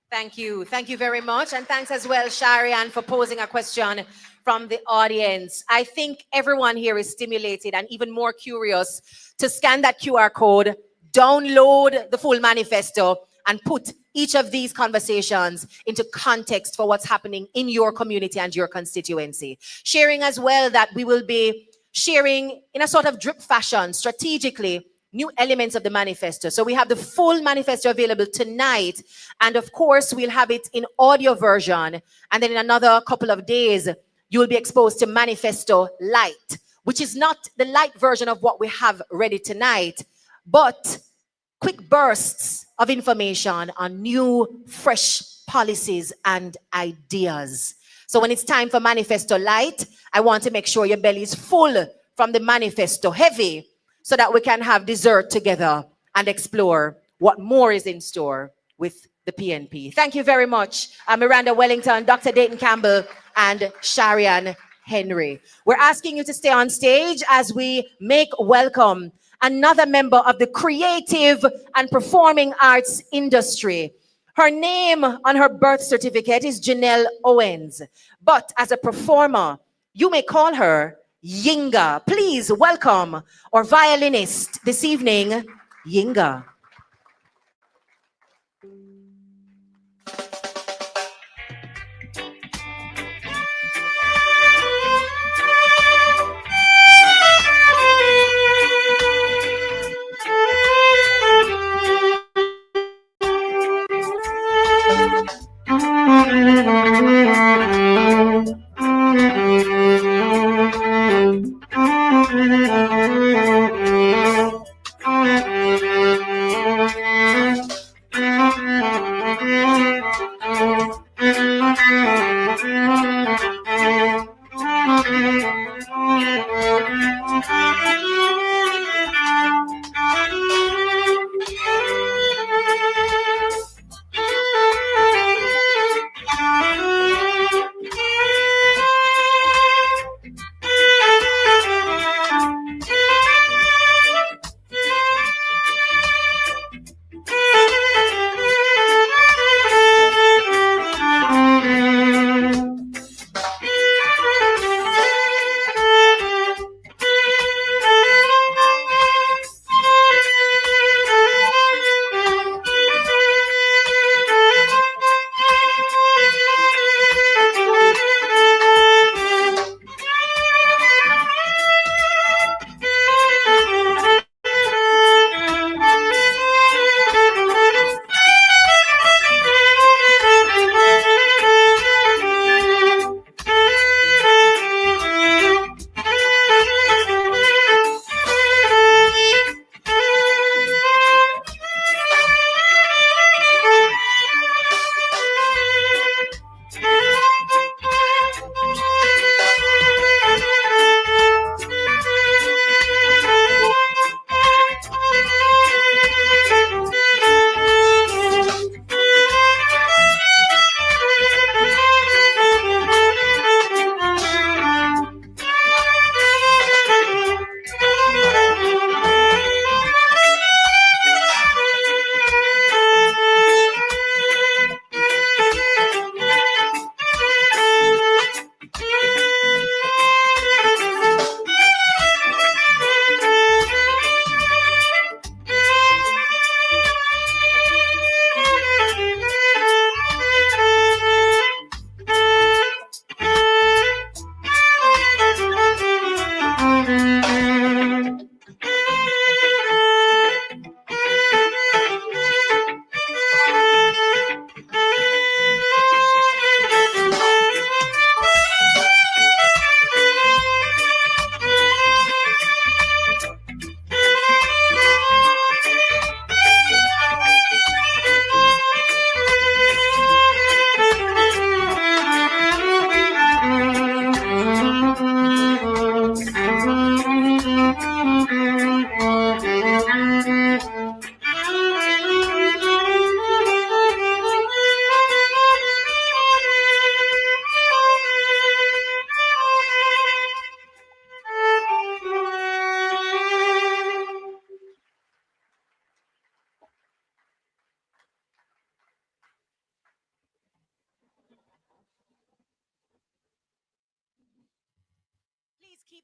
Thank you. Thank you very much. And thanks as well, Sharian, for posing a question from the audience. I think everyone here is stimulated and even more curious to scan that QR code, download the full manifesto, and put each of these conversations into context for what's happening in your community and your constituency. Sharing as well that we will be sharing in a sort of drip fashion, strategically, new elements of the manifesto. So we have the full manifesto available tonight. And of course, we'll have it in audio version. And then in another couple of days, you will be exposed to Manifesto Light, which is not the light version of what we have ready tonight, but quick bursts of information on new, fresh policies and ideas. So when it's time for Manifesto Light, I want to make sure your belly is full from the Manifesto Heavy, so that we can have dessert together and explore what more is in store with the PNP. Thank you very much, Miranda Wellington, Dr. Dayton Campbell, and Sharian Henry. We're asking you to stay on stage as we make welcome another member of the creative and performing arts industry. Her name on her birth certificate is Janelle Owens, but as a performer, you may call her Yinga. Please welcome our violinist this evening, Yinga.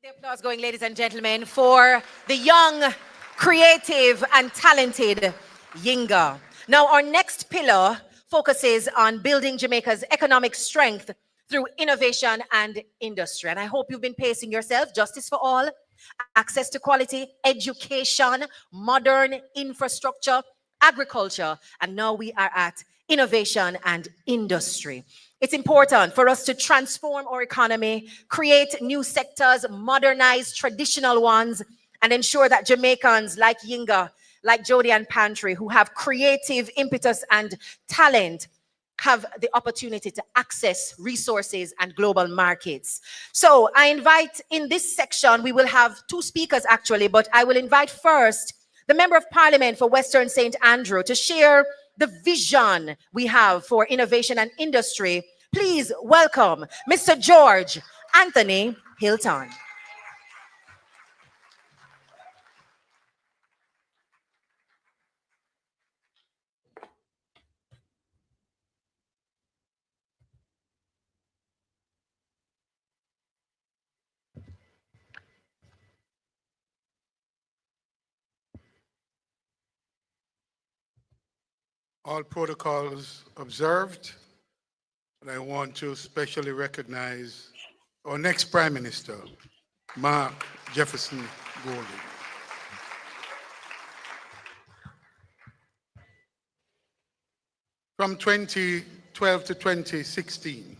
The applause going, ladies and gentlemen, for the young, creative, and talented Yinga. Now, our next pillar focuses on building Jamaica's economic strength through innovation and industry. And I hope you've been pacing yourself. Justice for all, access to quality education, modern infrastructure, agriculture, and now we are at innovation and industry. It's important for us to transform our economy, create new sectors, modernize traditional ones, and ensure that Jamaicans like Yinga, like Jody and Pantry, who have creative impetus and talent, have the opportunity to access resources and global markets. So I invite, in this section, we will have two speakers actually, but I will invite first the Member of Parliament for Western St. Andrew to share the vision we have for innovation and industry. Please welcome Mr. George Anthony Hilton. All protocols observed, and I want to specially recognize our next Prime Minister, Mark Jefferson Golding. From 2012 to 2016,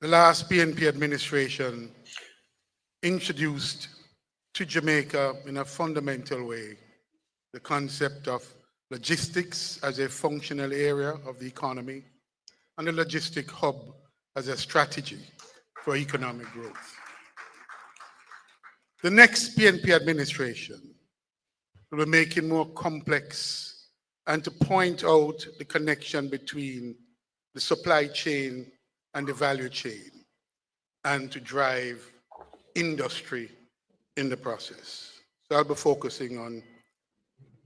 the last PNP administration introduced to Jamaica in a fundamental way the concept of logistics as a functional area of the economy and the logistic hub as a strategy for economic growth. The next PNP administration will be making more complex and to point out the connection between the supply chain and the value chain and to drive industry in the process. So I'll be focusing on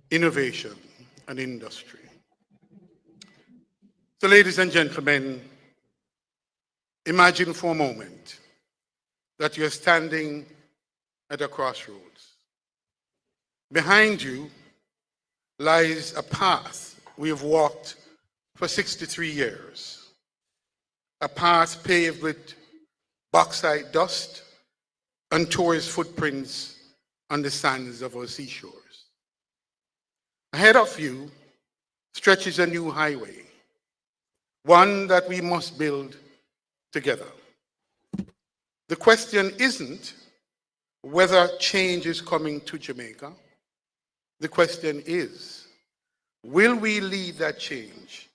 innovation and industry. So ladies and gentlemen, imagine for a moment that you're standing at a crossroads. Behind you lies a path we have walked for 63 years, a path paved with bauxite dust and tourist footprints on the sands of our seashores. Ahead of you stretches a new highway, one that we must build together. The question isn't whether change is coming to Jamaica. The question is, will we lead that change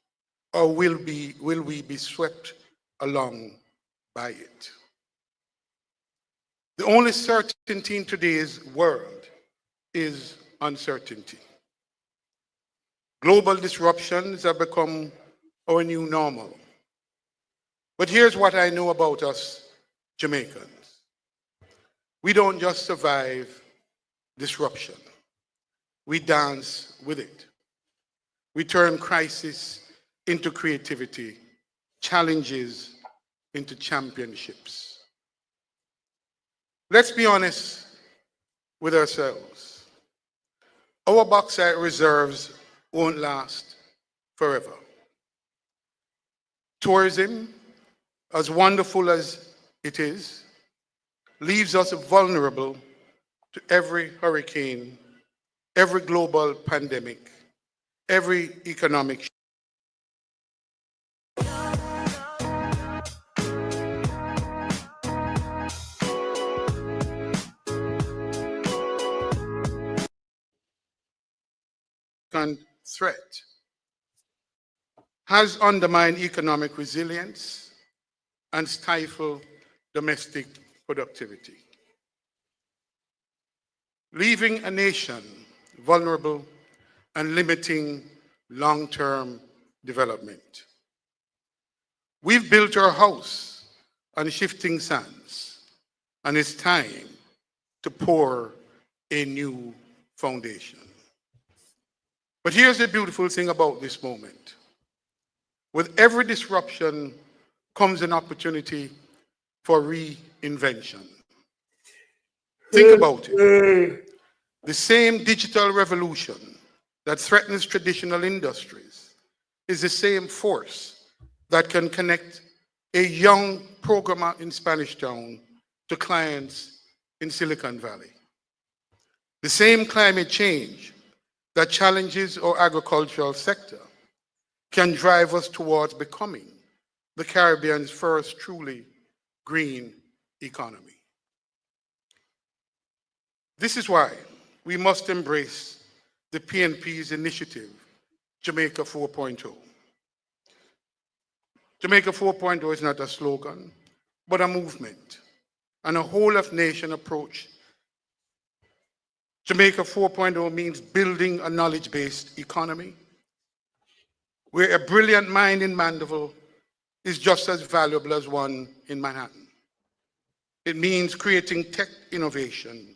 or will we be swept along by it? The only certainty in today's world is uncertainty. Global disruptions have become our new normal. But here's what I know about us Jamaicans. We don't just survive disruption. We dance with it. We turn crisis into creativity, challenges into championships. Let's be honest with ourselves. Our bauxite reserves won't last forever. Tourism, as wonderful as it is, leaves us vulnerable to every hurricane, every global pandemic, every economic threat has undermined economic resilience and stifled domestic productivity, leaving a nation vulnerable and limiting long-term development. We've built our house on shifting sands, and it's time to pour a new foundation. But here's the beautiful thing about this moment. With every disruption comes an opportunity for reinvention. Think about it. The same digital revolution that threatens traditional industries is the same force that can connect a young programmer in Spanish Town to clients in Silicon Valley. The same climate change that challenges our agricultural sector can drive us towards becoming the Caribbean's first truly green economy. This is why we must embrace the PNP's initiative, Jamaica 4.0. Jamaica 4.0 is not a slogan, but a movement and a whole-of-nation approach. Jamaica 4.0 means building a knowledge-based economy where a brilliant mind in Mandeville is just as valuable as one in Manhattan. It means creating tech innovation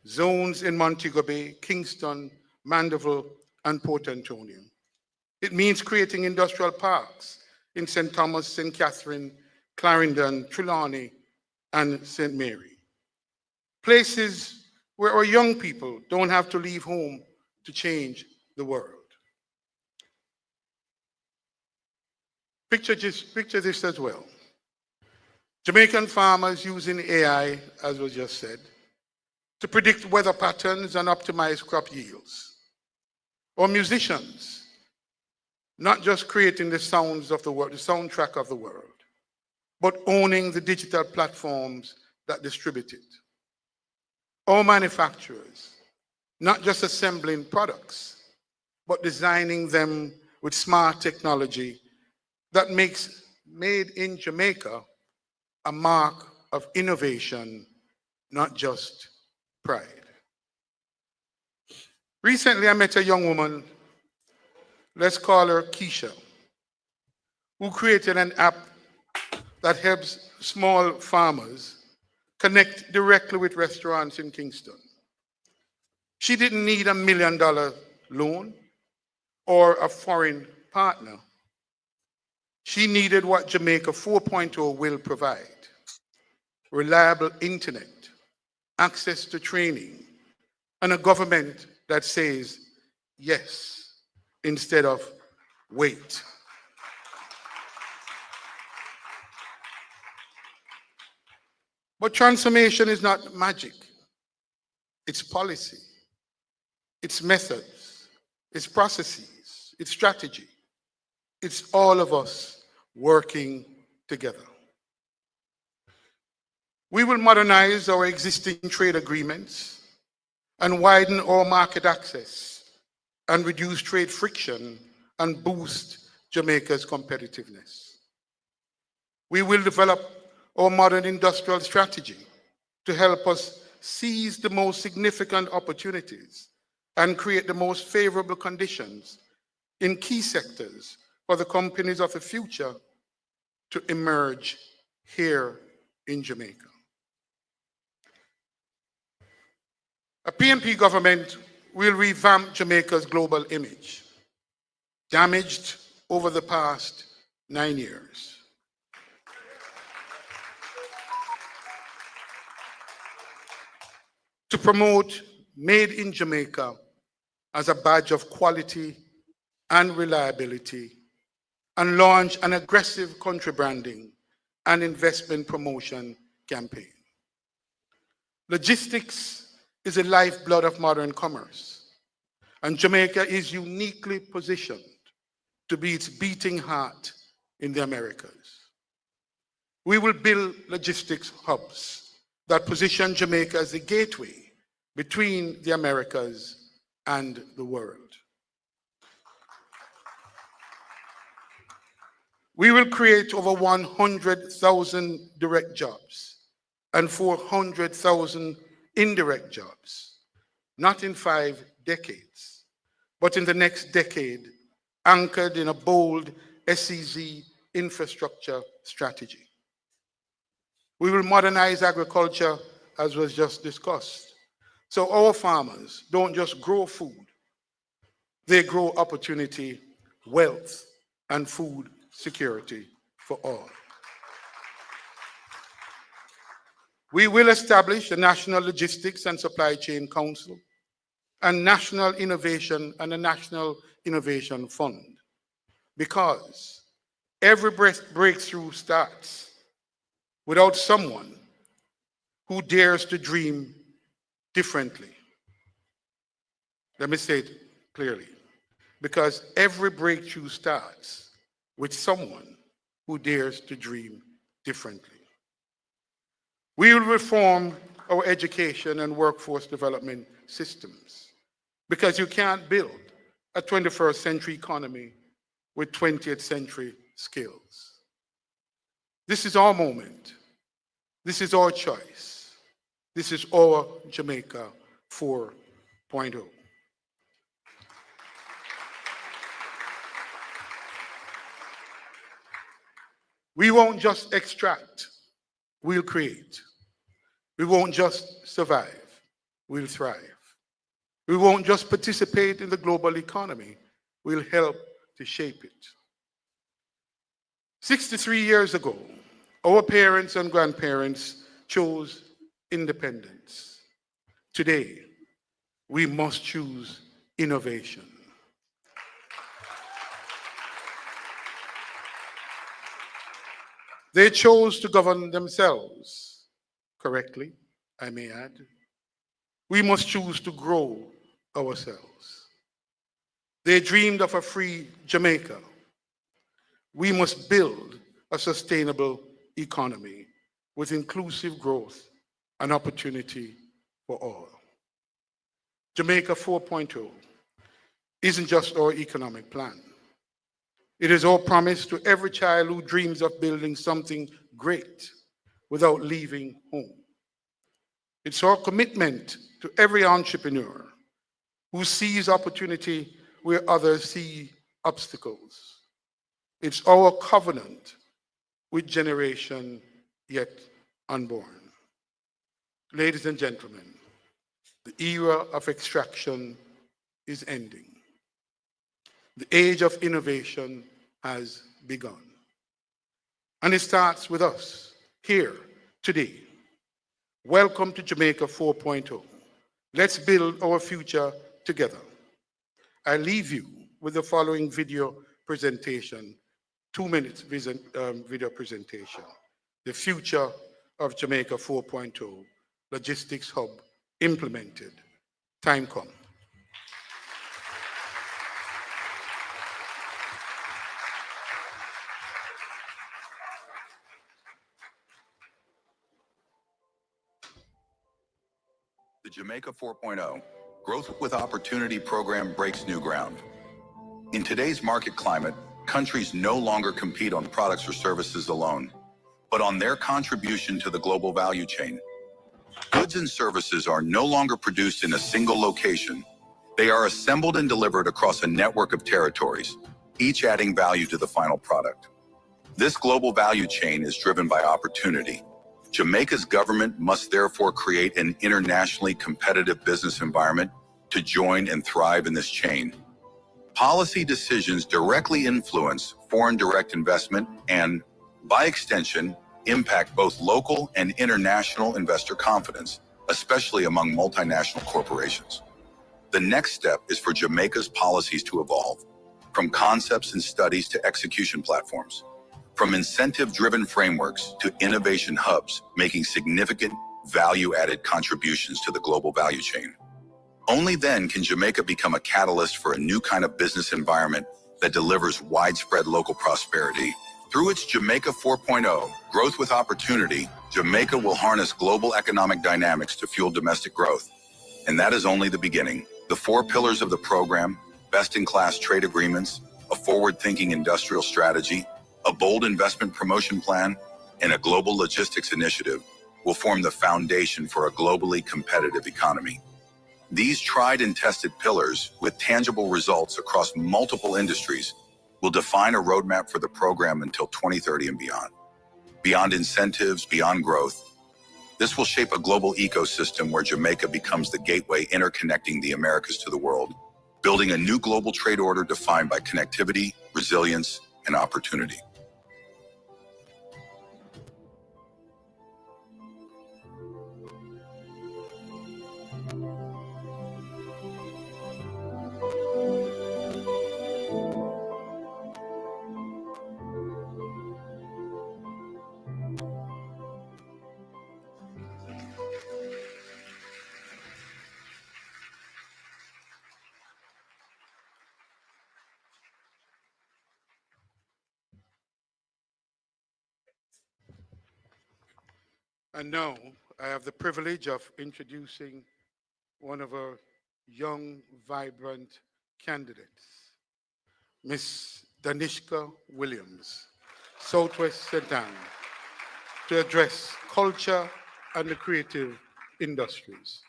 zones in Montego Bay, Kingston, Mandeville, and Port Antonio. It means creating industrial parks in St. Thomas, St. Catherine, Clarendon, Trelawney, and St. Mary. Places where our young people don't have to leave home to change the world. Picture this as well. Jamaican farmers using AI, as was just said, to predict weather patterns and optimize crop yields. Or musicians, not just creating the sounds of the world, the soundtrack of the world, but owning the digital platforms that distribute it. Or manufacturers, not just assembling products, but designing them with smart technology that makes Made in Jamaica a mark of innovation, not just pride. Recently, I met a young woman, let's call her Keisha, who created an app that helps small farmers connect directly with restaurants in Kingston. She didn't need $1 million loan or a foreign partner. She needed what Jamaica 4.0 will provide: reliable internet, access to training, and a government that says yes instead of wait. But transformation is not magic. It's policy, it's methods, it's processes, it's strategy. It's all of us working together. We will modernize our existing trade agreements and widen our market access and reduce trade friction and boost Jamaica's competitiveness. We will develop our modern industrial strategy to help us seize the most significant opportunities and create the most favorable conditions in key sectors for the companies of the future to emerge here in Jamaica. A PNP government will revamp Jamaica's global image, damaged over the past 9 years. To promote Made in Jamaica as a badge of quality and reliability, and launch an aggressive country branding and investment promotion campaign. Logistics is the lifeblood of modern commerce, and Jamaica is uniquely positioned to be its beating heart in the Americas. We will build logistics hubs that position Jamaica as the gateway between the Americas and the world. We will create over 100,000 direct jobs and 400,000 indirect jobs, not in 5 decades, but in the next decade, anchored in a bold SEZ infrastructure strategy. We will modernize agriculture, as was just discussed. So our farmers don't just grow food, they grow opportunity, wealth, and food security for all. We will establish a National Logistics and Supply Chain Council and National Innovation and a National Innovation Fund, because every breakthrough starts without someone who dares to dream differently. Let me say it clearly. Because every breakthrough starts with someone who dares to dream differently. We will reform our education and workforce development systems, because you can't build a 21st century economy with 20th century skills. This is our moment. This is our choice. This is our Jamaica 4.0. We won't just extract, we'll create. We won't just survive, we'll thrive. We won't just participate in the global economy, we'll help to shape it. 63 years ago, our parents and grandparents chose independence. Today, we must choose innovation. They chose to govern themselves correctly, I may add. We must choose to grow ourselves. They dreamed of a free Jamaica. We must build a sustainable economy with inclusive growth and opportunity for all. Jamaica 4.0 isn't just our economic plan. It is our promise to every child who dreams of building something great without leaving home. It's our commitment to every entrepreneur who sees opportunity where others see obstacles. It's our covenant with generation yet unborn. Ladies and gentlemen, the era of extraction is ending. The age of innovation has begun. And it starts with us here today. Welcome to Jamaica 4.0. Let's build our future together. I leave you with the following video presentation, 2 minutes video presentation. The future of Jamaica 4.0, logistics hub implemented. Time come. The Jamaica 4.0 Growth with Opportunity program breaks new ground. In today's market climate, countries no longer compete on products or services alone, but on their contribution to the global value chain. Goods and services are no longer produced in a single location. They are assembled and delivered across a network of territories, each adding value to the final product. This global value chain is driven by opportunity. Jamaica's government must therefore create an internationally competitive business environment to join and thrive in this chain. Policy decisions directly influence foreign direct investment and, by extension, impact both local and international investor confidence, especially among multinational corporations. The next step is for Jamaica's policies to evolve, from concepts and studies to execution platforms, from incentive-driven frameworks to innovation hubs, making significant value-added contributions to the global value chain. Only then can Jamaica become a catalyst for a new kind of business environment that delivers widespread local prosperity. Through its Jamaica 4.0, Growth with Opportunity, Jamaica will harness global economic dynamics to fuel domestic growth. And that is only the beginning. The 4 pillars of the program, best-in-class trade agreements, a forward-thinking industrial strategy, a bold investment promotion plan, and a global logistics initiative will form the foundation for a globally competitive economy. These tried and tested pillars, with tangible results across multiple industries, will define a roadmap for the program until 2030 and beyond. Beyond incentives, beyond growth, this will shape a global ecosystem where Jamaica becomes the gateway interconnecting the Americas to the world, building a new global trade order defined by connectivity, resilience, and opportunity. And now I have the privilege of introducing one of our young, vibrant candidates, Miss Danishka Williams, Southwest St. Anne, to address culture and the creative industries.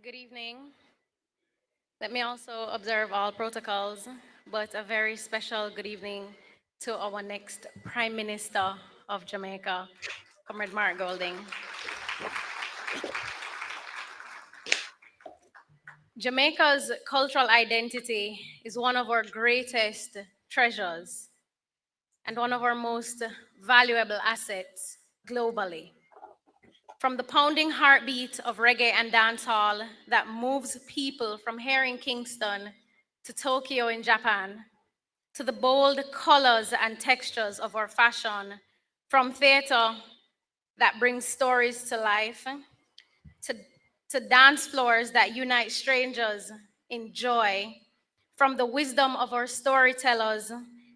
Good evening. Let me also observe all protocols, but a very special good evening to our next Prime Minister of Jamaica, Comrade Mark Golding. Jamaica's cultural identity is one of our greatest treasures and one of our most valuable assets globally. From the pounding heartbeat of reggae and dancehall that moves people from here in Kingston to Tokyo in Japan, to the bold colors and textures of our fashion, from theater that brings stories to life, to dance floors that unite strangers in joy, from the wisdom of our storytellers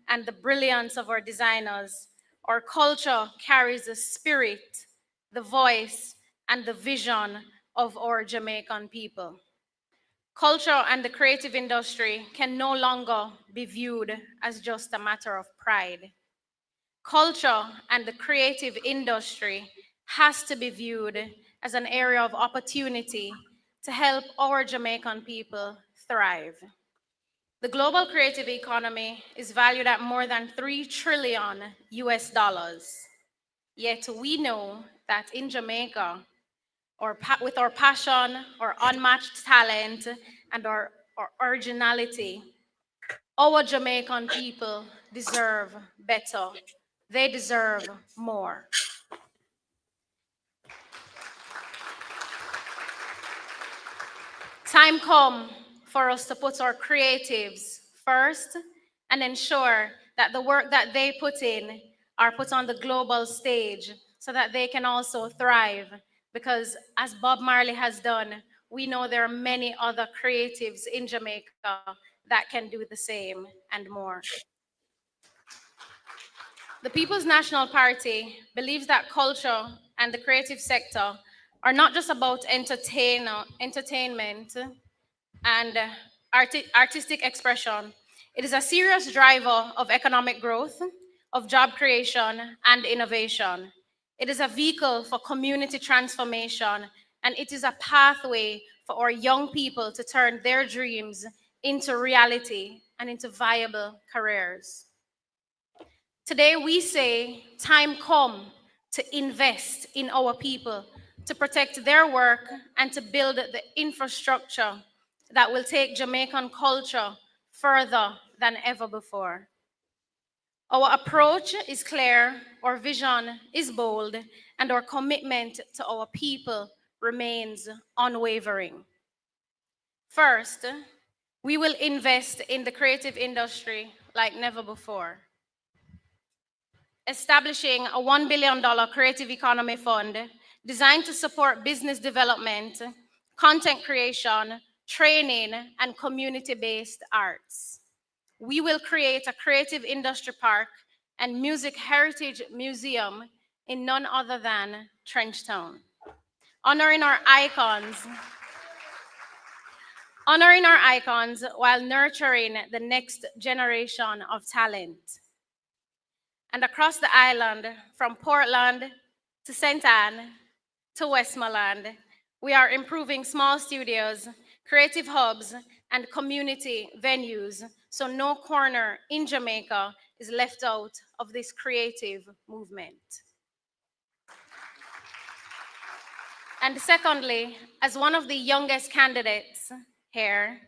and the brilliance of our designers, our culture carries the spirit, the voice, and the vision of our Jamaican people. Culture and the creative industry can no longer be viewed as just a matter of pride. Culture and the creative industry has to be viewed as an area of opportunity to help our Jamaican people thrive. The global creative economy is valued at more than 3 trillion US dollars. Yet we know that in Jamaica, with our passion, our unmatched talent, and our originality, our Jamaican people deserve better. They deserve more. Time come for us to put our creatives first and ensure that the work that they put in are put on the global stage so that they can also thrive. Because as Bob Marley has done, we know there are many other creatives in Jamaica that can do the same and more. The People's National Party believes that culture and the creative sector are not just about entertainment and artistic expression. It is a serious driver of economic growth, of job creation, and innovation. It is a vehicle for community transformation, and it is a pathway for our young people to turn their dreams into reality and into viable careers. Today we say, time come to invest in our people, to protect their work and to build the infrastructure that will take Jamaican culture further than ever before. Our approach is clear, our vision is bold, and our commitment to our people remains unwavering. First, we will invest in the creative industry like never before, establishing a $1 billion creative economy fund designed to support business development, content creation, training, and community-based arts. We will create a creative industry park and music heritage museum in none other than Trenchtown, honoring our icons while nurturing the next generation of talent. And across the island, from Portland to St. Anne to Westmoreland, we are improving small studios, creative hubs, and community venues so no corner in Jamaica is left out of this creative movement. And secondly, as one of the youngest candidates here,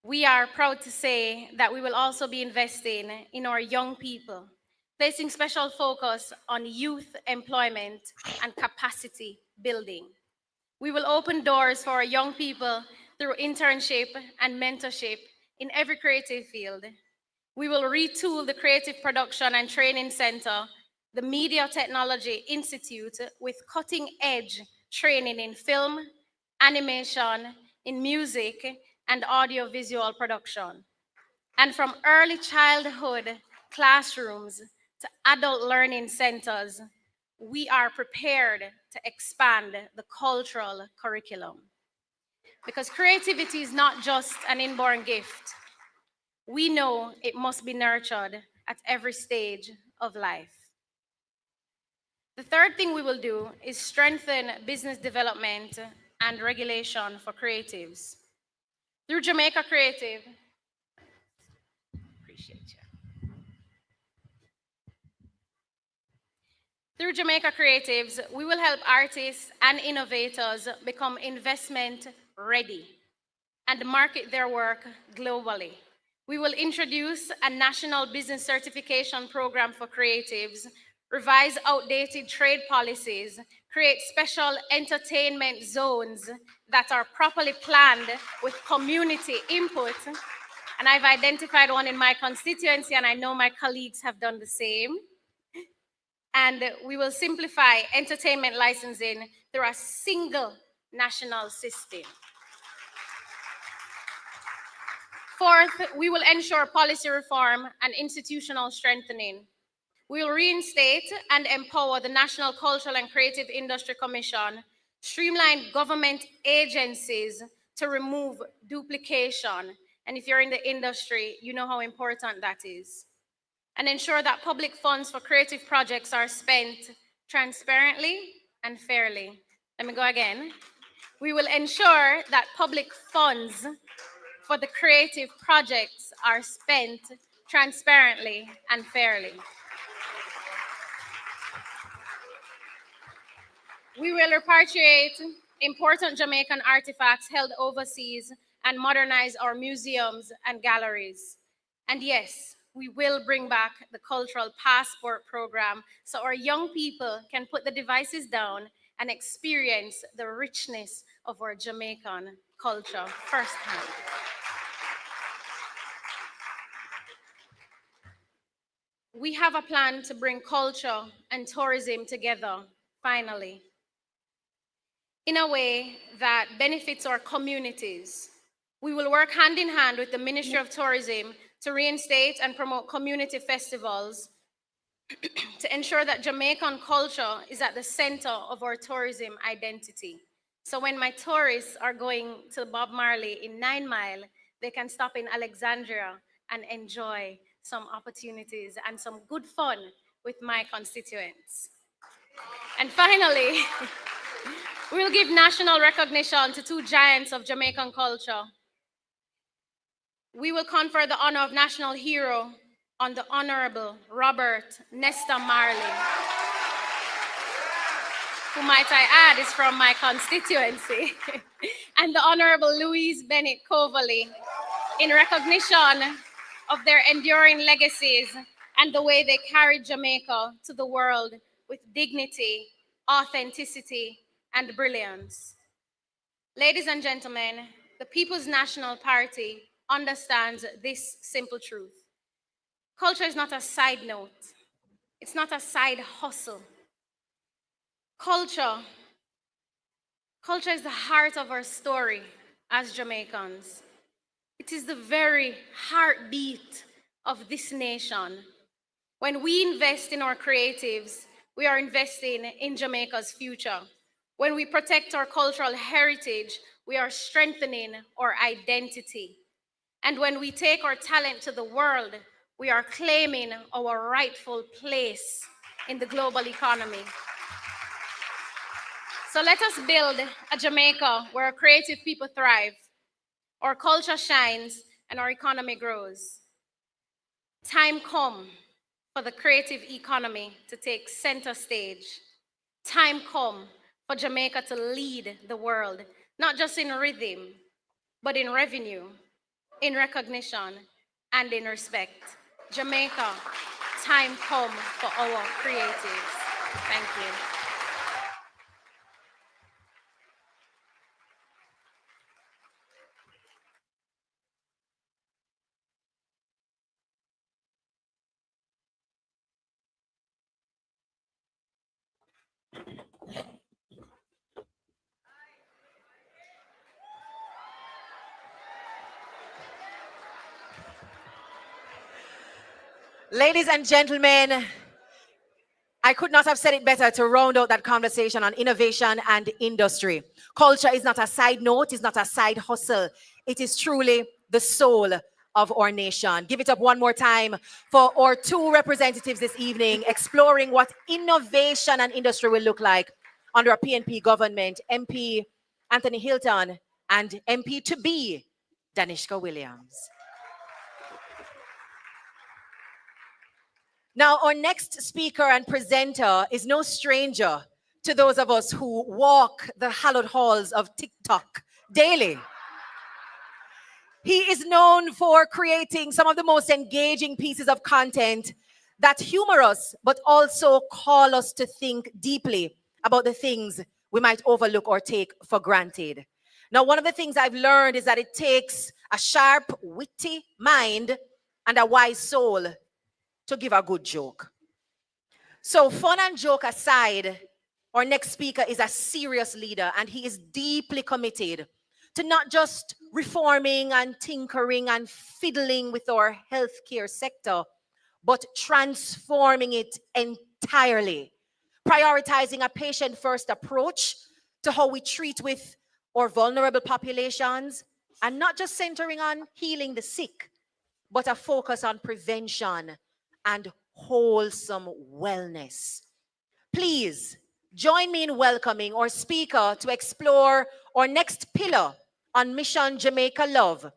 we are proud to say that we will also be investing in our young people, placing special focus on youth employment and capacity building. We will open doors for our young people through internship and mentorship in every creative field. We will retool the Creative Production and Training Center, the Media Technology Institute, with cutting-edge training in film, animation, in music, and audiovisual production. And from early childhood classrooms to adult learning centers, we are prepared to expand the cultural curriculum. Because creativity is not just an inborn gift. We know it must be nurtured at every stage of life. The third thing we will do is strengthen business development and regulation for creatives. Through Jamaica Creative, appreciate you. Through Jamaica Creatives, we will help artists and innovators become investment ready and market their work globally. We will introduce a national business certification program for creatives, revise outdated trade policies, create special entertainment zones that are properly planned with community input. And I've identified one in my constituency, and I know my colleagues have done the same. And we will simplify entertainment licensing through a single national system. Fourth, we will ensure policy reform and institutional strengthening. We will reinstate and empower the National Cultural and Creative Industry Commission, streamline government agencies to remove duplication. And if you're in the industry, you know how important that is. And ensure that public funds for creative projects are spent transparently and fairly. Let me go again. We will ensure that public funds for the creative projects are spent transparently and fairly. We will repatriate important Jamaican artifacts held overseas and modernize our museums and galleries. And yes, we will bring back the cultural passport program so our young people can put the devices down and experience the richness of our Jamaican culture firsthand. We have a plan to bring culture and tourism together, finally, in a way that benefits our communities. We will work hand in hand with the Ministry of Tourism to reinstate and promote community festivals to ensure that Jamaican culture is at the center of our tourism identity. So when my tourists are going to Bob Marley in 9 Mile, they can stop in Alexandria and enjoy some opportunities and some good fun with my constituents. And finally, we will give national recognition to 2 giants of Jamaican culture. We will confer the honor of National Hero on the Honorable Robert Nesta Marley, who, might I add, is from my constituency, and the Honorable Louise Bennett Coverley, in recognition of their enduring legacies and the way they carried Jamaica to the world with dignity, authenticity, and brilliance. Ladies and gentlemen, the People's National Party understands this simple truth. Culture is not a side note. It's not a side hustle. Culture is the heart of our story as Jamaicans. It is the very heartbeat of this nation. When we invest in our creatives, we are investing in Jamaica's future. When we protect our cultural heritage, we are strengthening our identity. And when we take our talent to the world, we are claiming our rightful place in the global economy. So let us build a Jamaica where our creative people thrive, our culture shines, and our economy grows. Time come for the creative economy to take center stage. Time come for Jamaica to lead the world, not just in rhythm, but in revenue, in recognition, and in respect. Jamaica, time come for our creatives. Thank you. Ladies and gentlemen, I could not have said it better to round out that conversation on innovation and industry. Culture is not a side note, it's not a side hustle. It is truly the soul of our nation. Give it up one more time for our two representatives this evening, exploring what innovation and industry will look like under a PNP government, MP Anthony Hilton and MP to be Danishka Williams. Now, our next speaker and presenter is no stranger to those of us who walk the hallowed halls of TikTok daily. He is known for creating some of the most engaging pieces of content that humor us, but also call us to think deeply about the things we might overlook or take for granted. Now, one of the things I've learned is that it takes a sharp, witty mind and a wise soul to give a good joke. So fun and joke aside, our next speaker is a serious leader and he is deeply committed to not just reforming and tinkering and fiddling with our healthcare sector, but transforming it entirely, prioritizing a patient-first approach to how we treat with our vulnerable populations, and not just centering on healing the sick, but a focus on prevention and wholesome wellness. Please join me in welcoming our speaker to explore our next pillar on Mission Jamaica Love,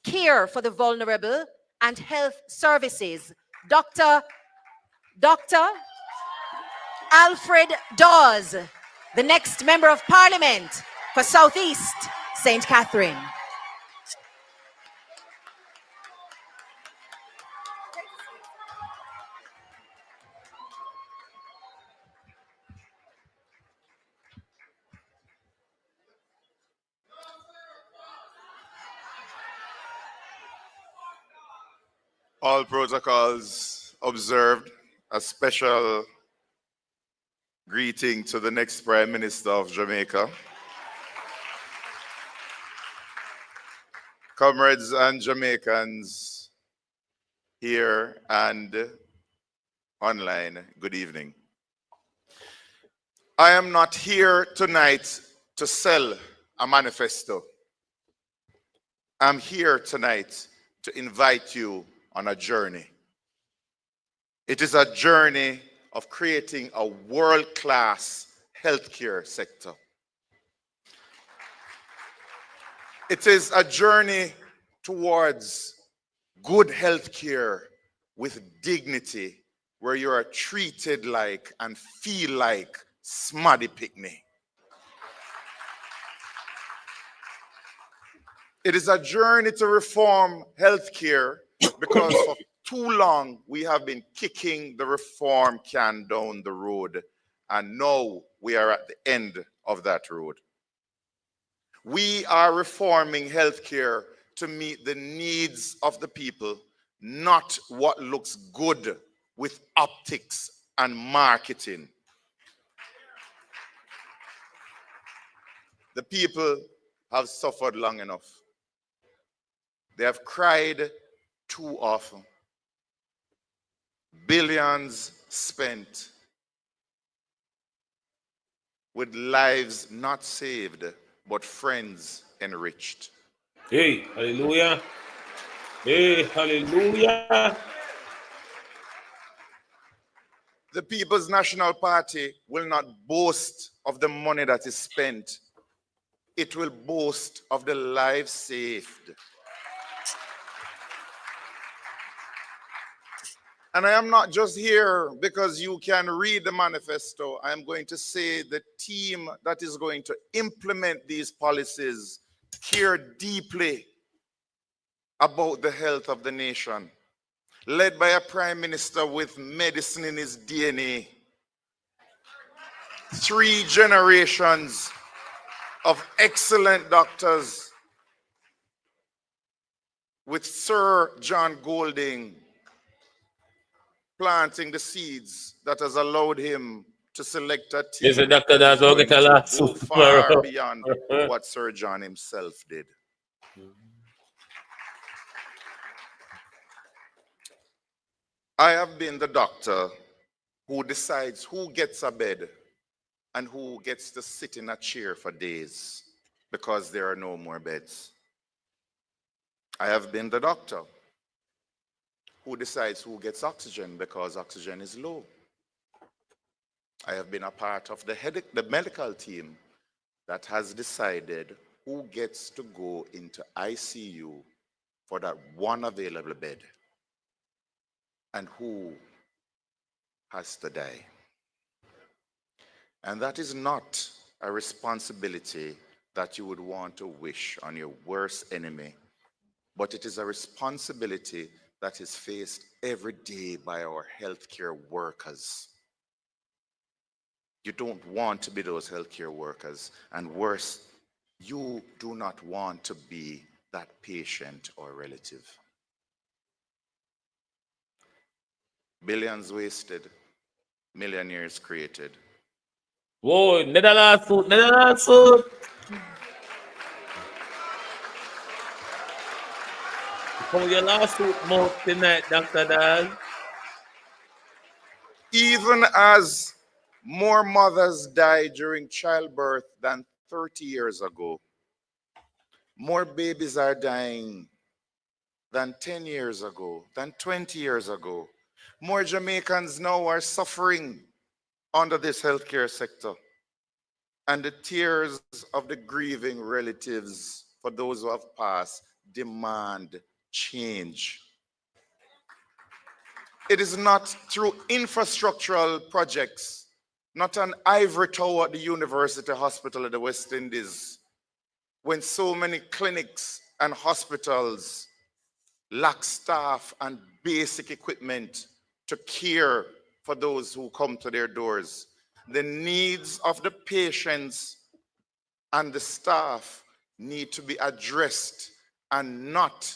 care for the vulnerable and health services, Dr. Alfred Dawes, the next Member of Parliament for Southeast St. Catherine. All protocols observed. A special greeting to the next Prime Minister of Jamaica. Comrades and Jamaicans here and online, good evening. I am not here tonight to sell a manifesto. I'm here tonight to invite you on a journey. It is a journey of creating a world-class healthcare sector. It is a journey towards good healthcare with dignity, where you are treated like and feel like Smaddy Picnic. It is a journey to reform healthcare because for too long we have been kicking the reform can down the road, and now we are at the end of that road. We are reforming healthcare to meet the needs of the people, not what looks good with optics and marketing. The people have suffered long enough. They have cried too often. Billions spent with lives not saved, but friends enriched. Hey, hallelujah. Hey, hallelujah. The People's National Party will not boast of the money that is spent. It will boast of the lives saved. And I am not just here because you can read the manifesto. I am going to say the team that is going to implement these policies care deeply about the health of the nation, led by a prime minister with medicine in his DNA. 3 generations of excellent doctors, with Sir John Golding planting the seeds that has allowed him to select a team Is it Dr. that is Dazo going get a to lot go tomorrow? far beyond what Sir John himself did. I have been the doctor who decides who gets a bed and who gets to sit in a chair for days because there are no more beds. I have been the doctor who decides who gets oxygen because oxygen is low. I have been a part of the medical team that has decided who gets to go into ICU for that one available bed and who has to die. And that is not a responsibility that you would want to wish on your worst enemy, but it is a responsibility that is faced every day by our healthcare workers. You don't want to be those healthcare workers, and worse, you do not want to be that patient or relative. Billions wasted, millionaires created. Whoa, Netherlands suit. Come your lawsuit mouth tonight, Dr. Daz. Even as more mothers die during childbirth than 30 years ago, more babies are dying than 10 years ago, than 20 years ago. More Jamaicans now are suffering under this healthcare sector. And the tears of the grieving relatives for those who have passed demand change. It is not through infrastructural projects, not an ivory tower at the University Hospital of the West Indies, when so many clinics and hospitals lack staff and basic equipment to care for those who come to their doors. The needs of the patients and the staff need to be addressed and not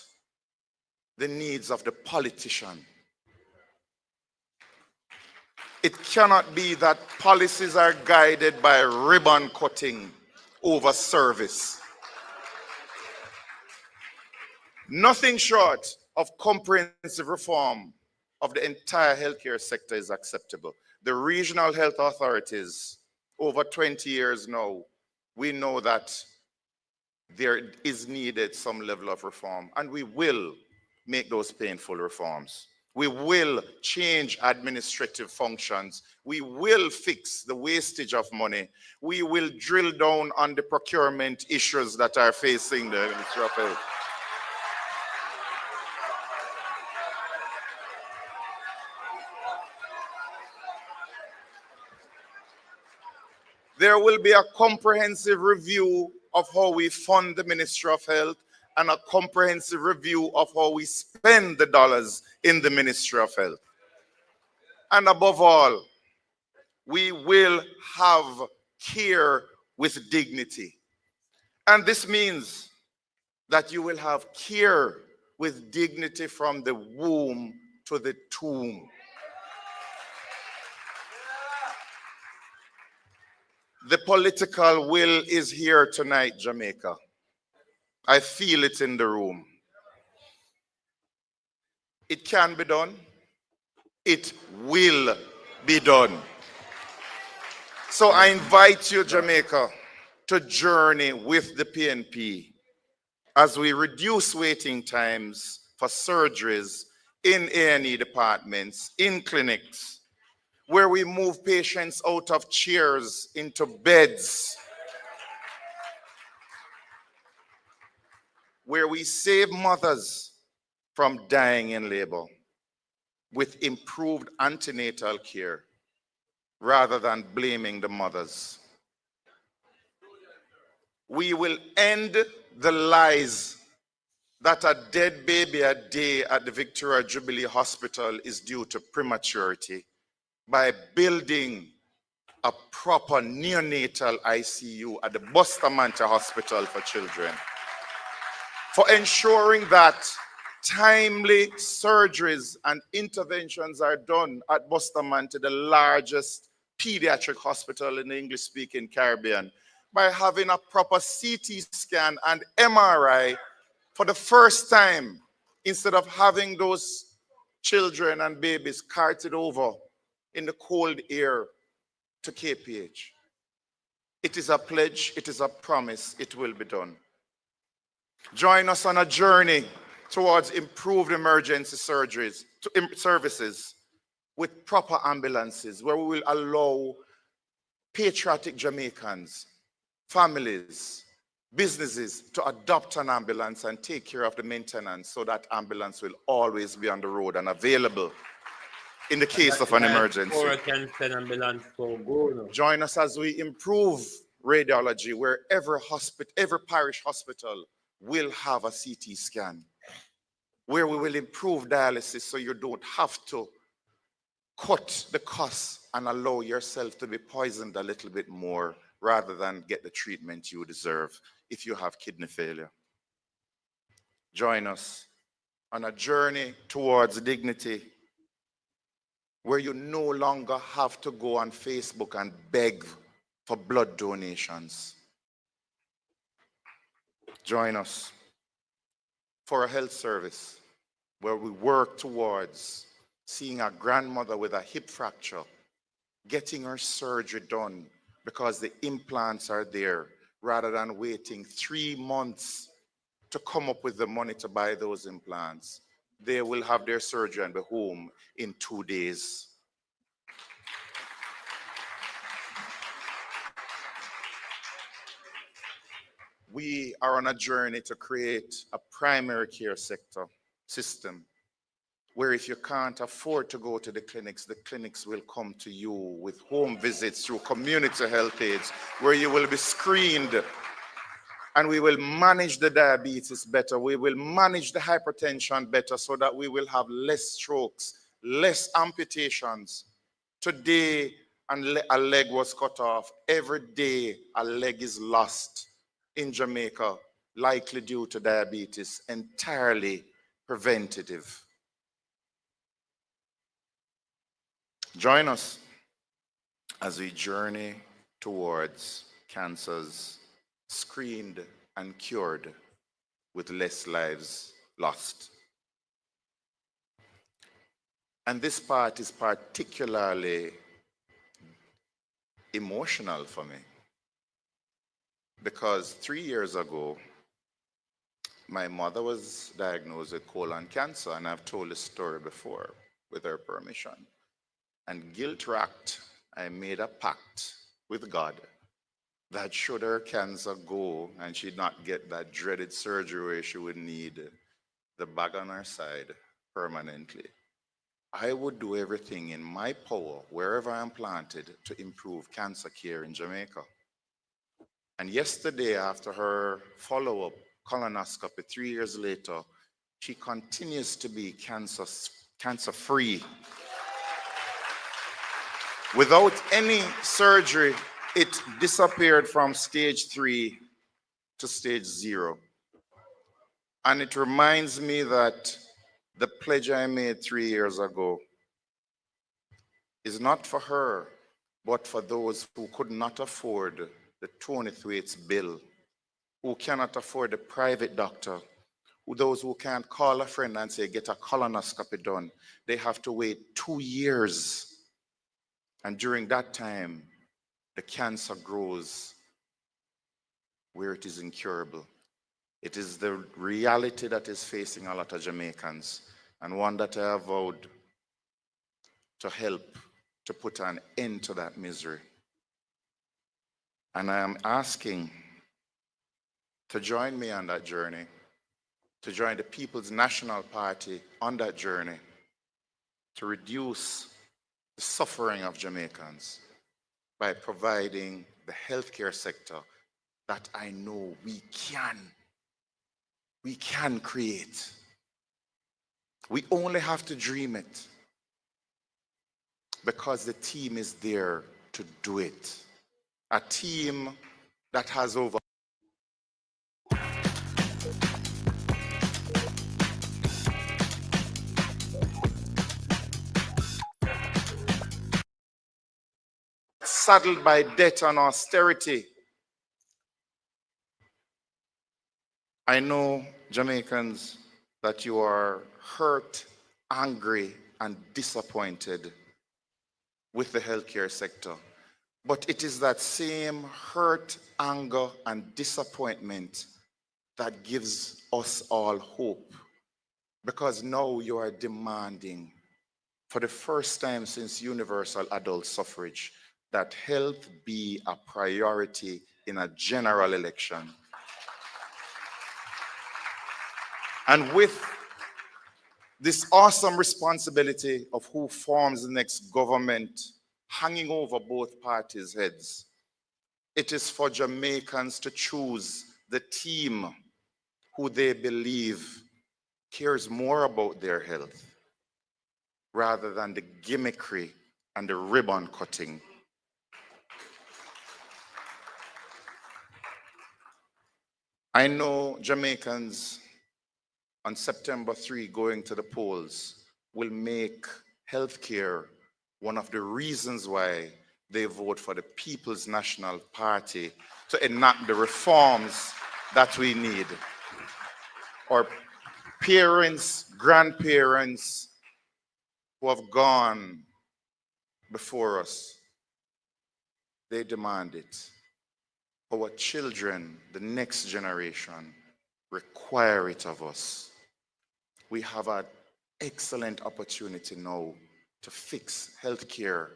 the needs of the politician. It cannot be that policies are guided by ribbon cutting over service. Nothing short of comprehensive reform of the entire healthcare sector is acceptable. The regional health authorities, over 20 years now, we know that there is needed some level of reform, and we will make those painful reforms. We will change administrative functions. We will fix the wastage of money. We will drill down on the procurement issues that are facing the Ministry of Health. There will be a comprehensive review of how we fund the Ministry of Health and a comprehensive review of how we spend the dollars in the Ministry of Health. And above all, we will have care with dignity. And this means that you will have care with dignity from the womb to the tomb. The political will is here tonight, Jamaica. I feel it in the room. It can be done. It will be done. So I invite you, Jamaica, to journey with the PNP as we reduce waiting times for surgeries in A&E departments, in clinics, where we move patients out of chairs into beds, where we save mothers from dying in labor with improved antenatal care rather than blaming the mothers. We will end the lies that a dead baby a day at the Victoria Jubilee Hospital is due to prematurity by building a proper neonatal ICU at the Bustamante Hospital for Children, for ensuring that timely surgeries and interventions are done at Bustamante, the largest pediatric hospital in the English-speaking Caribbean, by having a proper CT scan and MRI for the first time, instead of having those children and babies carted over in the cold air to KPH. It is a pledge, it is a promise, it will be done. Join us on a journey towards improved emergency services with proper ambulances, where we will allow patriotic Jamaicans, families, businesses to adopt an ambulance and take care of the maintenance, so that ambulance will always be on the road and available in the case of an emergency. Join us as we improve radiology, where every parish hospital will have a CT scan, where we will improve dialysis so you don't have to cut the costs and allow yourself to be poisoned a little bit more rather than get the treatment you deserve if you have kidney failure. Join us on a journey towards dignity, where you no longer have to go on Facebook and beg for blood donations. Join us for a health service where we work towards seeing a grandmother with a hip fracture, getting her surgery done because the implants are there, rather than waiting 3 months to come up with the money to buy those implants. They will have their surgery and be home in 2 days. We are on a journey to create a primary care sector system where if you can't afford to go to the clinics will come to you with home visits through community health aides, where you will be screened, and we will manage the diabetes better. We will manage the hypertension better, so that we will have less strokes, less amputations. Today, a leg was cut off. Every day, a leg is lost in Jamaica, likely due to diabetes, entirely preventative. Join us as we journey towards cancers screened and cured with less lives lost. And this part is particularly emotional for me, because 3 years ago, my mother was diagnosed with colon cancer, and I've told this story before with her permission. And guilt-racked, I made a pact with God that should her cancer go and she not get that dreaded surgery where she would need the bag on her side permanently, I would do everything in my power, wherever I'm planted, to improve cancer care in Jamaica. And yesterday, after her follow-up colonoscopy 3 years later, she continues to be cancer-free. Without any surgery, it disappeared from stage 3 to stage 0. And it reminds me that the pledge I made 3 years ago is not for her, but for those who could not afford the Tony Thwaites bill, who cannot afford the private doctor, those who can't call a friend and say, get a colonoscopy done. They have to wait 2 years. And during that time, the cancer grows where it is incurable. It is the reality that is facing a lot of Jamaicans, and one that I have vowed to help to put an end to that misery. And I am asking to join me on that journey, to join the People's National Party on that journey, to reduce the suffering of Jamaicans by providing the healthcare sector that I know we can create. We only have to dream it, because the team is there to do it. A team that has over saddled by debt and austerity. I know, Jamaicans, that you are hurt angry and disappointed with the healthcare sector. But it is that same hurt, anger, and disappointment that gives us all hope. Because now you are demanding, for the first time since universal adult suffrage, that health be a priority in a general election. And with this awesome responsibility of who forms the next government hanging over both parties' heads, it is for Jamaicans to choose the team who they believe cares more about their health rather than the gimmickry and the ribbon cutting. I know Jamaicans on September 3 going to the polls will make healthcare one of the reasons why they vote for the People's National Party to enact the reforms that we need. Our parents, grandparents who have gone before us, they demand it. Our children, the next generation, require it of us. We have an excellent opportunity now to fix healthcare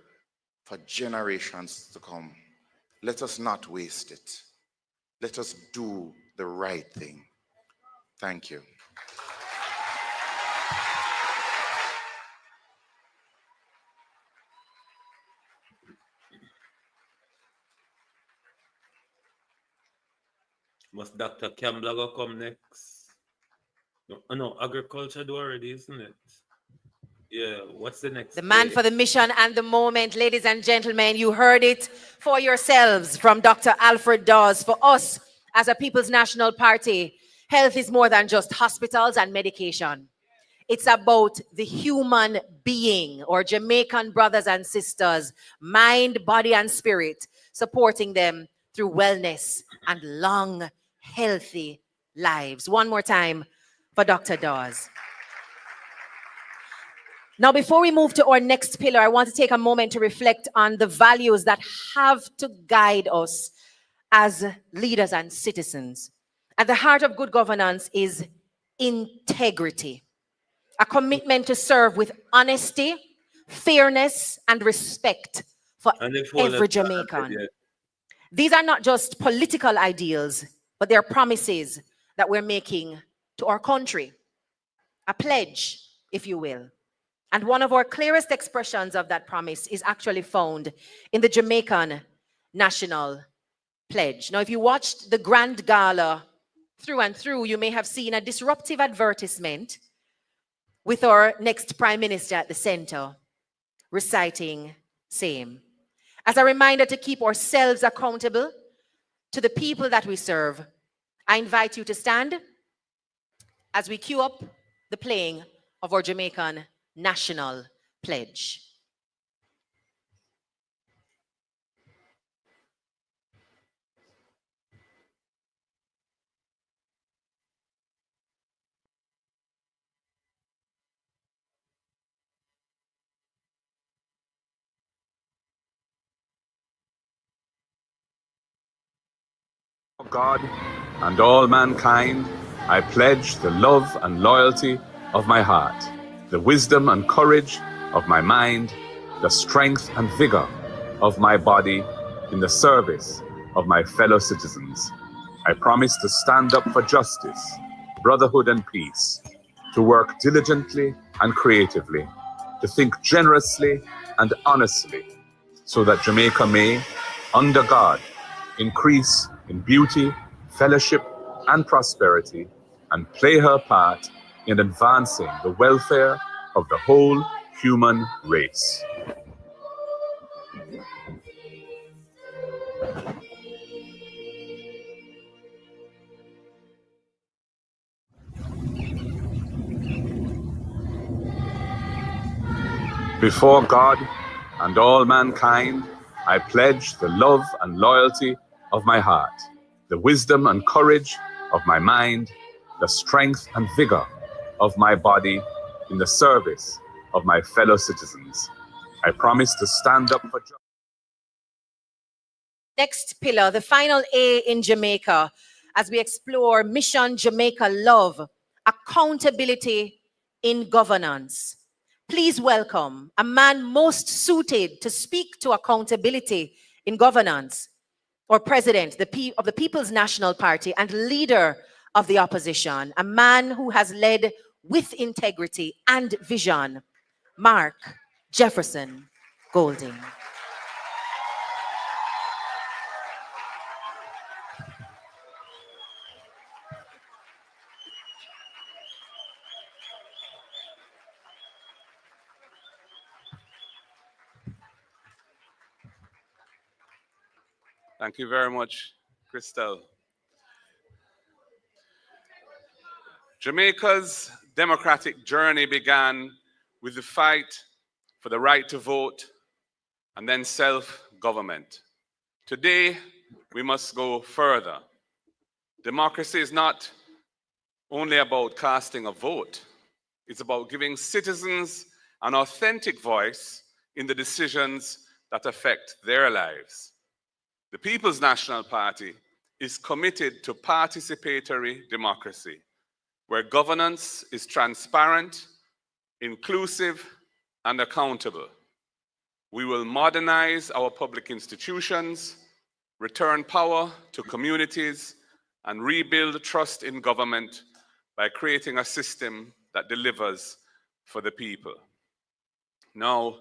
for generations to come. Let us not waste it. Let us do the right thing. Thank you. Must Dr. Campbell go come next? No, agriculture do already, isn't it? Yeah, what's the next? The man for the mission and the moment, ladies and gentlemen, you heard it for yourselves from Dr. Alfred Dawes. For us, as a People's National Party, health is more than just hospitals and medication. It's about the human being, or Jamaican brothers and sisters, mind, body, and spirit, supporting them through wellness and long, healthy lives. One more time for Dr. Dawes. Now, before we move to our next pillar, I want to take a moment to reflect on the values that have to guide us as leaders and citizens. At the heart of good governance is integrity, a commitment to serve with honesty, fairness, and respect for every Jamaican. These are not just political ideals, but they're promises that we're making to our country, a pledge, if you will. And one of our clearest expressions of that promise is actually found in the Jamaican National Pledge. Now, if you watched the Grand Gala through and through, you may have seen a disruptive advertisement with our next Prime Minister at the center, reciting same. As a reminder to keep ourselves accountable to the people that we serve, I invite you to stand as we cue up the playing of our Jamaican National Pledge. God and all mankind, I pledge the love and loyalty of my heart, the wisdom and courage of my mind, the strength and vigor of my body in the service of my fellow citizens. I promise to stand up for justice, brotherhood, and peace, to work diligently and creatively, to think generously and honestly, so that Jamaica may, under God, increase in beauty, fellowship, and prosperity, and play her part in advancing the welfare of the whole human race. Before God and all mankind, I pledge the love and loyalty of my heart, the wisdom and courage of my mind, the strength and vigor of my body in the service of my fellow citizens. I promise to stand up for justice. Next pillar, the final A in Jamaica, as we explore Mission Jamaica Love, accountability in governance. Please welcome a man most suited to speak to accountability in governance, or president of the People's National Party and leader of the opposition, a man who has led with integrity and vision, Mark Jefferson Golding. Thank you very much, Christel. Jamaica's democratic journey began with the fight for the right to vote and then self-government. Today, we must go further. Democracy is not only about casting a vote. It's about giving citizens an authentic voice in the decisions that affect their lives. The People's National Party is committed to participatory democracy, where governance is transparent, inclusive, and accountable. We will modernize our public institutions, return power to communities, and rebuild trust in government by creating a system that delivers for the people. Now,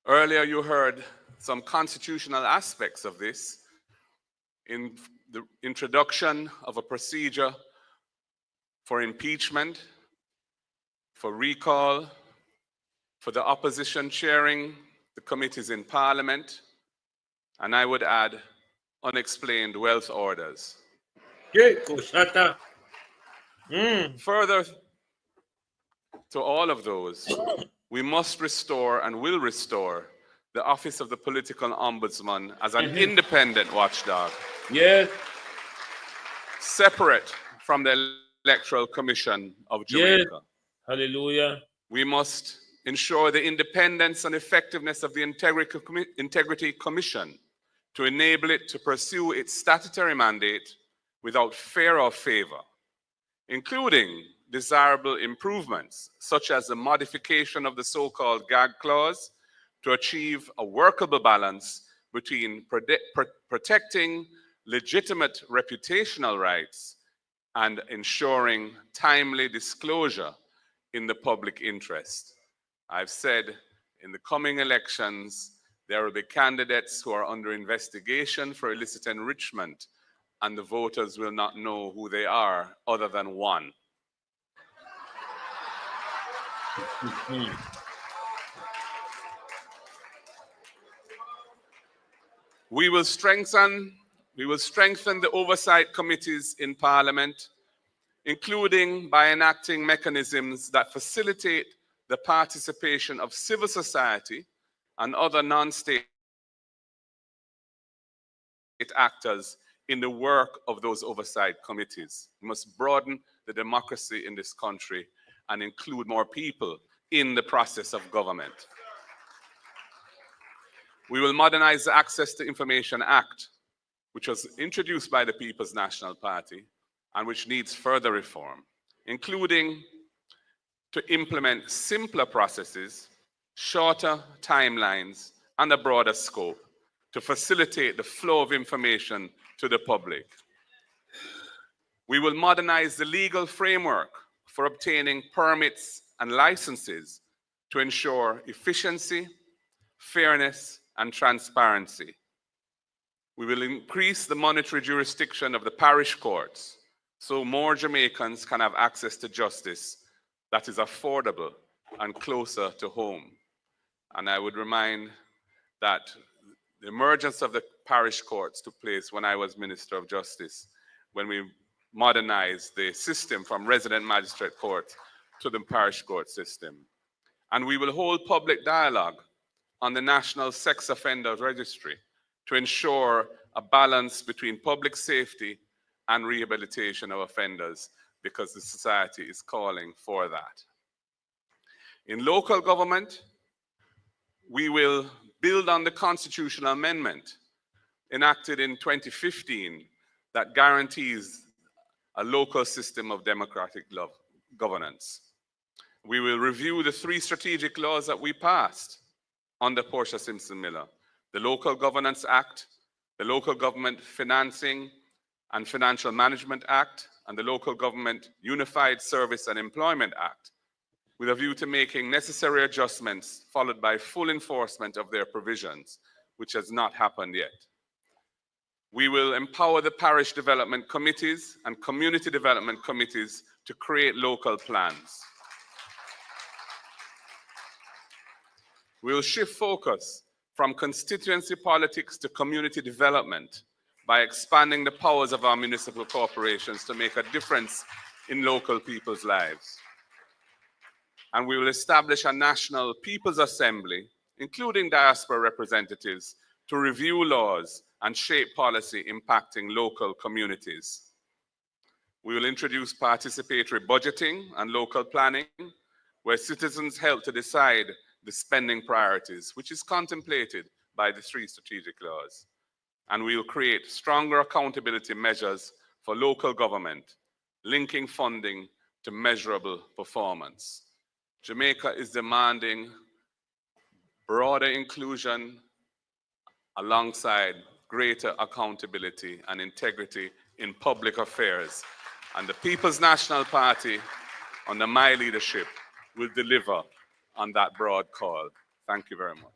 earlier you heard some constitutional aspects of this in the introduction of a procedure for impeachment, for recall, for the opposition chairing the committees in Parliament, and I would add unexplained wealth orders. Further to all of those, we must restore and will restore the office of the political ombudsman as an independent watchdog. Yes. Separate from the Electoral Commission of Jamaica. Yes. Hallelujah. We must ensure the independence and effectiveness of the Integrity Commission to enable it to pursue its statutory mandate without fear or favor, including desirable improvements such as the modification of the so-called gag clause to achieve a workable balance between protecting legitimate reputational rights and ensuring timely disclosure in the public interest. I've said in the coming elections, there will be candidates who are under investigation for illicit enrichment, and the voters will not know who they are other than one. We will strengthen the oversight committees in Parliament, including by enacting mechanisms that facilitate the participation of civil society and other non-state actors in the work of those oversight committees. We must broaden the democracy in this country and include more people in the process of government. We will modernize the Access to Information Act, which was introduced by the People's National Party and which needs further reform, including to implement simpler processes, shorter timelines, and a broader scope to facilitate the flow of information to the public. We will modernize the legal framework for obtaining permits and licenses to ensure efficiency, fairness, and transparency. We will increase the monetary jurisdiction of the parish courts so more Jamaicans can have access to justice that is affordable and closer to home. And I would remind that the emergence of the parish courts took place when I was Minister of Justice, when we modernized the system from resident magistrate court to the parish court system. And we will hold public dialogue on the National Sex Offender Registry to ensure a balance between public safety and rehabilitation of offenders, because the society is calling for that. In local government, we will build on the constitutional amendment enacted in 2015 that guarantees a local system of democratic governance. We will review the 3 strategic laws that we passed under Portia Simpson Miller: the Local Governance Act, the Local Government Financing and Financial Management Act, and the Local Government Unified Service and Employment Act, with a view to making necessary adjustments followed by full enforcement of their provisions, which has not happened yet. We will empower the parish development committees and community development committees to create local plans. We will shift focus from constituency politics to community development by expanding the powers of our municipal corporations to make a difference in local people's lives. And we will establish a national People's Assembly, including diaspora representatives, to review laws and shape policy impacting local communities. We will introduce participatory budgeting and local planning, where citizens help to decide the spending priorities, which is contemplated by the 3 strategic laws. And we will create stronger accountability measures for local government, linking funding to measurable performance. Jamaica is demanding broader inclusion alongside greater accountability and integrity in public affairs. And the People's National Party, under my leadership, will deliver on that broad call. Thank you very much.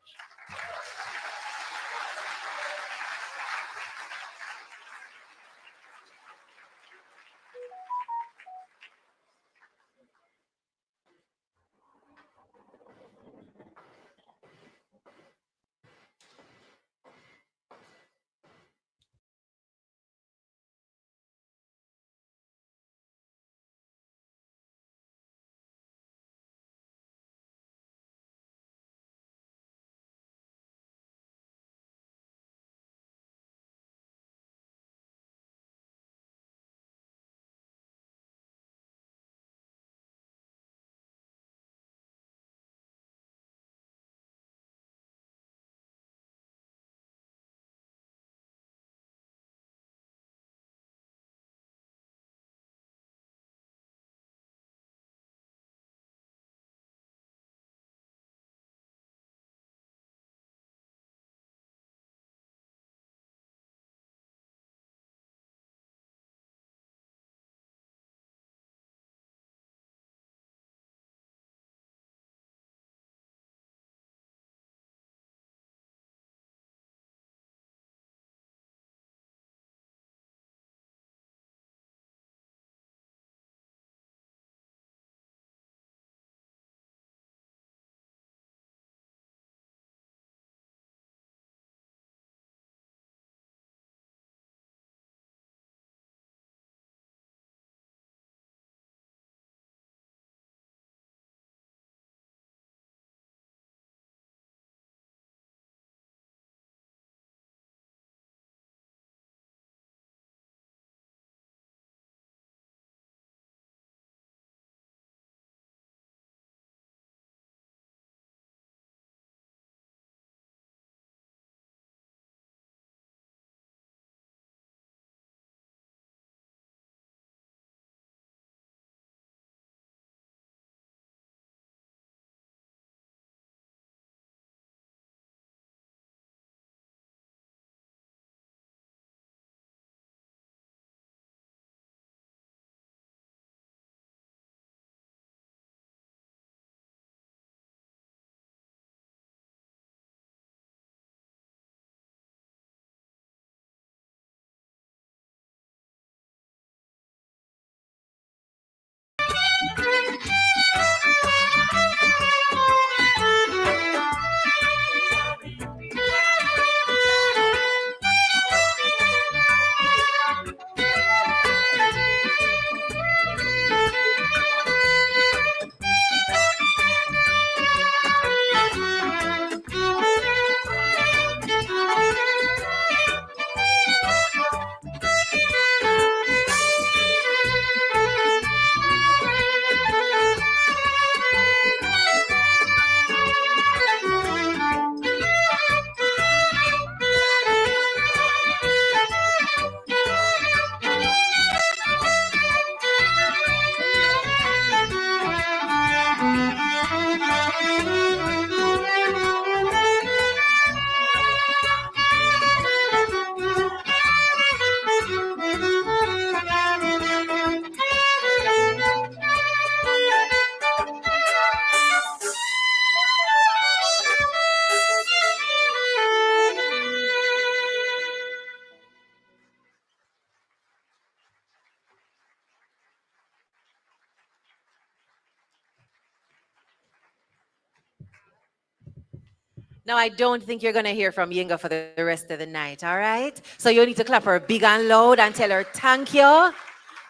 Now, I don't think you're going to hear from Yinga for the rest of the night, all right? So you need to clap her big and loud and tell her thank you,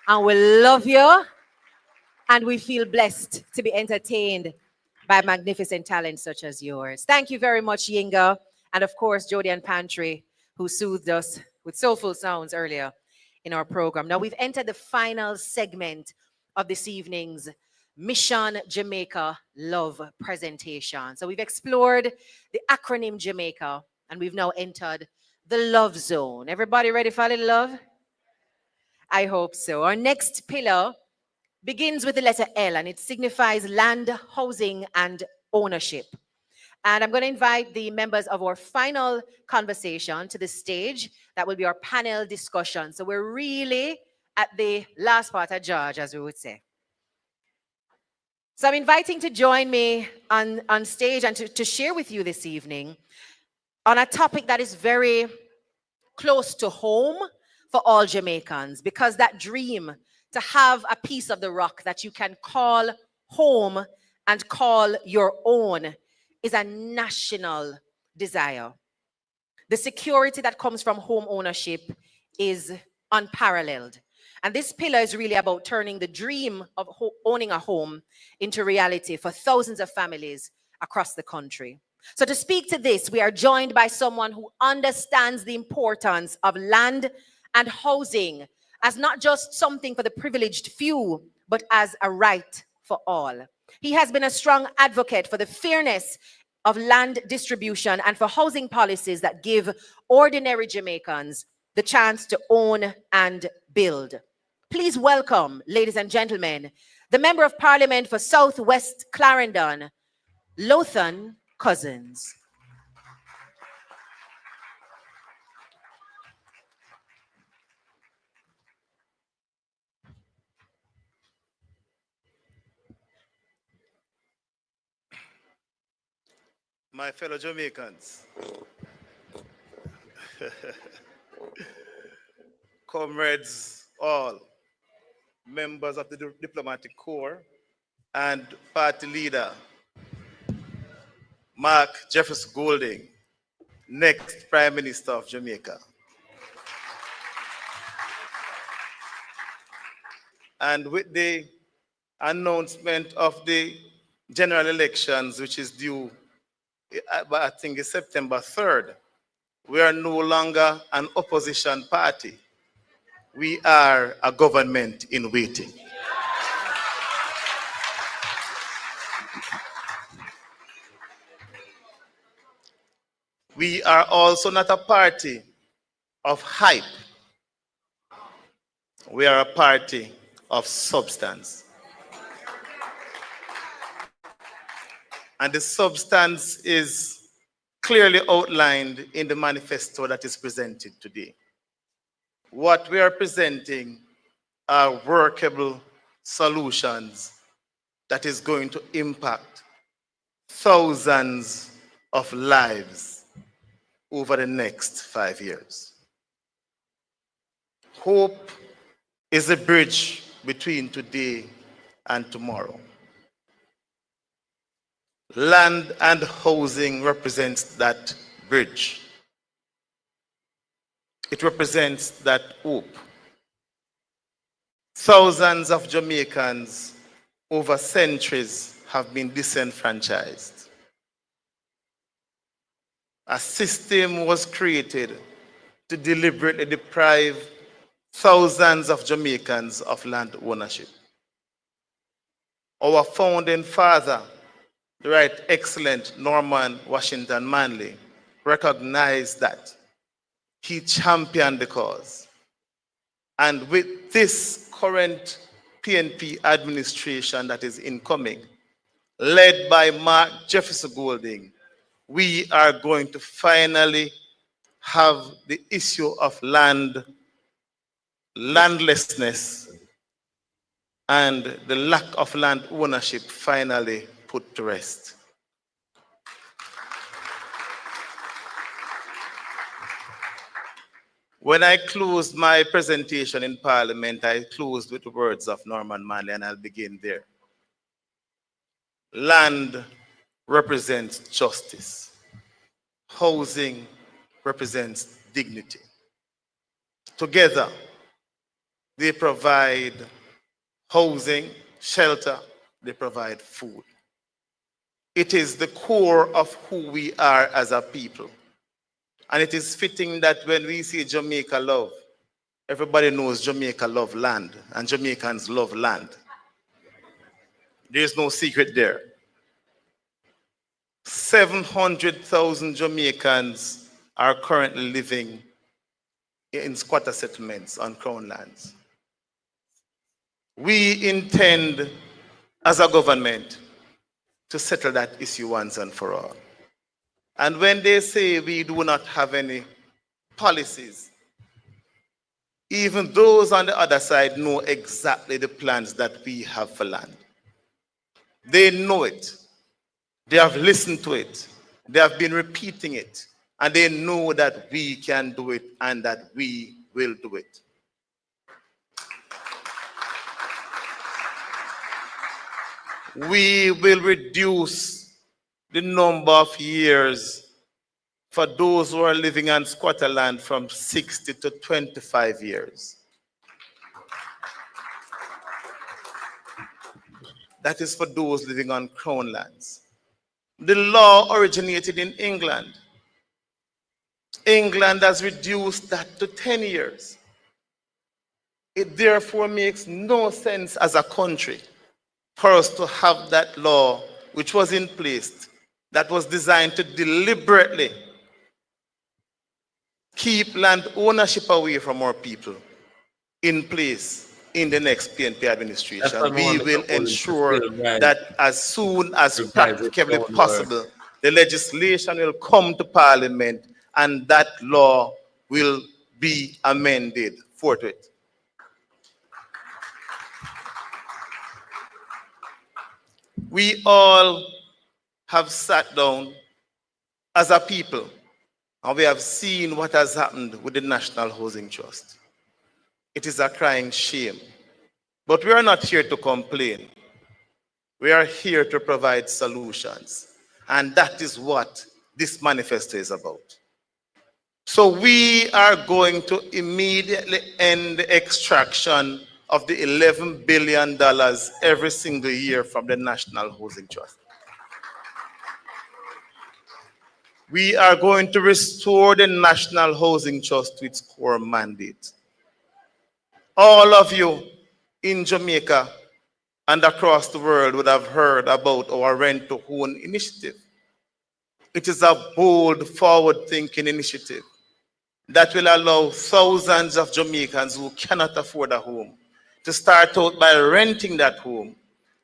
and we love you, and we feel blessed to be entertained by magnificent talents such as yours. Thank you very much, Yinga, and of course, Jody and Pantry, who soothed us with soulful sounds earlier in our program. Now, we've entered the final segment of this evening's Mission Jamaica Love presentation. So we've explored the acronym Jamaica, and we've now entered the love zone. Everybody ready for a little love? I hope so. Our next pillar begins with the letter L, and it signifies land, housing, and ownership. And I'm going to invite the members of our final conversation to the stage. That will be our panel discussion. So we're really at the last part of George, as we would say. So I'm inviting to join me on stage and to share with you this evening on a topic that is very close to home for all Jamaicans, because that dream to have a piece of the rock that you can call home and call your own is a national desire. The security that comes from home ownership is unparalleled. And this pillar is really about turning the dream of owning a home into reality for thousands of families across the country. So to speak to this, we are joined by someone who understands the importance of land and housing as not just something for the privileged few, but as a right for all. He has been a strong advocate for the fairness of land distribution and for housing policies that give ordinary Jamaicans the chance to own and build. Please welcome, ladies and gentlemen, the Member of Parliament for Southwest Clarendon, Lothan Cousins. My fellow Jamaicans, comrades all, members of the diplomatic corps, and party leader, Mark Jefferson Golding, next Prime Minister of Jamaica. And with the announcement of the general elections, which is due, I think it's September 3rd, we are no longer an opposition party. We are a government in waiting. We are also not a party of hype. We are a party of substance. And the substance is clearly outlined in the manifesto that is presented today. What we are presenting are workable solutions that is going to impact thousands of lives over the next 5 years. Hope is a bridge between today and tomorrow. Land and housing represents that bridge. It represents that hope. Thousands of Jamaicans over centuries have been disenfranchised. A system was created to deliberately deprive thousands of Jamaicans of land ownership. Our founding father, the Right Excellent Norman Washington Manley, recognized that. He championed the cause. And with this current PNP administration that is incoming, led by Mark Jefferson Golding, we are going to finally have the issue of landlessness, and the lack of land ownership finally put to rest. When I closed my presentation in Parliament, I closed with the words of Norman Manley, and I'll begin there. Land represents justice. housing represents dignity. Together, they provide housing, shelter, they provide food. It is the core of who we are as a people. And it is fitting that when we say Jamaica love, everybody knows Jamaica love land, and Jamaicans love land. There's no secret there. 700,000 Jamaicans are currently living in squatter settlements on Crown lands. We intend, as a government, to settle that issue once and for all. And when they say we do not have any policies, even those on the other side know exactly the plans that we have for land. They know it. They have listened to it. They have been repeating it. And they know that we can do it and that we will do it. We will reduce the number of years for those who are living on squatter land from 60 to 25 years. That is for those living on crown lands. The law originated in England. England has reduced that to 10 years. It therefore makes no sense as a country for us to have that law which was in place, that was designed to deliberately keep land ownership away from our people, in place in the next PNP administration. We will ensure that as soon as practically possible, the legislation will come to Parliament and that law will be amended forthwith. We all have sat down as a people and we have seen what has happened with the National Housing Trust. It is a crying shame. But we are not here to complain. We are here to provide solutions. And that is what this manifesto is about. So we are going to immediately end the extraction of the $11 billion every single year from the National Housing Trust. We are going to restore the National Housing Trust to its core mandate. All of you in Jamaica and across the world would have heard about our Rent to Own initiative. It is a bold, forward-thinking initiative that will allow thousands of Jamaicans who cannot afford a home to start out by renting that home.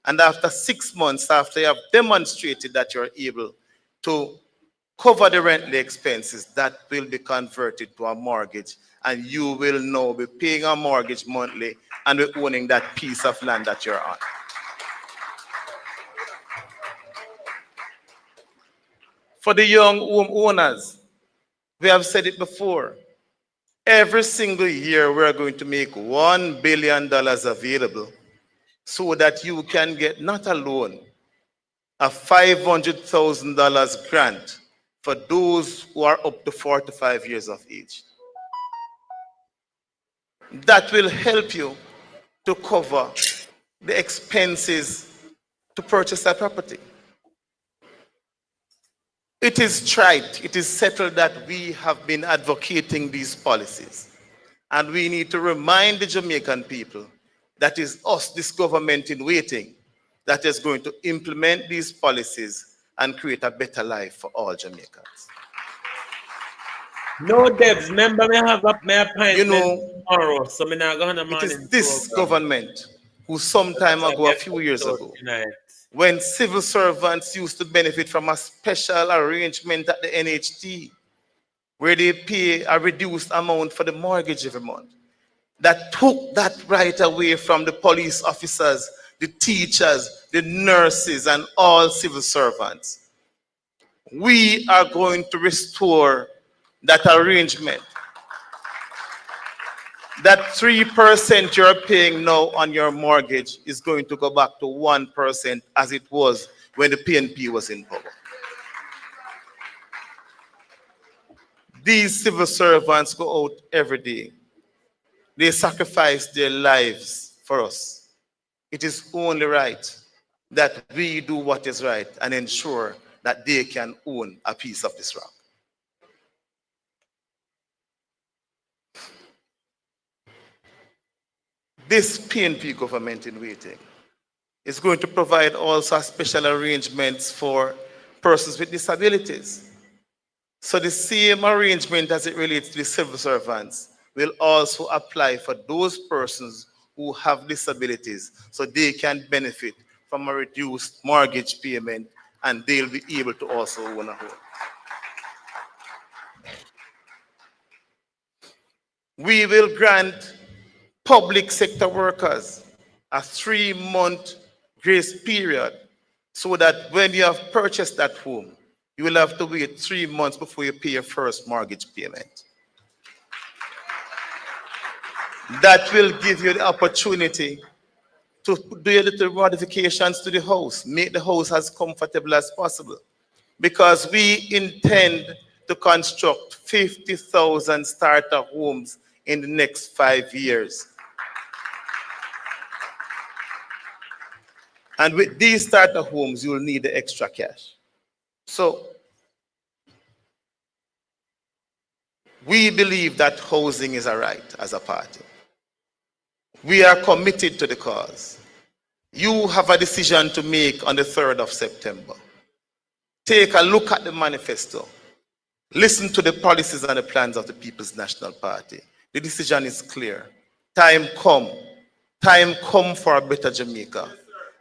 And after 6 months, after you have demonstrated that you're able to cover the rental expenses, that will be converted to a mortgage, and you will now be paying a mortgage monthly and be owning that piece of land that you're on. For the young home owners, we have said it before, every single year we are going to make $1 billion available so that you can get not a loan, a $500,000 grant for those who are up to 45 years of age. That will help you to cover the expenses to purchase a property. It is trite, it is settled that we have been advocating these policies. And we need to remind the Jamaican people that is us, this government in waiting, that is going to implement these policies and create a better life for all Jamaicans. No, Debs, remember me have up my appointment tomorrow, so I'm not going to it is this government who some time ago, a few years ago, when civil servants used to benefit from a special arrangement at the NHT, where they pay a reduced amount for the mortgage every month, that took that right away from the police officers, the teachers, the nurses, and all civil servants. We are going to restore that arrangement. That 3% you're paying now on your mortgage is going to go back to 1% as it was when the PNP was in power. These civil servants go out every day. They sacrifice their lives for us. It is only right that we do what is right and ensure that they can own a piece of this rock. This PNP government in waiting is going to provide also special arrangements for persons with disabilities. So the same arrangement as it relates to the civil servants will also apply for those persons who have disabilities, so they can benefit from a reduced mortgage payment and they'll be able to also own a home. We will grant public sector workers a 3-month grace period so that when you have purchased that home, you will have to wait 3 months before you pay your first mortgage payment. That will give you the opportunity to do a little modifications to the house, make the house as comfortable as possible. Because we intend to construct 50,000 starter homes in the next 5 years. And with these starter homes, you will need the extra cash. So we believe that housing is a right as a party. We are committed to the cause. You have a decision to make on the 3rd of September. Take a look at the manifesto. Listen to the policies and the plans of the People's National Party. The decision is clear. Time come. Time come for a better Jamaica.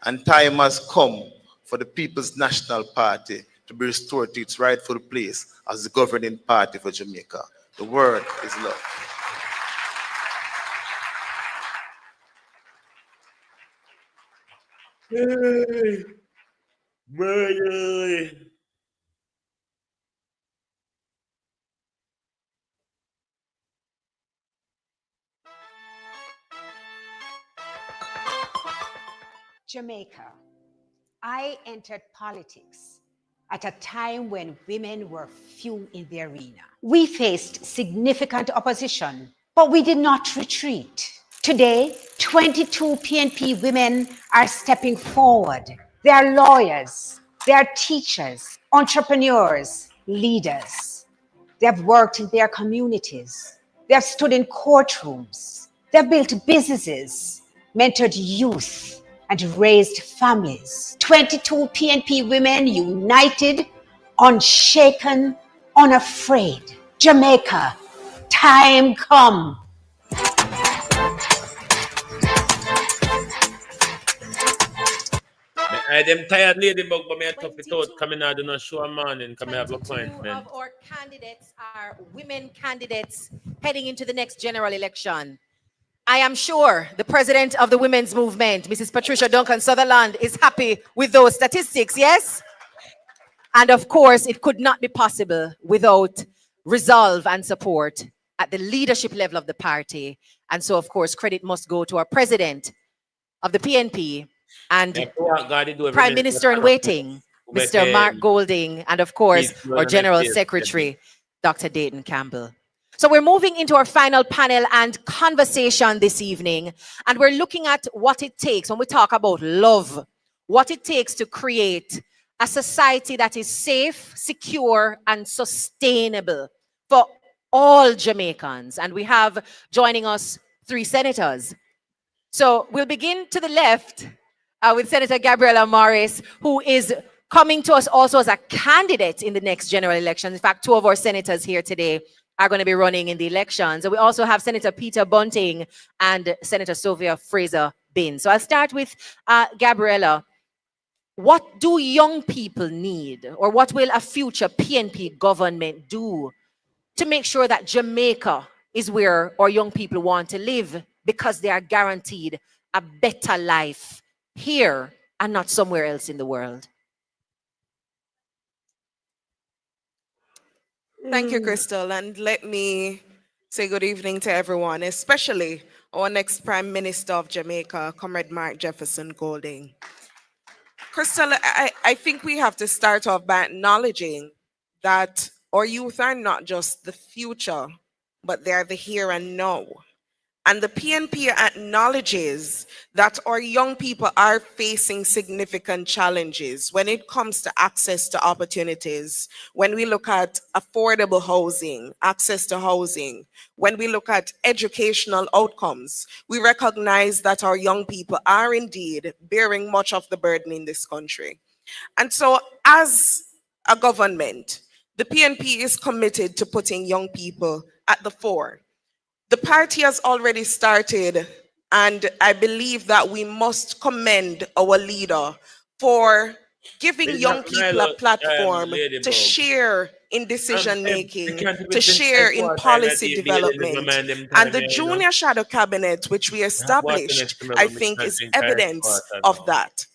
And time has come for the People's National Party to be restored to its rightful place as the governing party for Jamaica. The word is love. Jamaica. I entered politics at a time when women were few in the arena. We faced significant opposition, but we did not retreat. Today, 22 PNP women are stepping forward. They are lawyers, they are teachers, entrepreneurs, leaders. They have worked in their communities. They have stood in courtrooms. They have built businesses, mentored youth, and raised families. 22 PNP women united, unshaken, unafraid. Jamaica, time come. I them tired ladybug, but me a tough it out coming out do not show a morning come have 22 appointment. of our candidates are women candidates heading into the next general election. I am sure the president of the women's movement, Mrs. Patricia Duncan Sutherland, is happy with those statistics, yes? And of course, it could not be possible without resolve and support at the leadership level of the party. And so, of course, credit must go to our president of the PNP and Prime Minister in waiting, Mr. Mark Golding, and of course, our General Secretary, Dr. Dayton Campbell. So we're moving into our final panel and conversation this evening, and we're looking at what it takes when we talk about love, what it takes to create a society that is safe, secure, and sustainable for all Jamaicans. And we have joining us 3 senators. So we'll begin to the left with Senator Gabriela Morris, who is coming to us also as a candidate in the next general election. In fact, 2 of our senators here today are going to be running in the elections. And we also have Senator Peter Bunting and Senator Sophia Fraser-Bin. So I'll start with Gabriela. What do young people need, or what will a future PNP government do to make sure that Jamaica is where our young people want to live, because they are guaranteed a better life here and not somewhere else in the world? Thank you, Crystal. And let me say good evening to everyone, especially our next Prime Minister of Jamaica, Comrade Mark Jefferson Golding. Crystal, I think we have to start off by acknowledging that our youth are not just the future, but they're the here and now. And the PNP acknowledges that our young people are facing significant challenges when it comes to access to opportunities. When we look at affordable housing, access to housing, when we look at educational outcomes, we recognize that our young people are indeed bearing much of the burden in this country. And so as a government, the PNP is committed to putting young people at the fore. The party has already started, and I believe that we must commend our leader for giving young people a platform to share in decision making, to share in policy development. And the junior shadow cabinet, which we established, I think is evidence of that.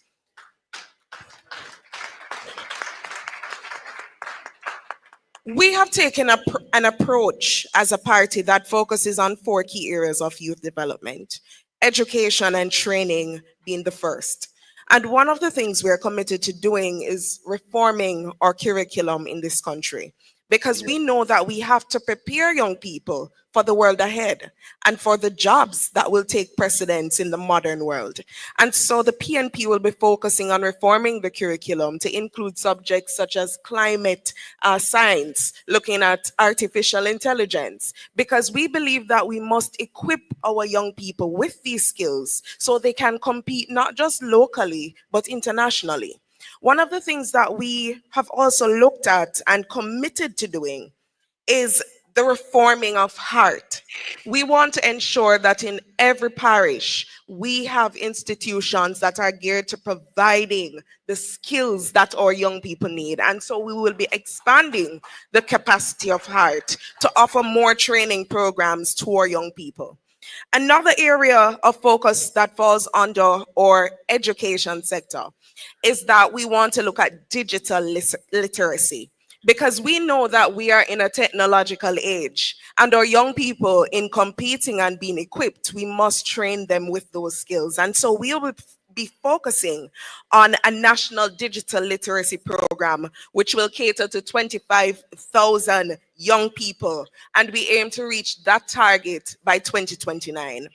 We have taken an approach as a party that focuses on 4 key areas of youth development, education and training being the first. And one of the things we're committed to doing is reforming our curriculum in this country, because we know that we have to prepare young people for the world ahead and for the jobs that will take precedence in the modern world. And so the PNP will be focusing on reforming the curriculum to include subjects such as climate science, looking at artificial intelligence, because we believe that we must equip our young people with these skills so they can compete not just locally, but internationally. One of the things that we have also looked at and committed to doing is the reforming of heart. We want to ensure that in every parish, we have institutions that are geared to providing the skills that our young people need. And so we will be expanding the capacity of heart to offer more training programs to our young people. Another area of focus that falls under our education sector is that we want to look at digital literacy, because we know that we are in a technological age, and our young people, in competing and being equipped, we must train them with those skills. And so we will be focusing on a national digital literacy program, which will cater to 25,000 young people, and we aim to reach that target by 2029.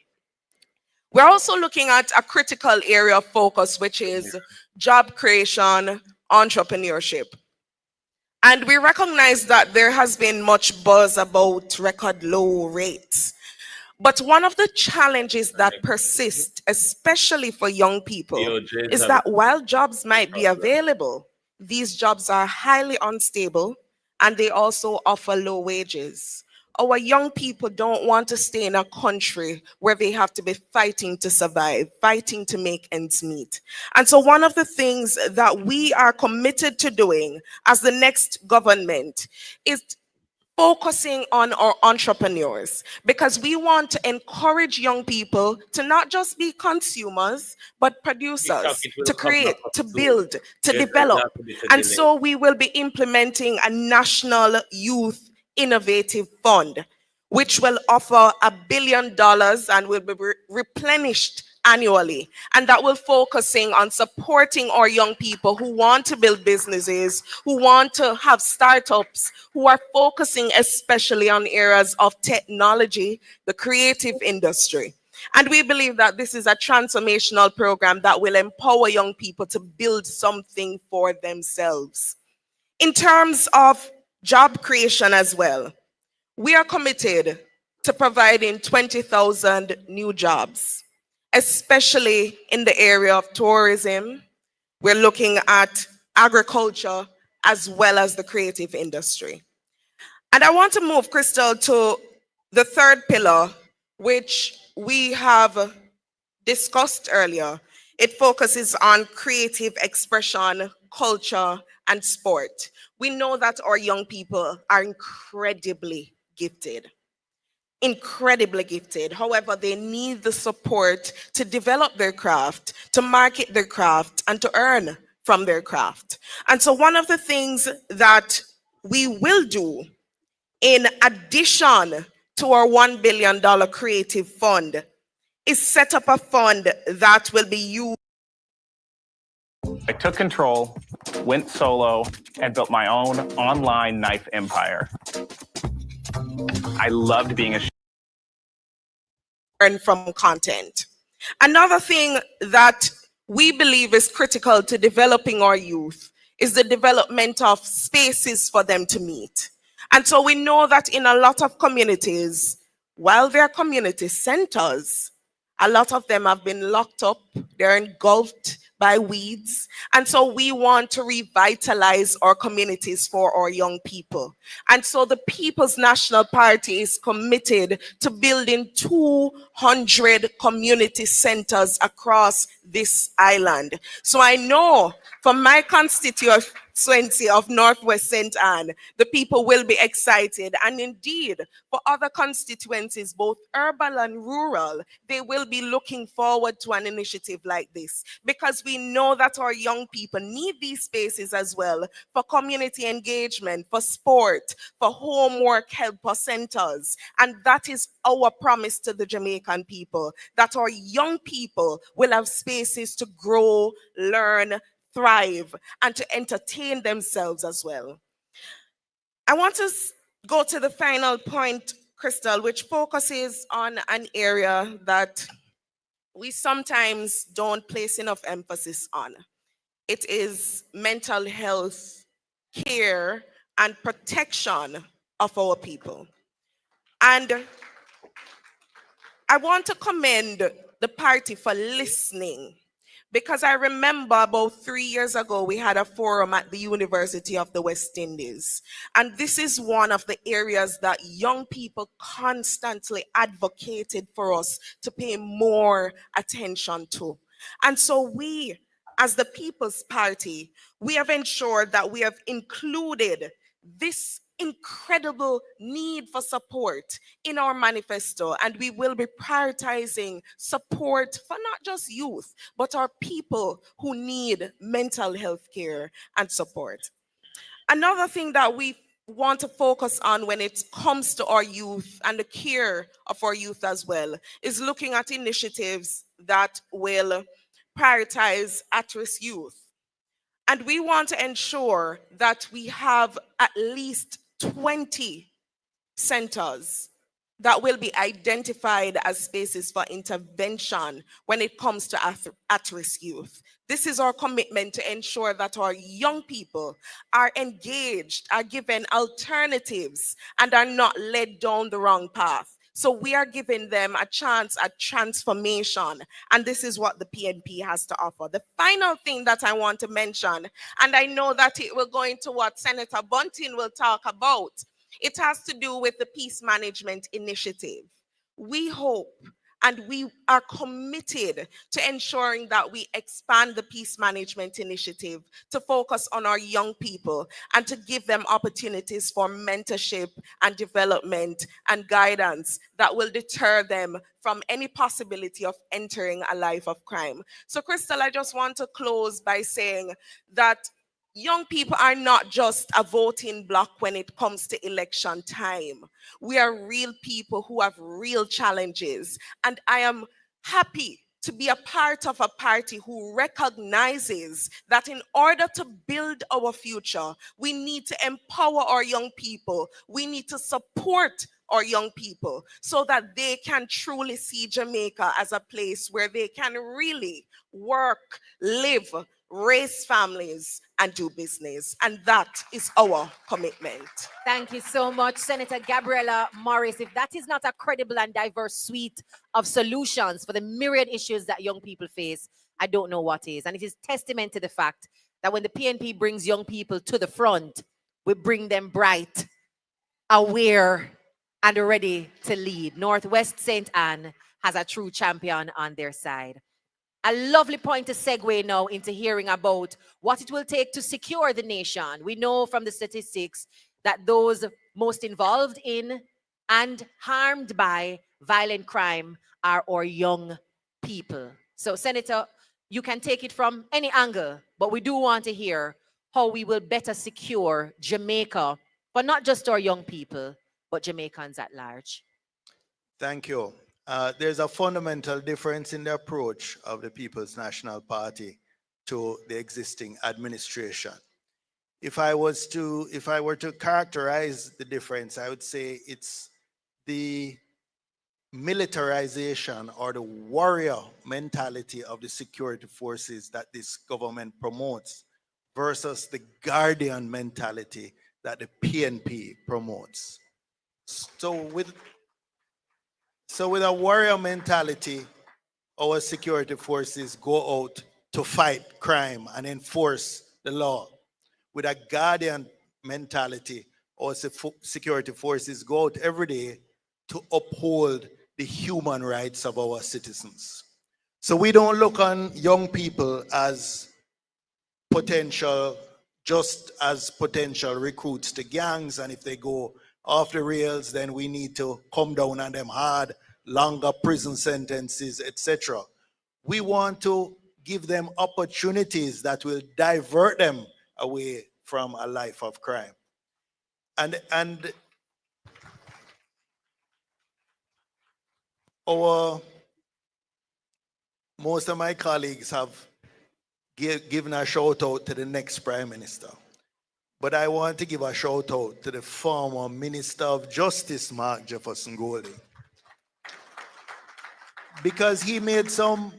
We're also looking at a critical area of focus, which is job creation, entrepreneurship. And we recognize that there has been much buzz about record low rates. But one of the challenges that persist, especially for young people, is that while jobs might be available, these jobs are highly unstable and they also offer low wages. Our young people don't want to stay in a country where they have to be fighting to survive, fighting to make ends meet. And so one of the things that we are committed to doing as the next government is focusing on our entrepreneurs, because we want to encourage young people to not just be consumers, but producers, to create, to build, to develop. And so we will be implementing a national youth innovative fund, which will offer $1 billion and will be replenished annually. And that will focusing on supporting our young people who want to build businesses, who want to have startups, who are focusing especially on areas of technology, the creative industry. And we believe that this is a transformational program that will empower young people to build something for themselves. In terms of job creation as well, we are committed to providing 20,000 new jobs, especially in the area of tourism. We're looking at agriculture as well as the creative industry. And I want to move, Crystal, to the third pillar, which we have discussed earlier. It focuses on creative expression, culture, and sport. We know that our young people are incredibly gifted. Incredibly gifted. However, they need the support to develop their craft, to market their craft, and to earn from their craft. And so one of the things that we will do, in addition to our $1 billion creative fund, is set up a fund that will be used I took control, went solo, and built my own online knife empire. I loved being a learn from content. Another thing that we believe is critical to developing our youth is the development of spaces for them to meet. And so we know that in a lot of communities, while they're community centers, a lot of them have been locked up, they're engulfed by weeds. And so we want to revitalize our communities for our young people. And so the People's National Party is committed to building 200 community centers across this island. So I know from my constituency of Northwest St. Anne, the people will be excited. And indeed, for other constituencies, both urban and rural, they will be looking forward to an initiative like this, because we know that our young people need these spaces as well for community engagement, for sport, for homework helper centers. And that is our promise to the Jamaican people, that our young people will have spaces to grow, learn, thrive, and to entertain themselves as well. I want to go to the final point, Crystal, which focuses on an area that we sometimes don't place enough emphasis on. It is mental health care and protection of our people. And I want to commend the party for listening, because I remember about 3 years ago, we had a forum at the University of the West Indies. And this is one of the areas that young people constantly advocated for us to pay more attention to. And so we, as the People's Party, we have ensured that we have included this incredible need for support in our manifesto, and we will be prioritizing support for not just youth, but our people who need mental health care and support. Another thing that we want to focus on when it comes to our youth and the care of our youth as well is looking at initiatives that will prioritize at-risk youth. And we want to ensure that we have at least 20 centers that will be identified as spaces for intervention when it comes to at-risk youth. This is our commitment to ensure that our young people are engaged, are given alternatives, and are not led down the wrong path. So we are giving them a chance at transformation, and this is what the PNP has to offer. The final thing that I want to mention, and I know that it will go into what Senator Bunting will talk about, it has to do with the Peace Management Initiative. We hope and we are committed to ensuring that we expand the Peace Management Initiative to focus on our young people and to give them opportunities for mentorship and development and guidance that will deter them from any possibility of entering a life of crime. So, Crystal, I just want to close by saying that young people are not just a voting bloc when it comes to election time. We are real people who have real challenges. And I am happy to be a part of a party who recognizes that in order to build our future, we need to empower our young people. We need to support our young people so that they can truly see Jamaica as a place where they can really work, live, raise families, and do business. And that is our commitment. Thank you so much, Senator Gabriella Morris. If that is not a credible and diverse suite of solutions for the myriad issues that young people face, I don't know what is. And it is testament to the fact that when the PNP brings young people to the front, we bring them bright, aware, and ready to lead. Northwest St. Anne has a true champion on their side. A lovely point to segue now into hearing about what it will take to secure the nation. We know from the statistics that those most involved in and harmed by violent crime are our young people. So, Senator, you can take it from any angle, but we do want to hear how we will better secure Jamaica for not just our young people, but Jamaicans at large. Thank you. There's a fundamental difference in the approach of the People's National Party to the existing administration. If I were to characterize the difference, I would say it's the militarization or the warrior mentality of the security forces that this government promotes versus the guardian mentality that the PNP promotes. So with a warrior mentality, our security forces go out to fight crime and enforce the law. With a guardian mentality, our security forces go out every day to uphold the human rights of our citizens. So we don't look on young people as just as potential recruits to gangs, and if they go off the rails, then we need to come down on them hard, longer prison sentences, etc. We want to give them opportunities that will divert them away from a life of crime. And most of my colleagues have given a shout out to the next Prime Minister. But I want to give a shout out to the former Minister of Justice, Mark Jefferson Golding, because he made some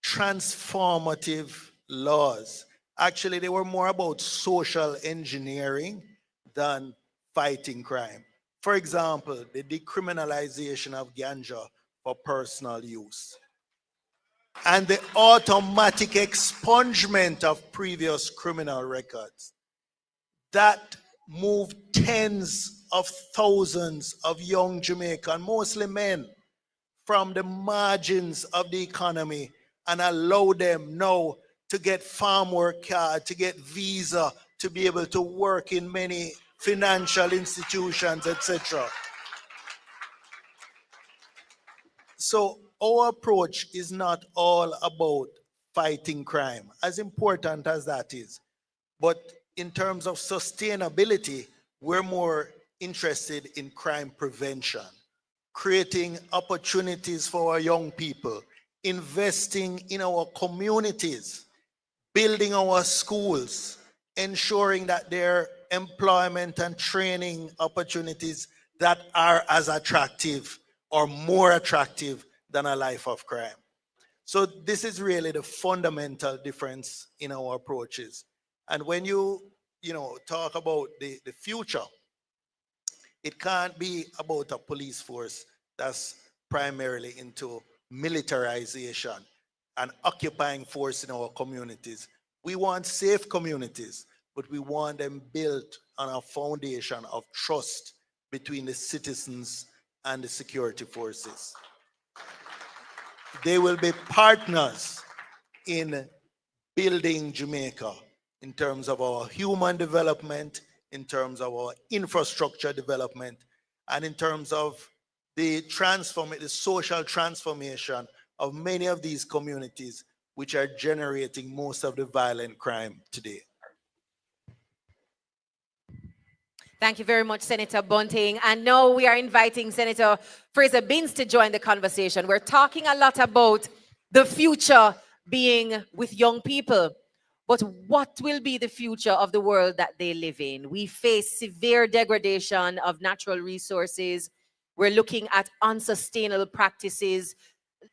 transformative laws. Actually, they were more about social engineering than fighting crime. For example, the decriminalization of ganja for personal use and the automatic expungement of previous criminal records. That moved tens of thousands of young Jamaican, mostly men, from the margins of the economy and allow them now to get farm work card, to get visa, to be able to work in many financial institutions, etc. So our approach is not all about fighting crime, as important as that is. But in terms of sustainability, we're more interested in crime prevention, creating opportunities for our young people, investing in our communities, building our schools, ensuring that there are employment and training opportunities that are as attractive or more attractive than a life of crime. So this is really the fundamental difference in our approaches. And when you talk about the future, it can't be about a police force that's primarily into militarization and occupying force in our communities. We want safe communities, but we want them built on a foundation of trust between the citizens and the security forces. They will be partners in building Jamaica in terms of our human development, in terms of our infrastructure development, and in terms of the social transformation of many of these communities which are generating most of the violent crime today. Thank you very much, Senator Bunting. And now we are inviting Senator Fraser Binns to join the conversation. We're talking a lot about the future being with young people. But what will be the future of the world that they live in? We face severe degradation of natural resources. We're looking at unsustainable practices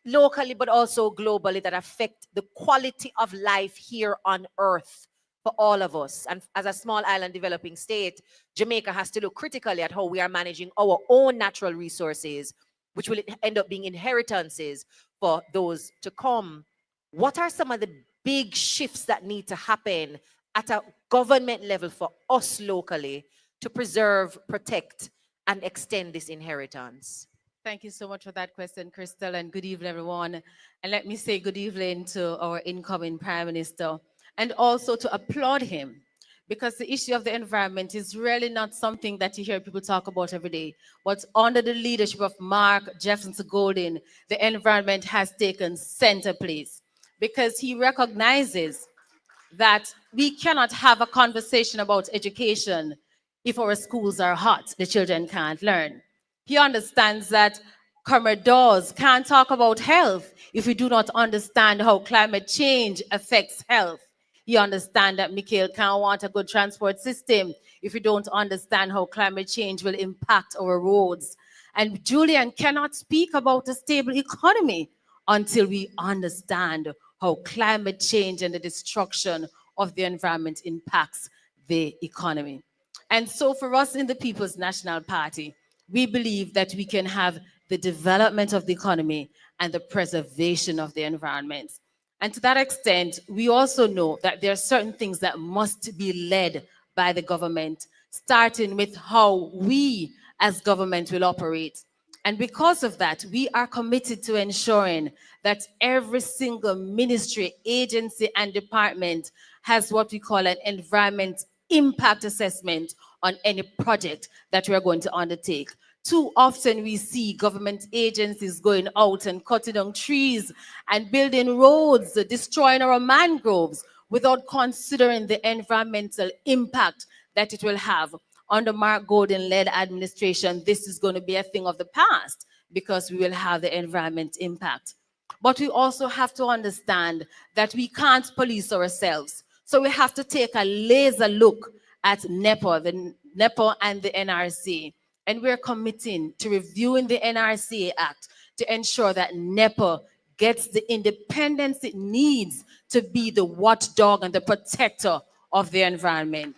locally, but also globally that affect the quality of life here on Earth for all of us. And as a small island developing state, Jamaica has to look critically at how we are managing our own natural resources, which will end up being inheritances for those to come. What are some of the big shifts that need to happen at a government level for us locally to preserve, protect, and extend this inheritance? Thank you so much for that question, Crystal, and good evening, everyone. And let me say good evening to our incoming Prime Minister, and also to applaud him, because the issue of the environment is really not something that you hear people talk about every day. But under the leadership of Mark Jefferson Golding, the environment has taken center place, because he recognizes that we cannot have a conversation about education if our schools are hot, the children can't learn. He understands that Comrade Dawes can't talk about health if we do not understand how climate change affects health. You understand that Mikhail can't want a good transport system if we don't understand how climate change will impact our roads. And Julian cannot speak about a stable economy until we understand how climate change and the destruction of the environment impacts the economy. And so for us in the People's National Party, we believe that we can have the development of the economy and the preservation of the environment. And to that extent, we also know that there are certain things that must be led by the government, starting with how we as government will operate. And because of that, we are committed to ensuring that every single ministry, agency, and department has what we call an environment impact assessment on any project that we are going to undertake. Too often we see government agencies going out and cutting down trees and building roads, destroying our mangroves without considering the environmental impact that it will have. Under Mark Golden-led administration, this is going to be a thing of the past because we will have the environment impact. But we also have to understand that we can't police ourselves. So we have to take a laser look at NEPA, the NEPA and the NRC. And we're committing to reviewing the NRCA Act to ensure that NEPA gets the independence it needs to be the watchdog and the protector of the environment.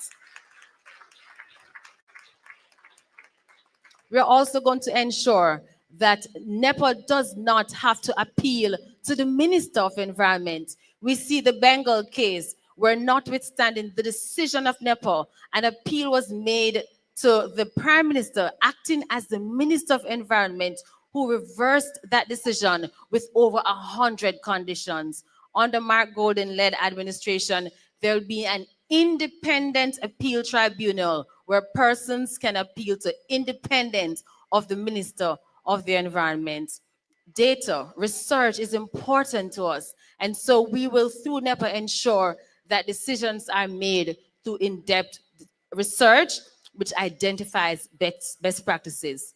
We're also going to ensure that NEPA does not have to appeal to the Minister of Environment. We see the Bengal case where, notwithstanding the decision of NEPA, an appeal was made to the Prime Minister acting as the Minister of Environment, who reversed that decision with over 100 conditions. Under Mark Golden-led administration, there will be an independent appeal tribunal where persons can appeal to independent of the Minister of the Environment. Data, research is important to us. And so we will, through NEPA, ensure that decisions are made through in-depth research, which identifies best practices.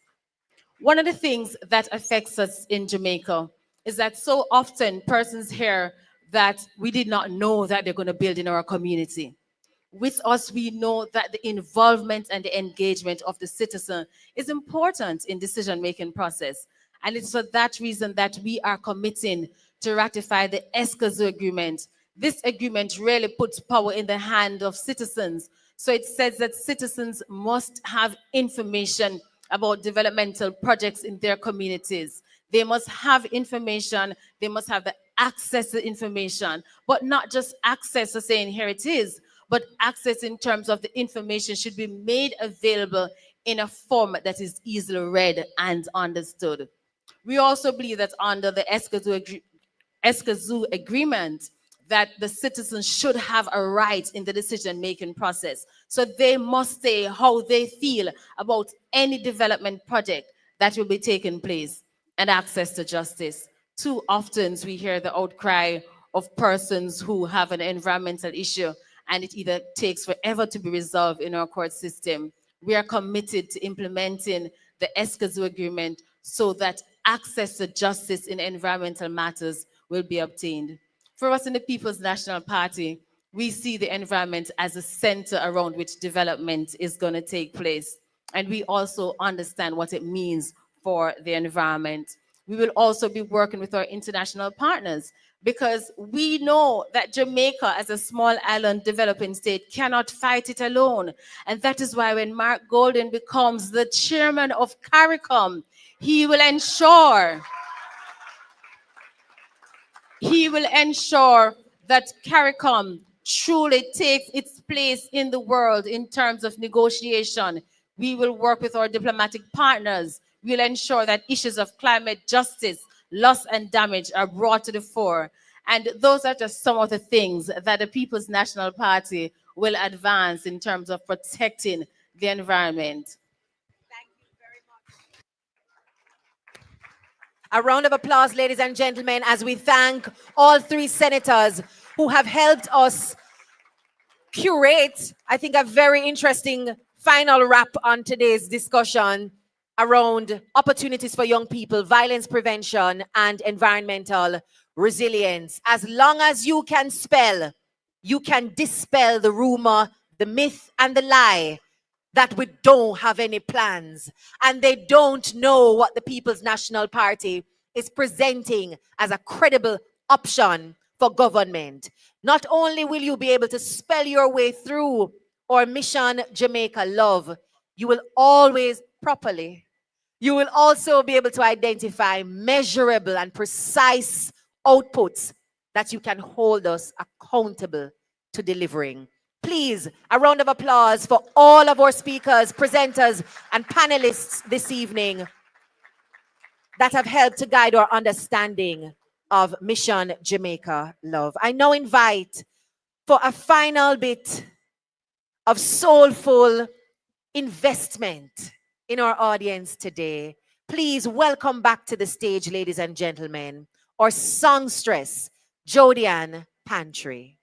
One of the things that affects us in Jamaica is that so often persons hear that we did not know that they're going to build in our community. With us, we know that the involvement and the engagement of the citizen is important in decision-making process. And it's for that reason that we are committing to ratify the ESCAZU agreement. This agreement really puts power in the hand of citizens. So it says that citizens must have information about developmental projects in their communities. They must have information, they must have the access to information, but not just access to saying here it is, but access in terms of the information should be made available in a format that is easily read and understood. We also believe that under the ESCAZU agreement, that the citizens should have a right in the decision-making process. So they must say how they feel about any development project that will be taking place, and access to justice. Too often we hear the outcry of persons who have an environmental issue and it either takes forever to be resolved in our court system. We are committed to implementing the ESCAZU agreement so that access to justice in environmental matters will be obtained. For us in the People's National Party, we see the environment as a center around which development is going to take place. And we also understand what it means for the environment. We will also be working with our international partners because we know that Jamaica, as a small island developing state, cannot fight it alone. And that is why when Mark Golden becomes the chairman of CARICOM, he will ensure that CARICOM truly takes its place in the world in terms of negotiation. We will work with our diplomatic partners. We'll ensure that issues of climate justice, loss and damage are brought to the fore. And those are just some of the things that the People's National Party will advance in terms of protecting the environment. A round of applause, ladies and gentlemen, as we thank all three senators who have helped us curate, I think, a very interesting final wrap on today's discussion. around opportunities for young people, violence prevention, and environmental resilience. As long as you can spell, you can dispel the rumor, the myth, and the lie that we don't have any plans and they don't know what the People's National Party is presenting as a credible option for government. Not only will you be able to spell your way through our Mission Jamaica Love, you will always properly, you will also be able to identify measurable and precise outputs that you can hold us accountable to delivering. Please, a round of applause for all of our speakers, presenters, and panelists this evening that have helped to guide our understanding of Mission Jamaica Love. I now invite for a final bit of soulful investment in our audience today. Please welcome back to the stage, ladies and gentlemen, our songstress, Jodianne Pantry.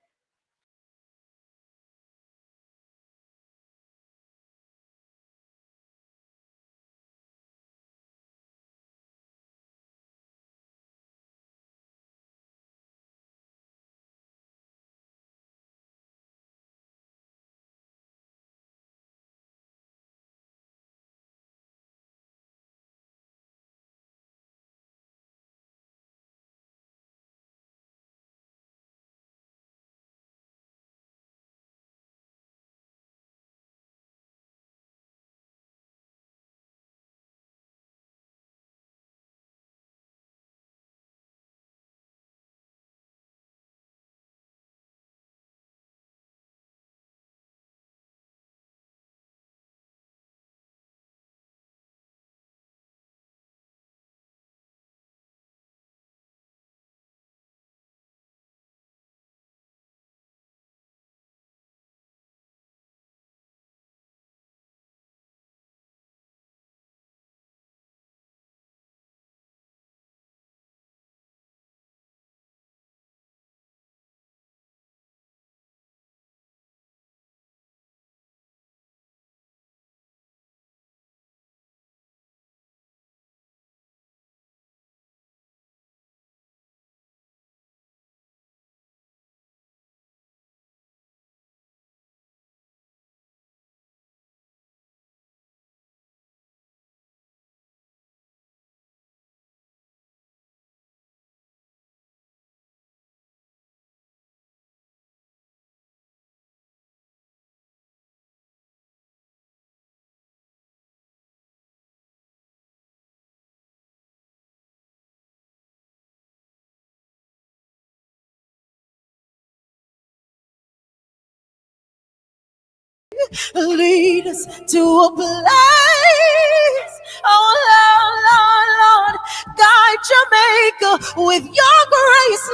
Lead us to a place, oh Lord, Lord, Lord, guide Jamaica with your grace,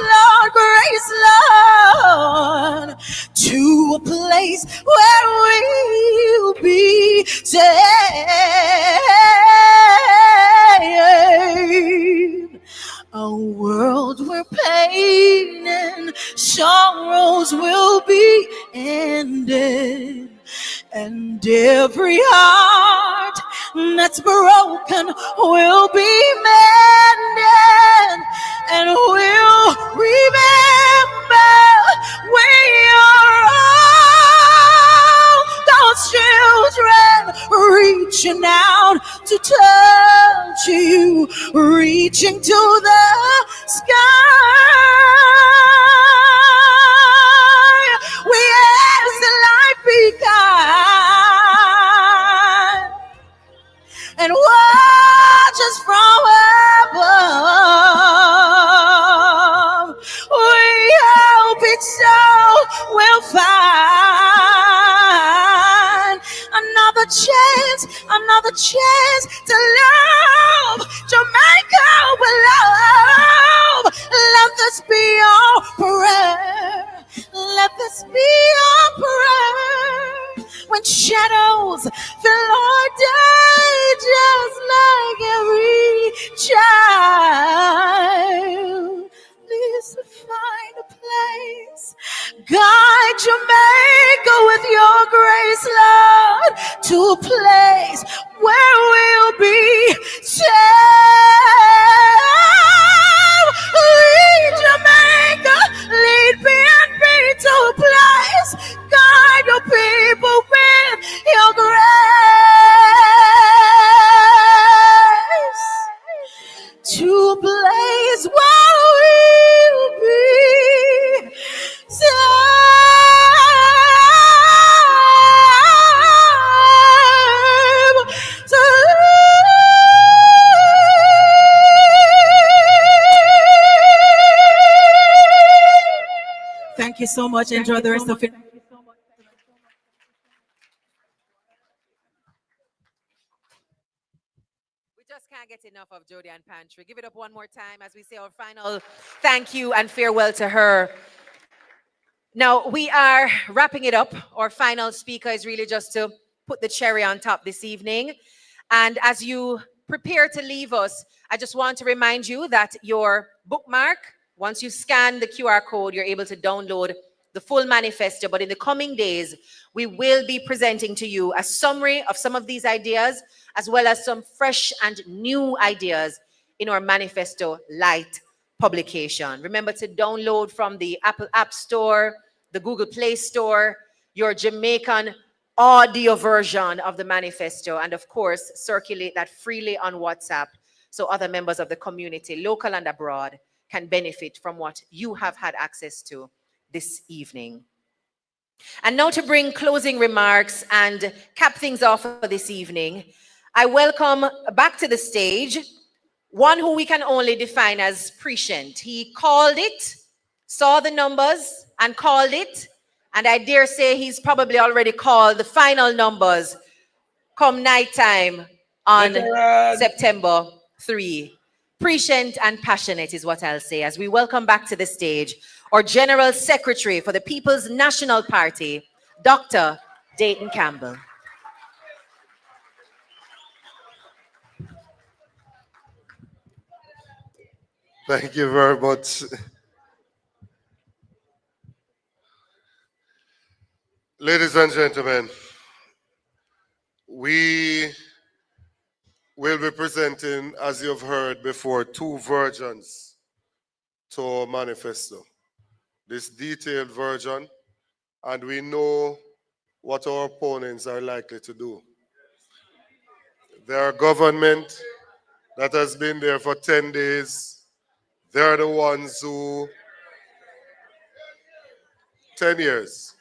Lord, to a place where we'll be saved. A world where pain and sorrows will be ended. And every heart that's broken will be mended. And we'll remember we are all God's children, reaching out to touch you, reaching to the sky. We ask the light be kind and watch us from above. We hope it so will find another chance to love Jamaica with love. Let this be our prayer. Let this be our prayer. When shadows fill our day, just like every child, please find a place. Guide Jamaica with your grace, Lord, to a place where we'll be safe. Lead Jamaica, lead PNP to a place, guide your people with your grace. To a place where we'll be Thank you so much. Enjoy the rest of it. We just can't get enough of Jody and Pantry. Give it up one more time as we say our final thank you and farewell to her. Now, we are wrapping it up. Our final speaker is really just to put the cherry on top this evening. And as you prepare to leave us, I just want to remind you that your bookmark, once you scan the QR code, you're able to download the full manifesto. But in the coming days, we will be presenting to you a summary of some of these ideas, as well as some fresh and new ideas in our Manifesto Lite publication. Remember to download from the Apple App Store, the Google Play Store, your Jamaican audio version of the manifesto, and of course, circulate that freely on WhatsApp so other members of the community, local and abroad, can benefit from what you have had access to this evening. And now to bring closing remarks and cap things off for this evening, I welcome back to the stage one who we can only define as prescient. He called it, saw the numbers, and called it. And I dare say he's probably already called the final numbers come nighttime on September 3. Prescient and passionate is what I'll say as we welcome back to the stage our General Secretary for the People's National Party, Dr. Dayton Campbell. Thank you very much. Ladies and gentlemen, we will be presenting, as you've heard before, 2 versions to our manifesto. This detailed version, and we know what our opponents are likely to do. There are government that has been there for 10 days. They're the ones who, 10 years.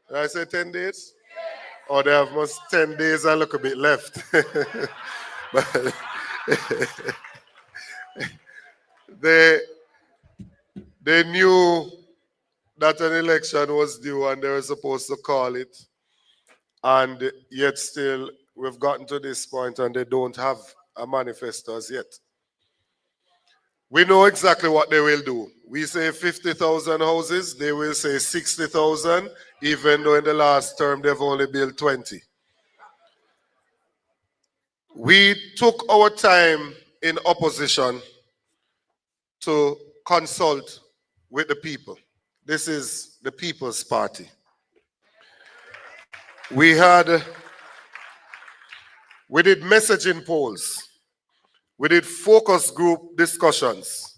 Did I say 10 days? Or they have most 10 days and look a bit left. But they knew that an election was due and they were supposed to call it. And yet still, we've gotten to this point and they don't have a manifesto as yet. We know exactly what they will do. We say 50,000 houses, they will say 60,000, even though in the last term they've only built 20. We took our time in opposition to consult with the people. This is the People's Party. We did messaging polls. We did focus group discussions.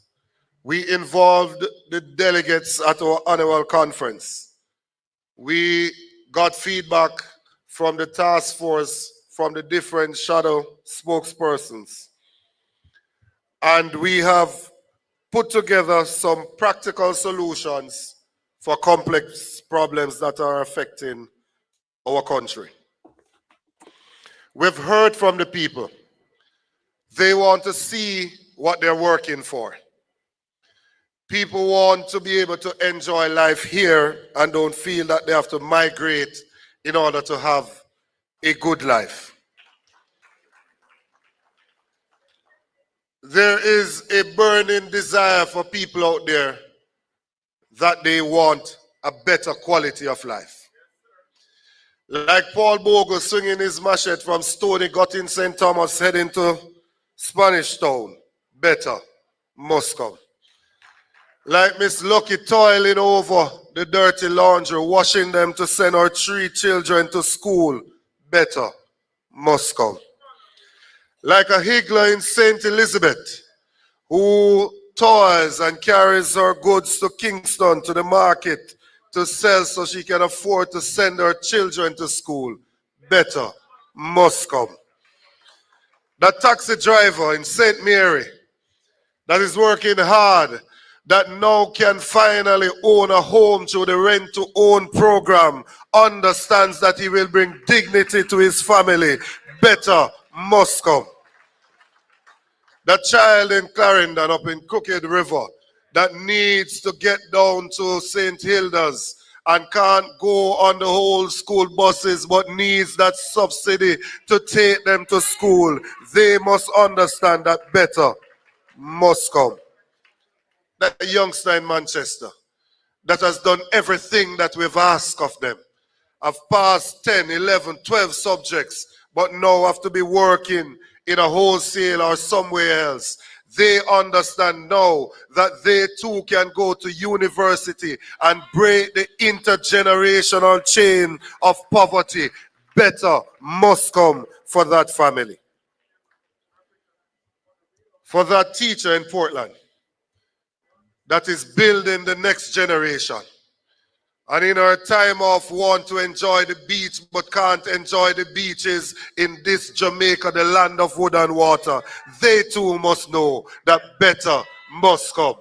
We involved the delegates at our annual conference. We got feedback from the task force, from the different shadow spokespersons. And we have put together some practical solutions for complex problems that are affecting our country. We've heard from the people. They want to see what they're working for. People want to be able to enjoy life here and don't feel that they have to migrate in order to have a good life. There is a burning desire for people out there that they want a better quality of life. Like Paul Bogle swinging his machete from Stony got in St. Thomas heading to Spanish Town, better, Moscow. Like Miss Lucky toiling over the dirty laundry, washing them to send her 3 children to school, better, must come. Like a higgler in St. Elizabeth, who toils and carries her goods to Kingston to the market to sell so she can afford to send her children to school, better must come. The taxi driver in St. Mary that is working hard, that now can finally own a home through the rent-to-own program, understands that he will bring dignity to his family, better must come. The child in Clarendon up in Crooked River that needs to get down to St. Hilda's and can't go on the whole school buses but needs that subsidy to take them to school, they must understand that better must come. That youngster in Manchester that has done everything that we've asked of them, have passed 10, 11, 12 subjects, but now have to be working in a wholesale or somewhere else. They understand now that they too can go to university and break the intergenerational chain of poverty. Better must come for that family. For that teacher in Portland that is building the next generation, and in our time off want to enjoy the beach but can't enjoy the beaches in this Jamaica, the land of wood and water, they too must know that better must come.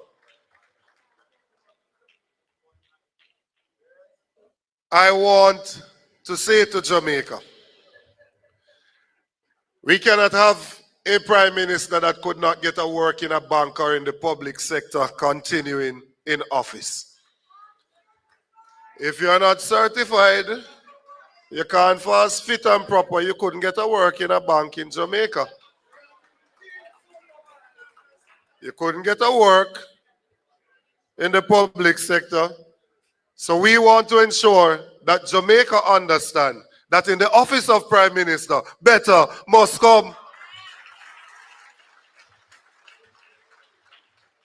I want to say to Jamaica, we cannot have a prime minister that could not get a work in a bank or in the public sector continuing in office. If you're not certified, you can't fast fit and proper, you couldn't get a work in a bank in Jamaica. You couldn't get a work in the public sector. So we want to ensure that Jamaica understand that in the office of Prime Minister, better must come.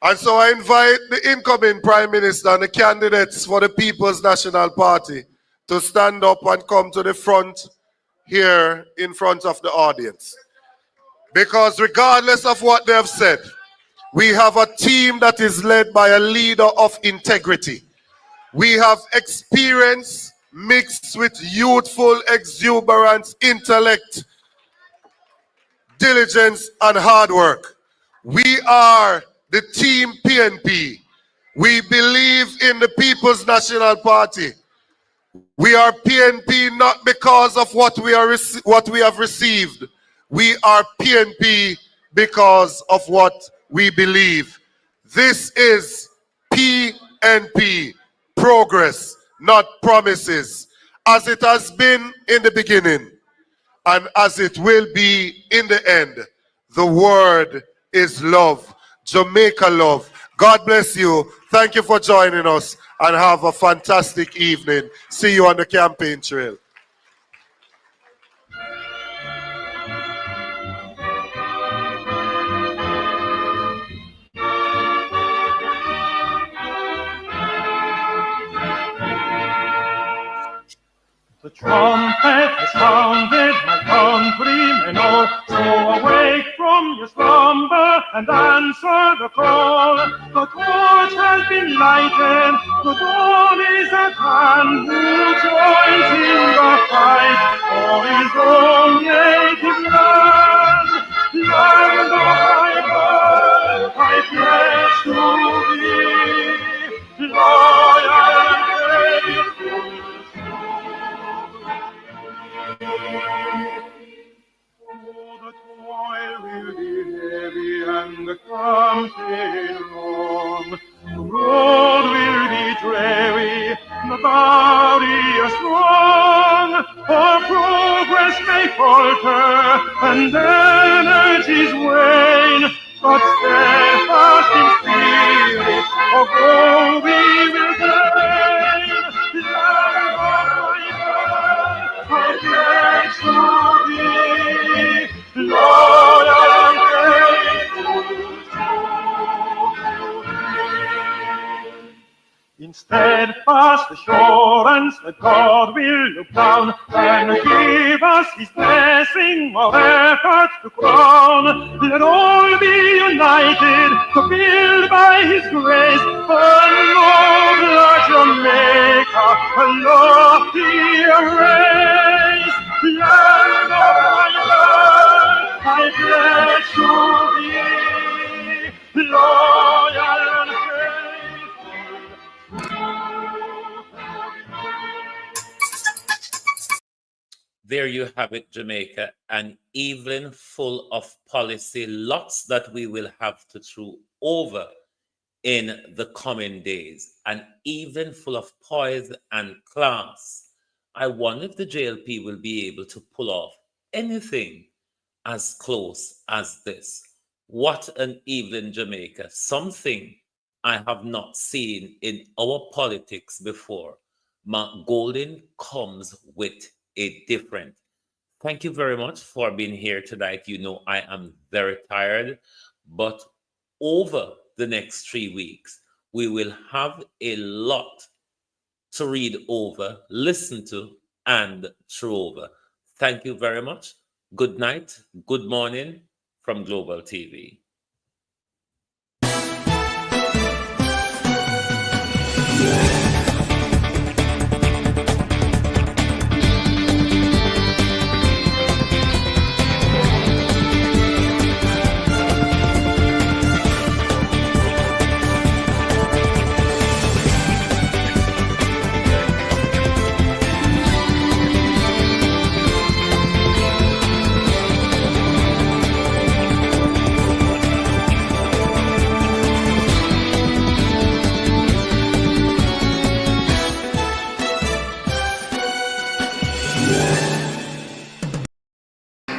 And so I invite the incoming Prime Minister and the candidates for the People's National Party to stand up and come to the front here in front of the audience. Because regardless of what they have said, we have a team that is led by a leader of integrity. We have experience mixed with youthful exuberance, intellect, diligence, and hard work. We are the team PNP. We believe in the People's National Party. We are PNP not because of what we have received. We are PNP because of what we believe. This is PNP, progress, not promises, as it has been in the beginning and as it will be in the end. The word is love. Jamaica love. God bless you. Thank you for joining us and have a fantastic evening. See you on the campaign trail. The trumpet has sounded, my countrymen all, so awake from your slumber and answer the call. The torch has been lighted, the dawn is at hand. Who joins in the fight for his own native land? Land of my birth, I pledge to be loyal and faithful. The toil will be heavy and the campaign long. The road will be dreary, the barrier strong. Our progress may falter and energies wane, but steadfast in spirit, our goal we will gain. Land of my birth, I pledge to be loyal and faithful to thee. In steadfast us assurance that God will look down and give us his blessing or effort to crown. Let all be united to build by his grace a nobler Jamaica, a loftier race. Land of my birth, I pledge to thee, loyal and There you have it, Jamaica, an evening full of policy, lots that we will have to throw over in the coming days, an evening full of poise and class. I wonder if the JLP will be able to pull off anything as close as this. What an evening, Jamaica, something I have not seen in our politics before. Mark Golding comes with a different. Thank you very much for being here tonight. You know, I am very tired, but over the next 3 weeks, we will have a lot to read over, listen to, and throw over. Thank you very much. Good night, good morning from Global TV.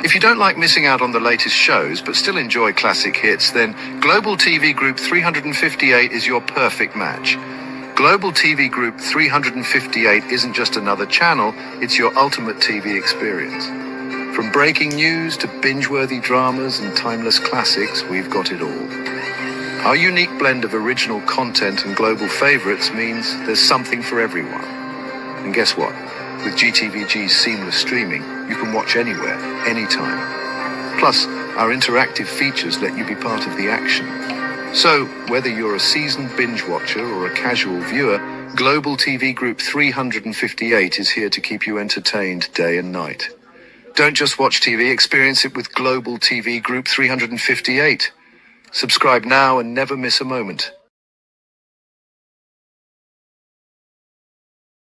If you don't like missing out on the latest shows but still enjoy classic hits, then Global TV Group 358 is your perfect match. Global TV Group 358 isn't just another channel, it's your ultimate TV experience. From breaking news to binge-worthy dramas and timeless classics, we've got it all. Our unique blend of original content and global favorites means there's something for everyone. And guess what? With GTVG's seamless streaming, you can watch anywhere, anytime. Plus, our interactive features let you be part of the action. So, whether you're a seasoned binge watcher or a casual viewer, Global TV Group 358 is here to keep you entertained day and night. Don't just watch TV, experience it with Global TV Group 358. Subscribe now and never miss a moment.